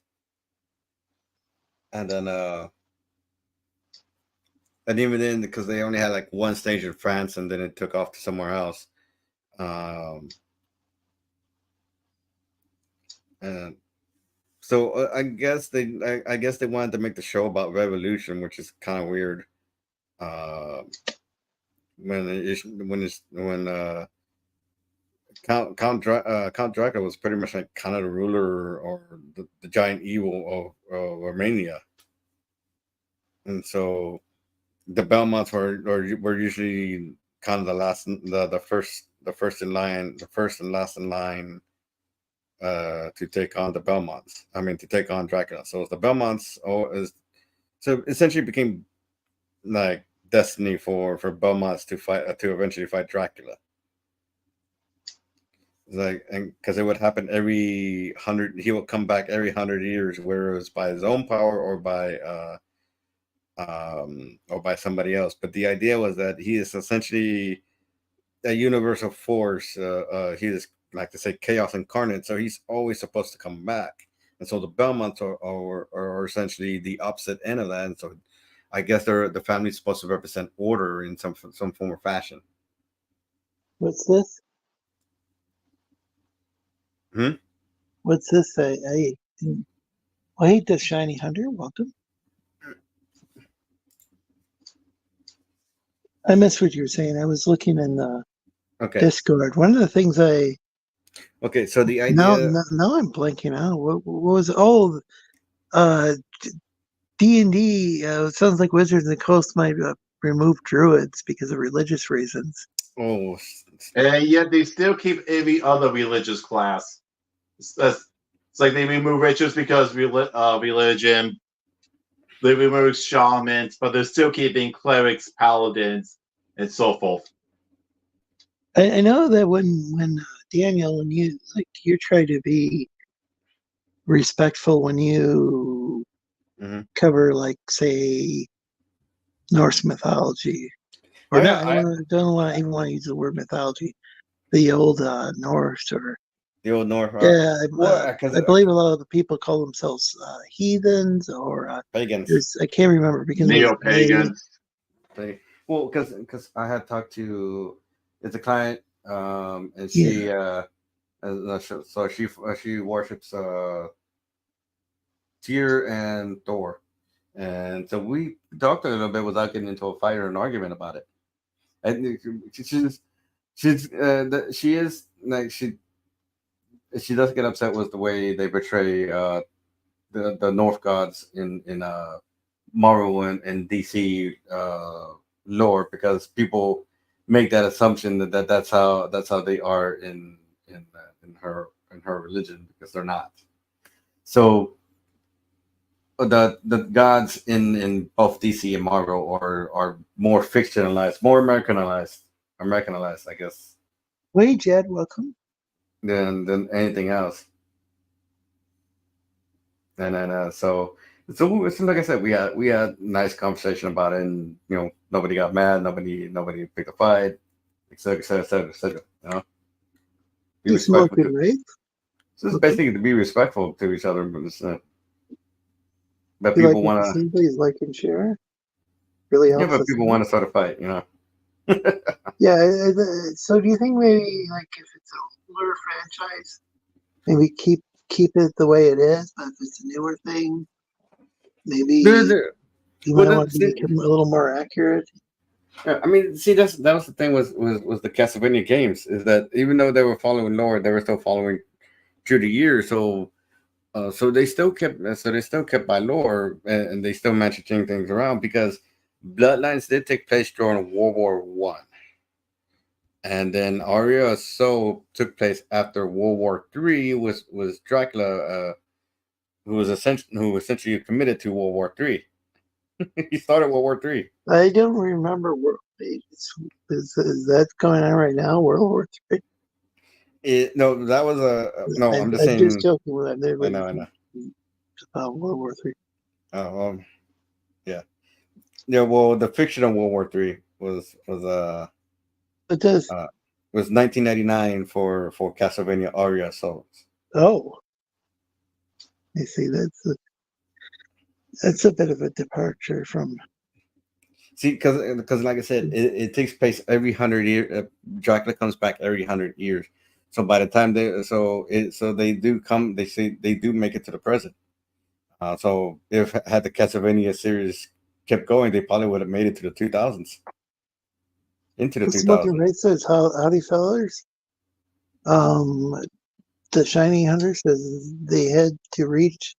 S6: and then and even then, because they only had like one stage in France, and then it took off to somewhere else. And so I guess they wanted to make the show about revolution, which is kind of weird. When Count Dracula was pretty much like kind of the ruler or the giant evil of Romania, and so the Belmonts were usually kind of the first and last in line to take on the Belmonts. I mean, to take on Dracula. So the Belmonts so essentially became like destiny for Belmonts to fight to eventually fight Dracula. Like, and because it would happen every 100, he would come back every 100 years, whether it was by his own power or by somebody else. But the idea was that he is essentially a universal force. He is, like to say, chaos incarnate. So he's always supposed to come back. And so the Belmonts are essentially the opposite end of that. And so I guess the family's supposed to represent order in some form or fashion.
S1: What's this? What's this? I hate the Shiny Hunter. Welcome. I missed what you were saying. I was looking in the Discord. One of the things
S6: so the idea
S1: now I'm blanking out. What was D&D? It sounds like Wizards of the Coast might remove druids because of religious reasons.
S6: Oh,
S11: and yet they still keep every other religious class. It's like they remove rituals because religion. They remove shamans, but they're still keeping clerics, paladins, and so forth.
S1: I know that when Daniel, when you're trying to be respectful when you cover, like, say, Norse mythology, or not. I don't even want to use the word mythology. The old Norse or
S6: the old North.
S1: I believe a lot of the people call themselves heathens or
S6: pagans.
S1: I can't remember because
S11: neo-pagans.
S6: Well, because I had talked to a client, and she so she worships Tyr and Thor, and so we talked a little bit without getting into a fight or an argument about it. And she does get upset with the way they portray the North gods in Marvel and DC lore, because people make that assumption that that's how they are in her religion, because they're not. So the gods in both DC and Marvel are more fictionalized, more Americanized, I guess.
S1: Wait, Jed, welcome.
S6: Than anything else. And then so like I said, we had nice conversation about it, and nobody got mad, nobody picked a fight, etc. You know, be respectful. Right? So it's basically to be respectful to each other, but people want to.
S1: Please like and share. Really helps.
S6: Yeah, but people want to start a fight,
S1: Yeah. So do you think maybe, like, if it's a older franchise, maybe keep it the way it is, but if it's a newer thing, maybe you might want to make them a little more accurate?
S6: Yeah, I mean, see, that was the thing was the Castlevania games, is that even though they were following lore, they were still following through the years. So they still kept by lore, and they still managed to change things around, because Bloodlines did take place during World War I. And then Aria of Soul took place after World War III, was Dracula, who essentially committed to World War III. He started World War III.
S1: I don't remember is that going on right now, World War III?
S6: No, that was I'm just saying.
S1: I'm just joking with that.
S6: I know.
S1: About World War III.
S6: Oh, yeah. Yeah, well, the fiction of World War III was
S1: it does.
S6: Was 1999 for Castlevania Aria Souls.
S1: Oh, I see. That's a bit of a departure from.
S6: See, because like I said, it takes place every 100 years. Dracula comes back every 100 years. So by the time they do come, they do make it to the present. So had the Castlevania series kept going, they probably would have made it to the 2000s. Into the 2000s.
S1: Right says, howdy fellas. The Shiny Hunter says they had to reach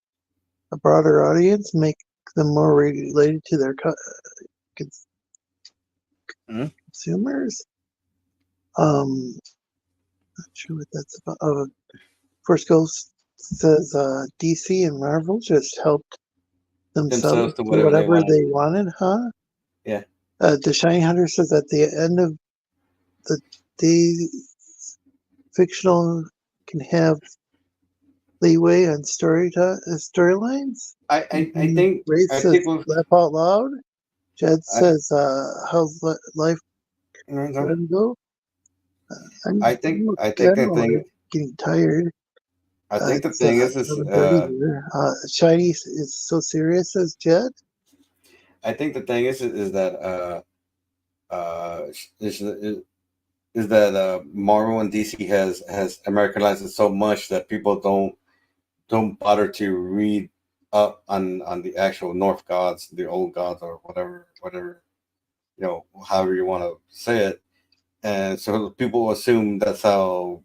S1: a broader audience, make them more related to their consumers. Not sure what that's about. Force Ghost says DC and Marvel just helped themselves to whatever they wanted, huh?
S6: Yeah.
S1: The Shiny Hunter says at the end of the fictional can have leeway on storylines.
S6: I think
S1: Ray
S6: I
S1: says
S6: think we've
S1: laugh out loud. Jed says, "How's life go?"
S6: I think the thing.
S1: Getting tired.
S6: I think the thing is
S1: 7:30 here. Shiny is so serious, says Jed.
S6: I think the thing is that is that Marvel and DC has Americanized it so much that people don't bother to read up on the actual North gods, the old gods, or whatever, however you want to say it, and so people assume that's how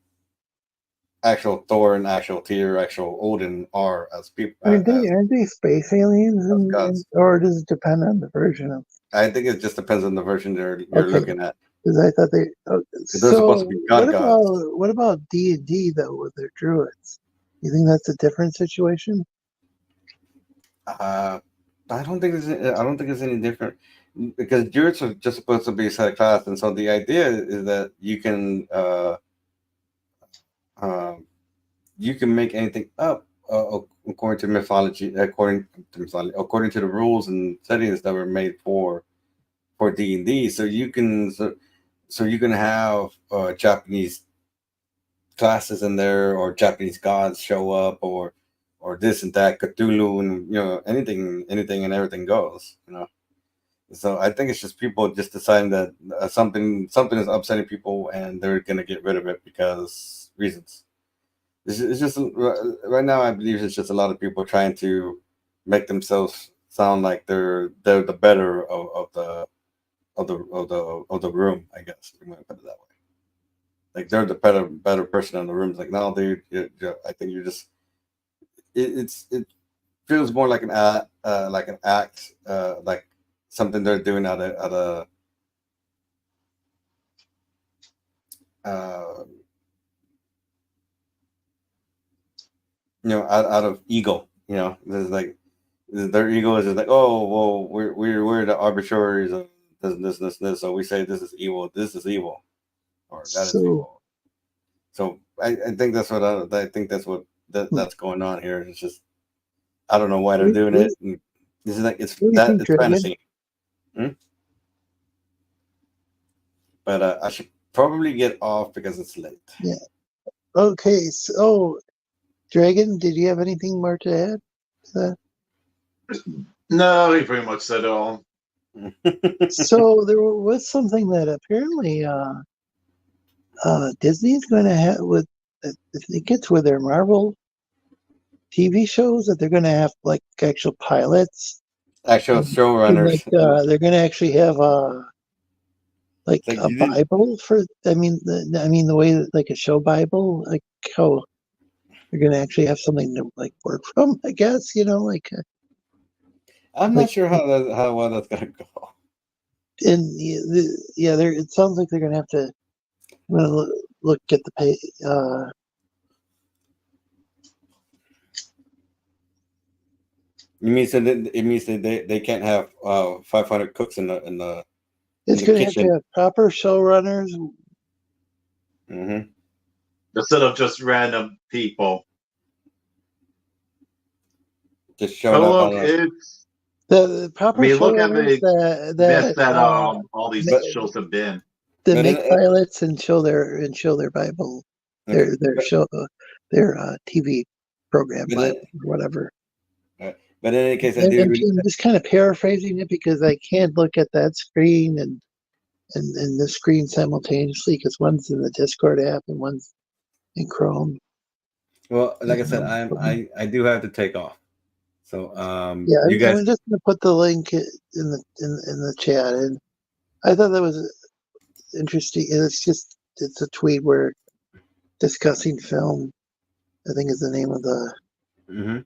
S6: actual Thor and actual Tyr, actual Odin are as people.
S1: Aren't they space aliens, or does it depend on the version of?
S6: I think it just depends on the version you're looking at.
S1: Because I thought they're
S6: supposed to be gods.
S1: What about D&D though with their druids? You think that's a different situation?
S6: I don't think it's any different because druids are just supposed to be a set of class, and so the idea is that you can make anything up according to mythology, according to the rules and settings that were made for D&D. So you can have Japanese classes in there, or Japanese gods show up, or this and that, Cthulhu, and anything and everything goes. So I think it's just people just deciding that something is upsetting people, and they're gonna get rid of it because reasons. It's just right now. I believe it's just a lot of people trying to make themselves sound like they're the better of the room. I guess you might put it that way. Like they're the better person in the room. It's like, no, dude. I think you're just. It feels more like an act, like something they're doing out of out of ego. There's like their ego is just like, oh well, we're the arbitrators of this, so we say this is evil, or that is evil. So I think that's what that's going on here. It's just I don't know why they're doing it. And this is like it's fantasy. But I should probably get off because it's late.
S1: Yeah. Okay. So, Dragon, did you have anything more to add to that?
S11: No, he pretty much said it all.
S1: So there was something that apparently Disney's going to have with it gets with their Marvel TV shows that they're going to have like actual pilots,
S6: actual showrunners.
S1: They're going to actually have a Bible for. I mean the way that, like a show Bible, like how they're going to actually have something to like work from. I guess
S6: I'm not sure how well that's going to go.
S1: And it sounds like they're going to have to. I'm going to look at the pay.
S6: You mean so it means that they can't have 500 cooks in the.
S1: It's going to have to have proper showrunners.
S6: Mm-hmm.
S11: Instead of just random people.
S6: Just showing up.
S11: It's
S1: the proper showrunners
S11: that all these shows have been.
S1: That make pilots and show their Bible, their TV program, Bible, or whatever.
S6: But in any case,
S1: I'm just kind of paraphrasing it because I can't look at that screen and the screen simultaneously because one's in the Discord app and one's in Chrome.
S6: Well, like I said, I do have to take off. So
S1: you guys. I'm just gonna put the link in the chat, and I thought that was interesting. It's a tweet where discussing film. I think is the name of the.
S6: Mm-hmm.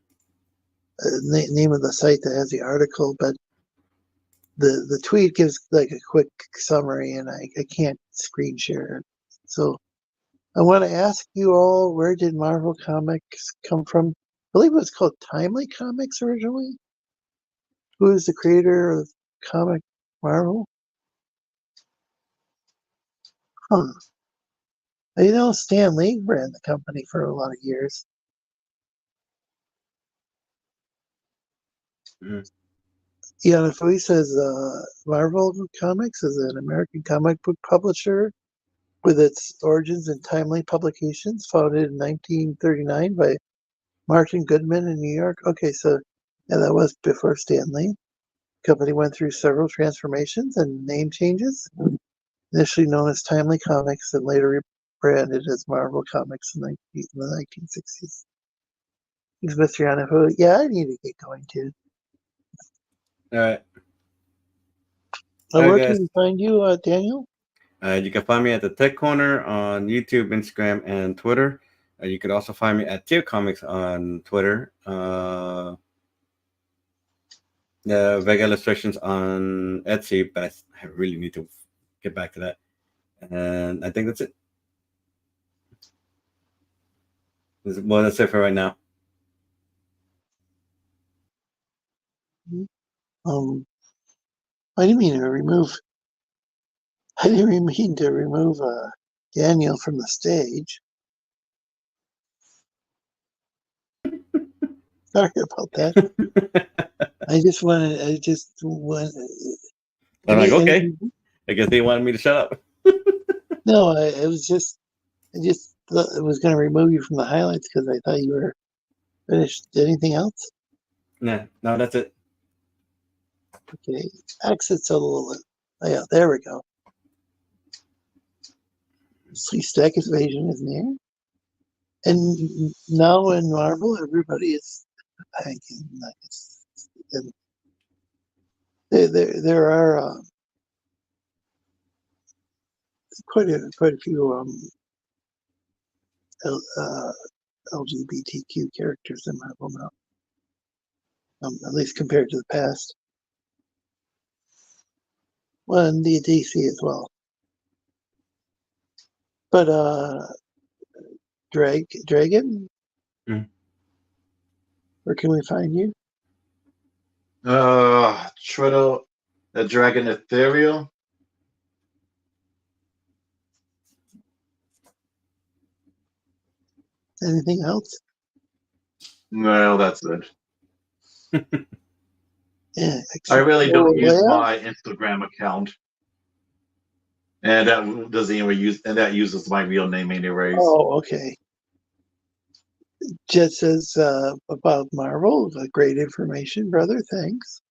S1: Name of the site that has the article, but the tweet gives like a quick summary, and I can't screen share it. So I want to ask you all, where did Marvel Comics come from? I believe it was called Timely Comics originally. Who is the creator of Comic Marvel? Huh. You know, Stan Lee ran the company for a lot of years. Yeah, he says Marvel Comics is an American comic book publisher with its origins in timely publications, founded in 1939 by Martin Goodman in New York. Okay, so yeah, that was before Stan Lee. The company went through several transformations and name changes. Initially known as Timely Comics and later rebranded as Marvel Comics in the 1960s. Thanks, Mr. Yanafu. Yeah, I need to get going too.
S6: All right.
S1: Where can we find you, Daniel?
S6: You can find me at the Tech Corner on YouTube, Instagram, and Twitter. You could also find me at Tier Comics on Twitter. Vega Illustrations on Etsy, but I really need to get back to that. And I think that's it. Well, that's it for right now.
S1: I didn't mean to remove. I didn't mean to remove Daniel from the stage. Sorry about that. I just wanted.
S6: I'm like, okay. I guess they wanted me to shut up.
S1: No, I just thought I was going to remove you from the highlights because I thought you were finished. Anything else?
S6: No, that's it.
S1: Okay, exits a little. Oh, yeah, there we go. Sleestakians invasion is near, and now in Marvel, everybody is hanging. And there are quite a few LGBTQ characters in Marvel now, at least compared to the past. Well, and the DC as well. But Dragon, where can we find you?
S11: Twitter, the Dragon Ethereal.
S1: Anything else?
S11: No, that's it.
S1: Yeah,
S11: I really don't use my Instagram account, and that doesn't even use, and that uses my real name anyways.
S1: Oh, okay. Jet says about Marvel, great information, brother. Thanks.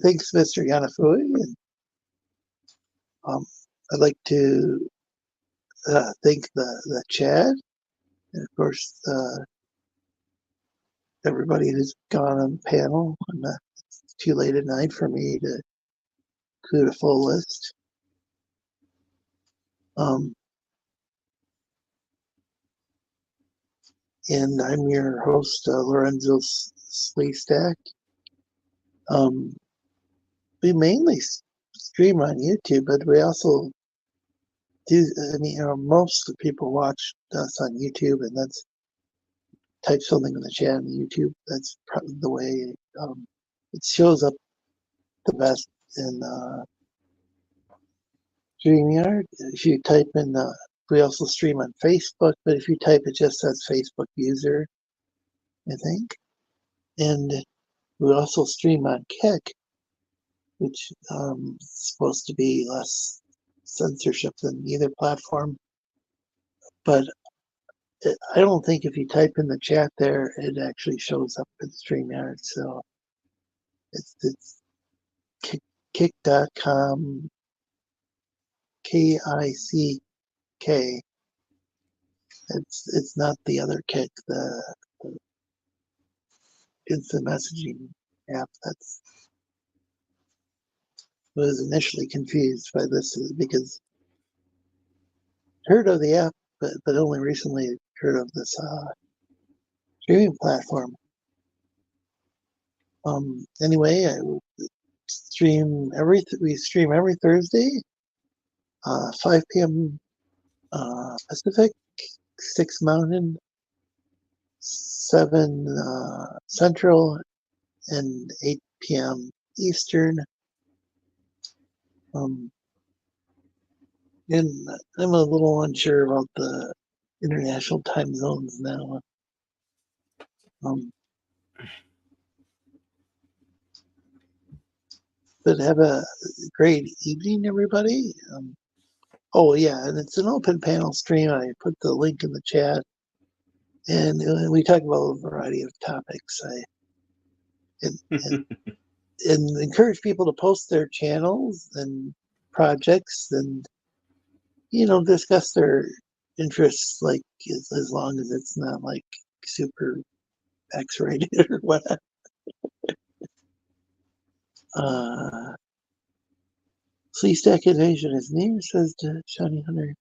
S1: Thanks, Mr. Yanafui. And I'd like to thank the Chad, and of course everybody who's gone on the panel. And it's too late at night for me to include a full list. And I'm your host, Lorenzo Sleestak. We mainly stream on YouTube, but we also do. I mean, most of the people watch us on YouTube, and that's type something in the chat on YouTube. That's probably the way it shows up the best in StreamYard. If you type in, we also stream on Facebook, but if you type, it just says Facebook user, I think. And we also stream on Kick, which is supposed to be less censorship than either platform. But I don't think if you type in the chat there, it actually shows up in StreamYard. So it's kick.com, KICK. It's not the other Kick, the instant messaging app. That's was initially confused by this because heard of the app, but only recently heard of this streaming platform. Anyway, we stream every Thursday, 5 p.m. Pacific, 6 Mountain, 7 Central, and 8 p.m. Eastern. And I'm a little unsure about the international time zones now. But have a great evening, everybody. Oh, yeah, and it's an open panel stream. I put the link in the chat. And we talk about a variety of topics. And encourage people to post their channels and projects and, discuss their interests, like as long as it's not like super X-rated or whatever. Sleestakians invasion is named, says to Shiny Hunter.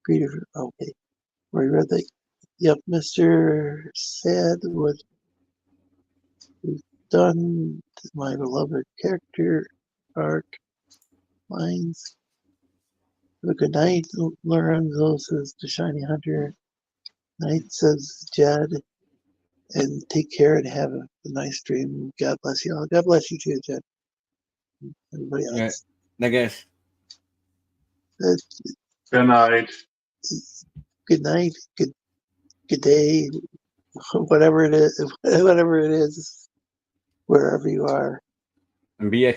S1: Greeter. Okay. We read that. Yep, Mr. Sad was done my beloved character arc lines. Have a good night, Lorenzo, says to Shiny Hunter. Night, says Jed. And take care and have a nice dream. God bless you all. God bless you too, Jed. Everybody else.
S6: Right. I guess.
S11: Good night.
S1: Good night. Good day. Whatever it is, wherever you are.
S6: And BX